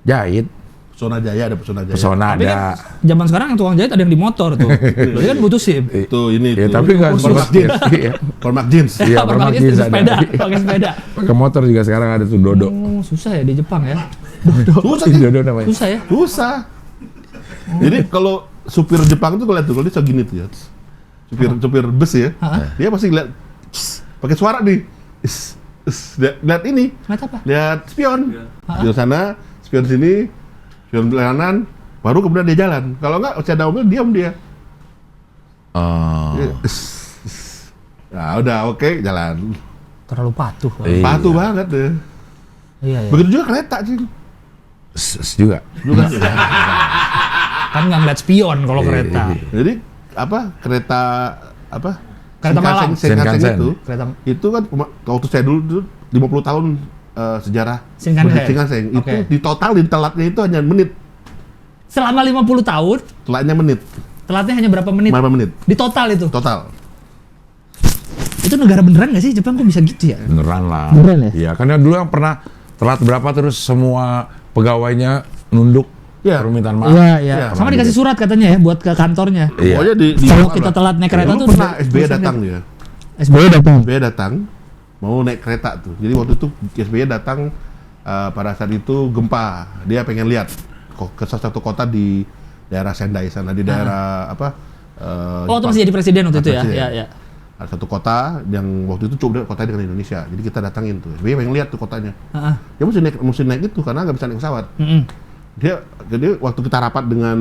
Jahit. Pesona Jaya ada Pesona Jaya. Pesona Tapi ada. kan zaman sekarang yang tukang jahit ada yang di motor tuh. Berarti kan butuh SIM. Itu ini Ya, tuh. tapi enggak Formak jeans. Iya. Formak jeans. Iya, Apa Permak pakai jeans ada. sepeda, pakai sepeda. Pakai motor juga sekarang ada tuh Dodo. Oh, susah ya di Jepang ya. Susah sih. Dodo namanya. Susah ya. Susah. Jadi kalau supir Jepang tuh kalau lihat tuh, kalau dia segini tuh ya. Supir bus ya. Dia pasti lihat pakai suara nih. Lihat ini. Lihat apa? Lihat spion. Spion sana, spion sini, spion kanan, baru kemudian dia jalan. Kalau enggak, masih ada mobil, diam dia. Oh. Nah, udah oke, jalan. Terlalu patuh. Pak. Iya. Patuh banget deh. Iya, iya. Begitu juga kereta sih. Juga. Juga. Kan nggak ngeliat spion kalau kereta. Jadi apa kereta apa? Kereta malam. Shinkansen. Itu kan waktu saya dulu tuh 50 tahun sejarah Shinkansen. Itu Oke. di total di telatnya itu hanya menit. Selama 50 tahun, Telatnya menit. telatnya hanya berapa menit? Berapa menit? Di total itu. Total. Itu negara beneran nggak sih Jepang kok bisa gitu ya? Beneran lah. Beneran ya? Iya, karena dulu yang pernah telat berapa terus semua pegawainya nunduk Iya. permintaan maaf. Iya, iya. Iya, Sama pernah dikasih gitu. surat katanya ya buat ke kantornya. Iya. Pokoknya di Kalau kita telat naik kereta Dulu tuh pernah udah- SBY udah datang dia. SBY datang. SBY datang mau naik kereta tuh. Jadi waktu itu SBY datang pada saat itu gempa. Dia pengen lihat ke salah satu kota di daerah Sendai sana, di daerah apa? Oh, itu Jepang. masih jadi presiden waktu itu ya? Presiden. Iya, iya. Ada satu kota yang waktu itu coba kota dengan Indonesia. Jadi kita datangin tuh. SBY pengen lihat tuh kotanya. Heeh. Dia mesti naik itu karena nggak bisa naik pesawat. Mm-mm. Jadi waktu kita rapat dengan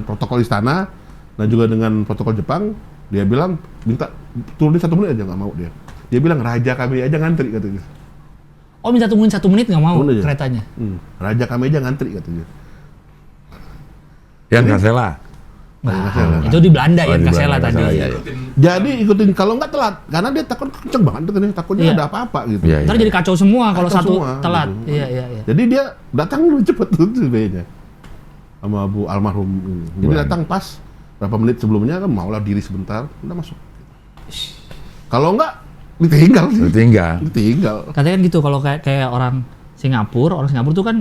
protokol istana dan juga dengan protokol Jepang, dia bilang minta turunin 1 menit aja, nggak mau dia. Dia bilang raja kami aja ngantri katanya. Oh, minta tungguin 1 menit nggak mau Tungguin aja. keretanya? Raja kami aja ngantri katanya. Yang Kasela. Nah, itu di Belanda Oh, ya, di Kasela Belanda, tadi. Kasela, iya, iya. Jadi ikutin kalau nggak telat, karena dia takut kenceng banget katanya, takutnya Iya. ada apa-apa gitu. Iya, Ntar jadi kacau semua kalau Kacau satu semua, telat. gitu. Iya, iya, iya. Jadi dia datang lebih cepet tuh sebenarnya sama Bu almarhum ini. Jadi Buan. datang pas berapa menit sebelumnya kan maulah diri sebentar, udah masuk. Kalau nggak ditinggal sih. Tinggal. Ditinggal. Katanya kan gitu kalau kayak orang Singapura tuh kan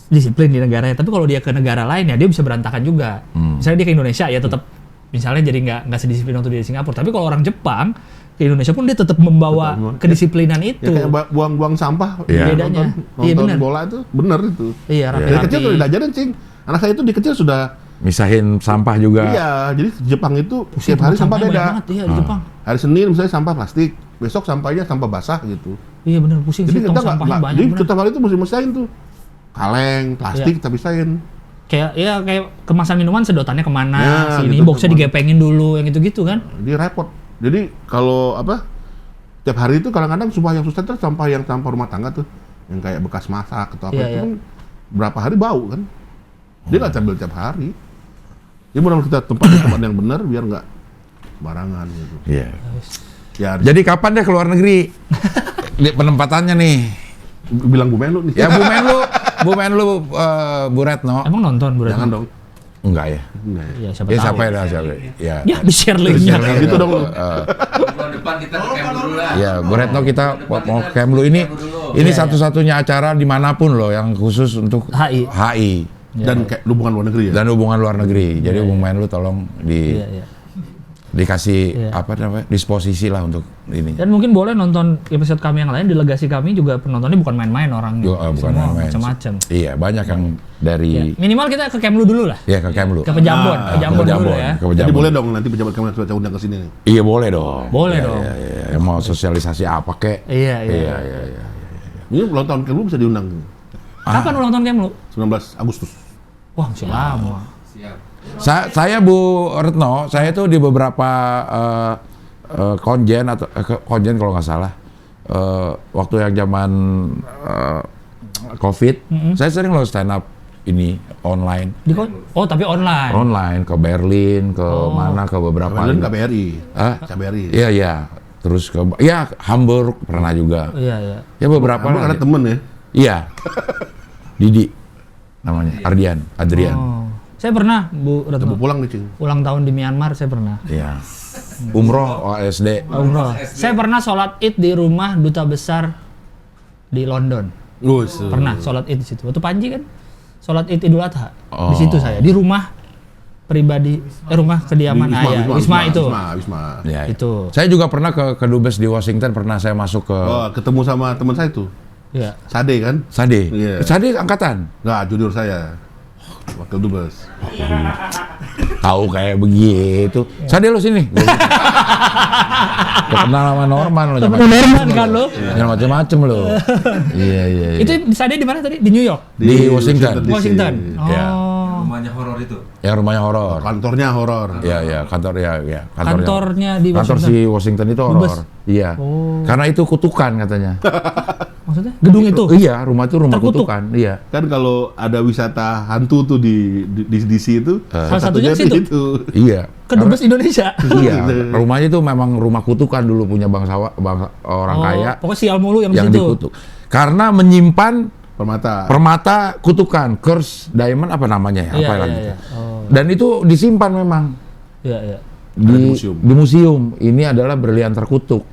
disiplin di negaranya. Tapi kalau dia ke negara lain ya dia bisa berantakan juga. Misalnya dia ke Indonesia ya tetap misalnya jadi nggak sedisiplin waktu dia di Singapura. Tapi kalau orang Jepang ke Indonesia pun dia tetap membawa Tetap, kedisiplinan Ya itu. kayak buang-buang sampah. Iya. Bedanya. Nonton, Iya, nonton benar. bola itu bener itu. Iya, Dari rapi-rapi. kecil udah diajarin cing. Anak saya itu di kecil sudah Misahin sampah juga. iya. Jadi Jepang itu Pusing, setiap hari sampah sampahnya beda. banyak banget, iya, di Jepang. Hari Senin misalnya sampah plastik, besok sampahnya sampah basah gitu. Iya benar, pusing Jadi sih tong kita sampahnya banyak. jadi bener. setiap hari itu mesti misahin tuh. Kaleng, plastik Iya. kita pisahin. Kayak kemasan minuman sedotannya kemana, Ya, sini gitu, boxnya kemana. digepengin dulu, yang gitu-gitu kan. Dia repot. Jadi kalau apa? Tiap hari itu kadang-kadang sumpah yang susah itu sampah rumah tangga tuh, yang kayak bekas masak atau apa Iya, itu iya. kan berapa hari bau kan? Dia nggak ambil tiap hari. Dia mau kita tempat yang benar biar nggak barangan gitu. Iya. Ya Jadi kapan deh keluar negeri? Di penempatannya nih. bilang Bu Menlu nih. Ya Bu Menlu, Bu Retno. Emang nonton berarti? Jangan dong. Enggak ya? Enggak ya. Iya, siapa Ya tahu. siapa ya? Siapa? Ya. Ya, di-share linknya. Nah, gitu dong. Bulan depan kita ke camp dulu lah. Ya, Bu Retno kita mau ke Kemlu ini Iya, satu-satunya acara dimanapun loh yang khusus untuk HI. HI Dan kayak hubungan luar negeri ya. dan hubungan luar negeri. Jadi Bu Menlu tolong Iya, iya. dikasih Iya. apa namanya disposisi lah untuk ini. Dan mungkin boleh nonton episode kami yang lain, delegasi kami juga penontonnya bukan main-main orangnya. Bukan Semua main-main. macam-macam. Iya, banyak yang dari Ya, minimal kita ke Kemlu dulu lah. ya ke Kemlu. Ke Pejambon, Ah, Pejambon Ke dulu ya. ke Jadi Pejambon. boleh dong nanti pejabat kamu saya undang ke sini nih. Iya boleh dong. Boleh Iya, dong. Iya, iya. Yang mau sosialisasi apa kek? Iya, iya. Iya, iya, iya. Ini ulang tahun Kemlu bisa diundang Kapan ulang tahun Kemlu? 19 Agustus. Wah, masih lama. Siap. Saya Bu Retno, saya tuh di beberapa konjen atau konjen kalau nggak salah waktu yang zaman COVID, saya sering loh stand up ini online, Oh, tapi online. ke Berlin, ke mana, ke beberapa. Kemarin KBRI. Hah? KBRI. Iya, iya. Terus ke Hamburg pernah juga. Iya, iya. Ya beberapa Kamu lah. ada temen ya? Iya. Didi namanya, Adrian. Oh. Saya pernah, Bu Udah Retno. mau pulang nih, Cing. Ulang tahun di Myanmar saya pernah. Iya. Umroh OSD. Umroh. Saya pernah sholat Id di rumah duta besar di London. Pernah sholat Id di situ. Waktu Panji kan sholat Id Idul Adha. Di situ saya di rumah pribadi, rumah kediaman ayah. Wisma itu. Wisma. Ya, Itu. Saya juga pernah ke Dubes di Washington, pernah saya masuk ke Oh, ketemu sama teman saya tuh. Iya. Sade kan? Sade. Iya. Sade angkatan. Nggak, junior saya. Wakil Dubes. Tahu kayak begitu. Sade lo sini. Gua kenal sama Norman lo. Temen Norman kan lo. Jangan macem-macem lo. Iya. Itu di mana tadi? Di New York. Di Washington. DC. Washington. Ya. Oh. Rumahnya horor itu. Yang rumahnya horor. Kantornya horor. Iya, kantor ya. Kantornya di Kantor Washington. si Washington itu Dubes. horor. Iya. Oh. Karena itu kutukan katanya. Maksudnya gedung itu. Iya, rumah itu rumah Terkutuk. kutukan. Iya. Kan kalau ada wisata hantu tuh di DC itu, Salah satunya di situ. itu. Iya. Ke Dubes Indonesia. Iya, rumahnya itu memang rumah kutukan dulu punya bangsa orang kaya Pokoknya sial mulu yang di yang situ. dikutuk. Karena menyimpan Permata. kutukan, curse diamond apa namanya ya? Iya, Apa iya, lagi? iya. Oh. Dan itu disimpan memang Iya. Di museum. di museum. Ini adalah berlian terkutuk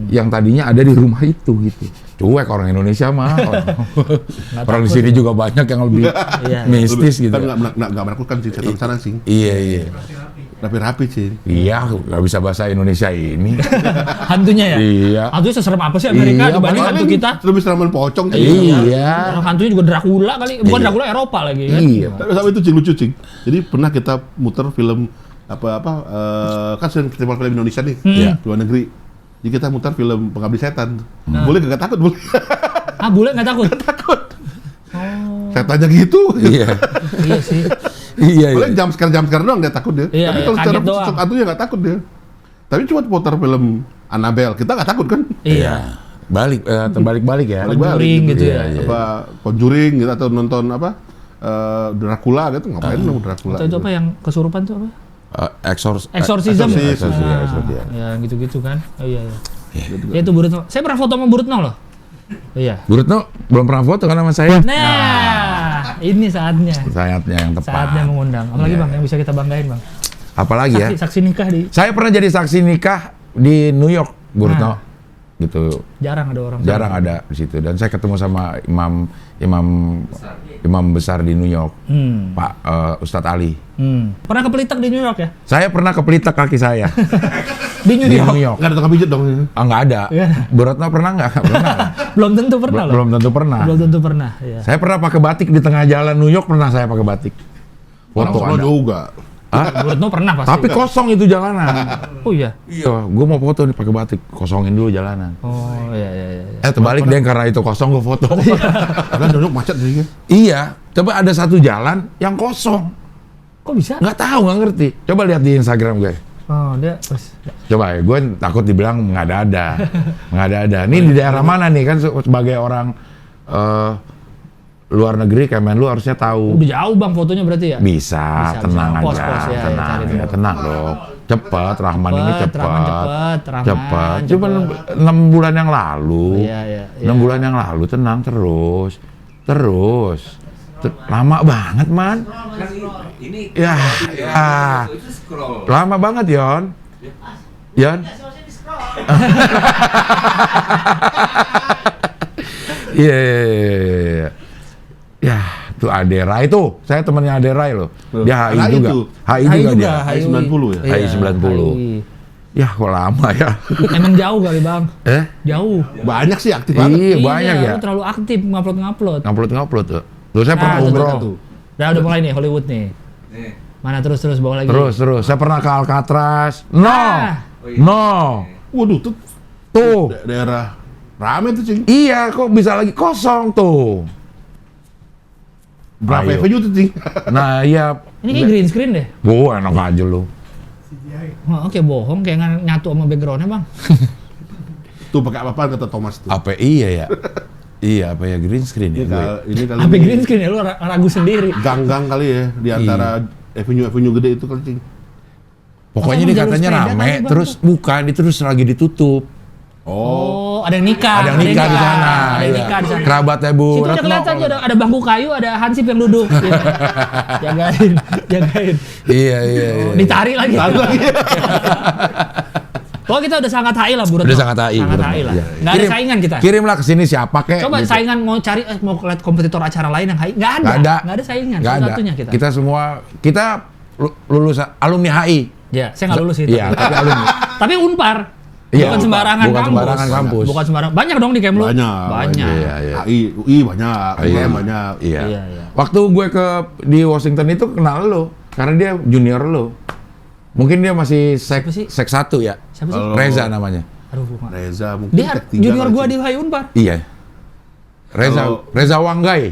yang tadinya ada di rumah itu gitu. Cuek orang Indonesia mah. Orang di sini juga banyak yang lebih Iya. mistis gitu. Kan nggak menakutkan sih setan sana sih. Iya. Rapi-rapi sih. Iya, nggak bisa bahasa Indonesia ini. Hantunya ya? Iya. Hantunya seserem apa sih Amerika Iya, dibanding hantu kita? Lebih serangan pocong sih. Iya. Orang hantunya juga Dracula kali. Bukan Iya. Dracula Eropa lagi kan? Iya. Tapi sama itu Cing, lucu Cing. Jadi pernah kita muter film kan sering festival film Indonesia nih, Iya. luar negeri. Jadi kita muter film Pengabdi Setan. Boleh gak takut? Boleh. Ah, bule nggak takut? Setannya gitu. Iya. Iya sih. Iya. Boleh jam sekarang doang dia takut dia. Iya, Tapi iya, kalau secara kaget doang. sosok hantunya nggak takut dia. Tapi cuma putar film Annabelle, kita nggak takut kan? Iya. Terbalik-balik ya. Conjuring gitu ya. Iya. Apa Conjuring gitu atau nonton Dracula gitu ngapain nonton Dracula? Atau itu gitu. apa yang kesurupan tuh apa? Exorcism. Exorcism. Exorcism. Ya gitu-gitu kan. Oh, iya. Ya itu Bu Retno. Saya pernah foto sama Bu Retno loh. Iya. Bu Retno belum pernah foto kan sama saya. Nah, ini saatnya. Saatnya yang tepat. Saatnya mengundang. Apalagi Iya. Bang yang bisa kita banggain Bang. Apalagi ya? Saksi nikah di Saya pernah jadi saksi nikah di New York, Bu Retno. Gitu. jarang ada orang. Jarang ada di situ. Dan saya ketemu sama imam besar di New York, Pak Ustadz Ali. Pernah ke Pelitak di New York ya? Saya pernah kepelitak kaki saya Di New di York. New York. Nggak ada tukang pijat dong. Ah, nggak ada. Iya. Bu Retno pernah nggak? Pernah. Belum tentu pernah loh. Belum tentu pernah. Belum tentu pernah. Ya. Saya pernah pakai batik di tengah jalan New York, pernah saya pakai batik. Orang Foto sono ada. juga. Bu Retno pernah pasti. Tapi kosong itu jalanan. Oh iya. Iya, gue mau foto nih pakai batik, kosongin dulu jalanan. Oh iya. Terbalik deh karena itu kosong gue foto. Karena duduk macet jadi. Iya, coba ada satu jalan yang kosong. Kok bisa? Nggak tahu, nggak ngerti. Coba lihat di Instagram gue. Oh dia terus. Coba ya, gue takut dibilang nggak ada. Ini di daerah mana nih kan sebagai orang luar negeri, Kemenlu harusnya tahu. Udah jauh Bang fotonya berarti ya? Bisa, tenang Pos, aja, pos, ya, tenang, cari ya, dulu. tenang dong. Cepet, Rahman ini cepet. Rahman. Cuma 6 bulan yang lalu. Iya. 6 bulan yang lalu, tenang terus. Lama banget, Man. Kan ini Ya. itu scroll. Lama banget, Yon. Iya. Ya, tuh Adera itu. Saya temannya Adera loh. Dia HI HI juga. itu. HI juga dia. HI 90 ya? HI 90. Ya, kok lama ya? Emang jauh kali Bang. Jauh. Banyak sih aktif banget. Iya, banyak ya. Lu terlalu aktif ngupload. Ngupload tuh. Tuh saya pernah tuh, umroh. tuh. Udah mulai nih Hollywood nih. Nih. Mana terus bawa lagi. Terus. Saya pernah ke Alcatraz. No. Waduh, Tuh. daerah rame tuh Cing. Iya, kok bisa lagi kosong tuh. Berapa Ayo. avenue tuh Cing? Nah, iya. Ini kayak green screen deh. Gua enak aja lu. Oke bohong kayak nggak nyatu sama backgroundnya Bang. Tuh pakai apa-apaan kata Thomas tuh. Apa iya ya? Iya, apa ya green screen ya? gue? Ini kali Apa ini green screen ya lu ragu sendiri. gang-gang kali ya di antara avenue-avenue gede itu kali Cing. Pokoknya Masa ini jalur katanya sepeda rame, kali, Bang, terus bukan, itu terus lagi ditutup. Oh, ada yang nikah. Ada yang nikah di sana. Ada yang Iya. nikah di sana. Kerabatnya Bu Situ udah Retno. kelihatan tuh ada bangku kayu, ada Hansip yang duduk. Gitu. Jagain. Iya. Ditarik lagi. Oh, kita udah sangat HI lah, Bu Retno. Udah sangat HI. Sangat Bu Retno, HI lah. iya. Nggak ada saingan kita. Kirimlah ke sini siapa kek. Coba gitu. saingan mau cari mau lihat kompetitor acara lain yang HI. Nggak ada. Nggak ada saingan. Nggak ada. Satu-satunya kita. Kita semua lulusan alumni HI. Ya, saya nggak lulus itu. Iya, tapi alumni. Tapi Unpar. Iya, Bukan sembarangan bukan kampus. sembarangan kampus. Bukan sembarangan. Banyak dong di Kemlu. Banyak. Iya. AI, UI banyak, Iya. UGM banyak. Iya. Iya. Waktu gue di Washington itu kenal lo, karena dia junior lo. Mungkin dia masih Siapa sih? sek 1 ya. Siapa sih? Reza namanya. Aduh, bukan. Reza mungkin Dia tek 3 junior kali gua sih. di HI Unpar. Iya. Kalau- Reza Wanggai.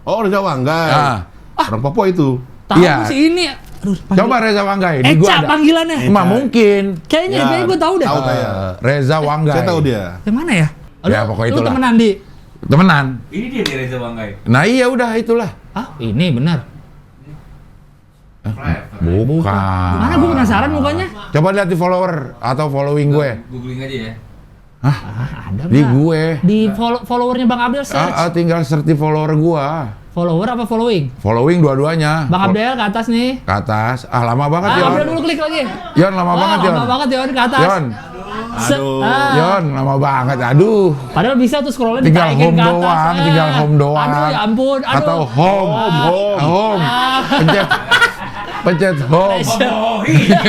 Oh, Reza Wanggai. Ah. Orang Papua itu. Tahu Iya. si ini. Aduh, Coba Reza Wanggai. Di gua Eca ada. panggilannya. Mungkin. Kayaknya gua tahu dah. Tahu kayak. Reza Wanggai. Saya tahu dia. Yang mana ya? Ya, pokoknya Lu itulah. temenan di. Temenan. Ini dia nih Reza Wanggai. Nah iya udah itulah. Ah, ini benar. Bukan. Mana gua penasaran mukanya. Coba lihat di follower atau following gue. Googling aja ya. Ah, ada Di nggak? gue. Di followernya Bang Abdel search. Tinggal search di follower gua. Follower apa following? Following dua-duanya. Bang Abdel ke atas nih. Ke atas. Ah lama banget Yon. Abdel dulu klik lagi. Yon lama banget Yon. Lama banget Yon ke atas. Yon. Aduh. Yon lama banget. Aduh. Padahal bisa tuh scrollnya Tinggal ditaikin home ke atas. doang. Tinggal home doang. Aduh ya ampun. Aduh. Atau home. Home. Pencet. Pencet home. Oh iya.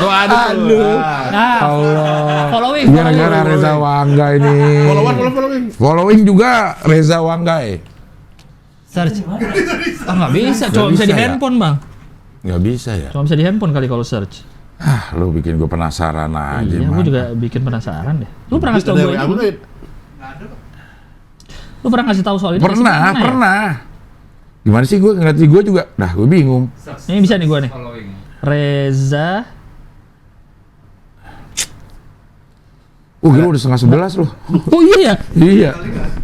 Aduh. Nah, Allah. following. Gara-gara Reza Wanggai nih. Following. Following juga Reza Wanggai. Search. Ah, nggak bisa. Cuma bisa di bisa ya? handphone bang. Nggak bisa ya? Cuma bisa di handphone kali kalau search. Ah, lu bikin gue penasaran aja. Iya, Man. gue juga bikin penasaran deh. Lu pernah ngasih tau gue ini? Lu pernah ngasih tahu soal ini? Pernah, ya? pernah. Gimana sih gue ngeliat di gue juga? Dah, gue bingung. Ini bisa nih gue nih. Following. Reza. Gila udah 10:30 loh. Oh iya ya. Iya.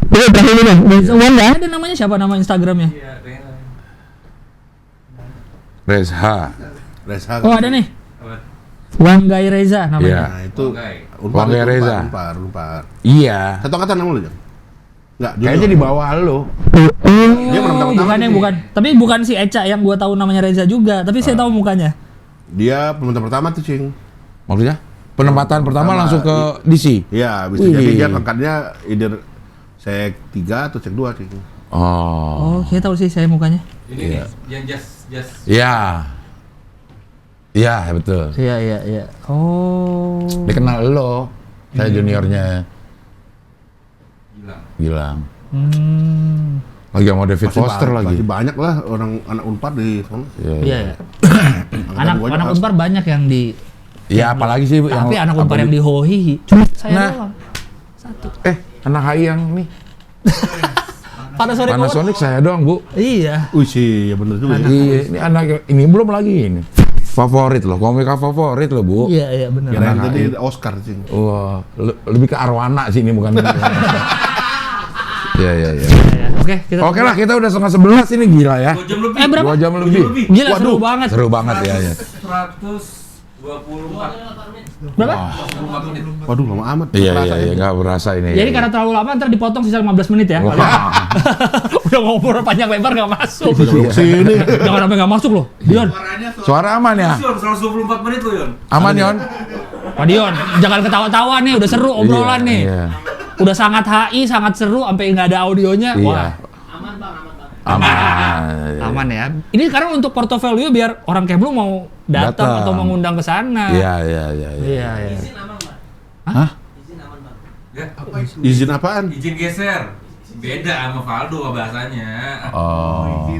Reza Wangga. Ada namanya siapa nama Instagramnya? Iya, Reza. Reza. Reza. Oh ada nih. Apa? Wanggai Reza Iya. namanya. Nah, itu Wanggai. Wanggai Reza. Unpar. Iya. Satu angkatan nama lu, Jang? Enggak, Kayaknya di bawah lo. Dia pernah pertama Bukan yang sih. bukan. Tapi bukan si Eca yang gua tahu namanya Reza juga. Tapi saya tahu mukanya. Dia pemenang pertama tuh, Cing. Maksudnya? Penempatan pertama langsung ke DC. Iya, bisa Wih. jadi dia angkatnya either sek 3 atau sek 2, Cing. Oh. Oh, saya tahu sih saya mukanya. Ini Iya. nih, yang just Iya. Iya, betul. Iya. Oh. Dia kenal lo. Saya juniornya hilang. Gilang. Hmm. Lagi sama David Foster lagi. Masih banyak lah orang anak Unpar di sana. Iya ya. Angkatan gua aja anak Unpar banyak yang di. Ya apalagi sih yang Tapi anak Unpar apa yang di- di Hoi. Cuma saya Nah. doang. Satu. anak HI yang nih Panasonic. Panasonic saya doang Bu. Iya. Wih sih, ya bener juga ya. Iya, ini anak ini belum lagi ini. Favorit loh, komika favorit loh Bu. Iya benar. Kirain Anak tadi HI. Oscar, Cing. Wah, lebih ke arwana sih ini bukan. Iya. Oke, kita. Oke lah, kita udah 10:30 ini gila ya. 2 jam lebih. Berapa? 2 jam lebih. Gila seru banget. Seru banget ya. 124 Berapa? 24 menit. Waduh, lama amat. Iya, Terasa ya. nggak berasa ini. Jadi ya. karena terlalu lama ntar dipotong sisa 15 menit ya. Udah ngobrol panjang lebar nggak masuk. Sini. Jangan sampai nggak masuk loh. Dion. Suara aman ya? 124 menit loh, Yon. Aman Yon? Pak Dion, jangan ketawa-tawa nih, udah seru obrolan Iya, nih. iya. Udah sangat HI, sangat seru sampai nggak ada audionya. Iya. Wah, Aman. aman ya. Ini sekarang untuk portofolio biar orang Kemlu mau datang Datang. atau mengundang ke sana. Iya. Iya. Hah? Ya, Izin apaan? izin geser. Beda sama Valdo bahasanya. Oh.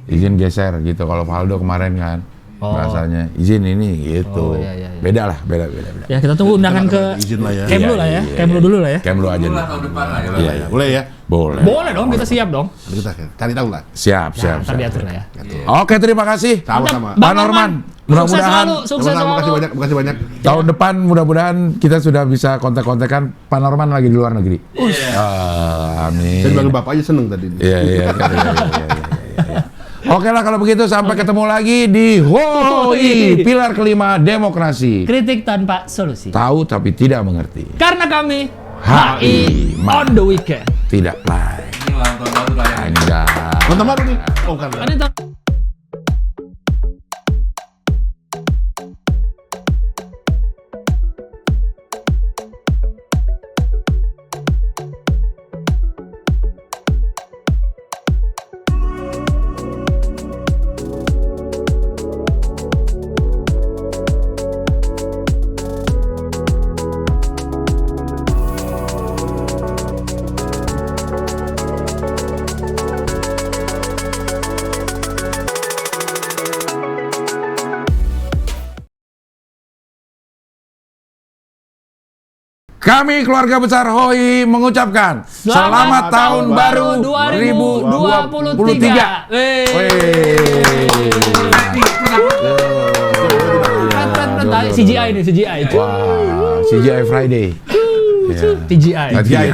Izin geser gitu kalau Valdo kemarin kan. Oh. Rasanya izin ini gitu. Oh, iya. Beda lah, beda. Ya kita tunggu undangan ke Izin lah ya. Kemlu lah ya. Kemlu dulu lah ya. Kemlu aja. Dulu lah dulu. tahun depan lah ya. Iya. Boleh ya? Boleh. Boleh dong, kita siap dong. Nanti kita cari tahu lah. Siap. Ntar diatur lah ya. Oke, terima kasih. Sama-sama. Pak Norman, Sukses mudah-mudahan selalu, sukses Sama-sama, makasih selalu. banyak, makasih banyak. tahun depan mudah-mudahan kita sudah bisa kontak-kontakan Pak Norman lagi di luar negeri. Amin. Saya bilang bapak aja seneng tadi. Iya. Oke lah kalau begitu sampai ketemu lagi di HOI, pilar kelima demokrasi. Kritik tanpa solusi. Tahu tapi tidak mengerti. Karena kami HI on the weekend. Tidak live. Ini ulang tahun baru lah ya. Anda. Nonton baru nih. Oh kan. Ada Kami keluarga besar HOI mengucapkan selamat tahun baru 2023. CGI nih, CGI. Wah, CGI Friday. TGI. TGI.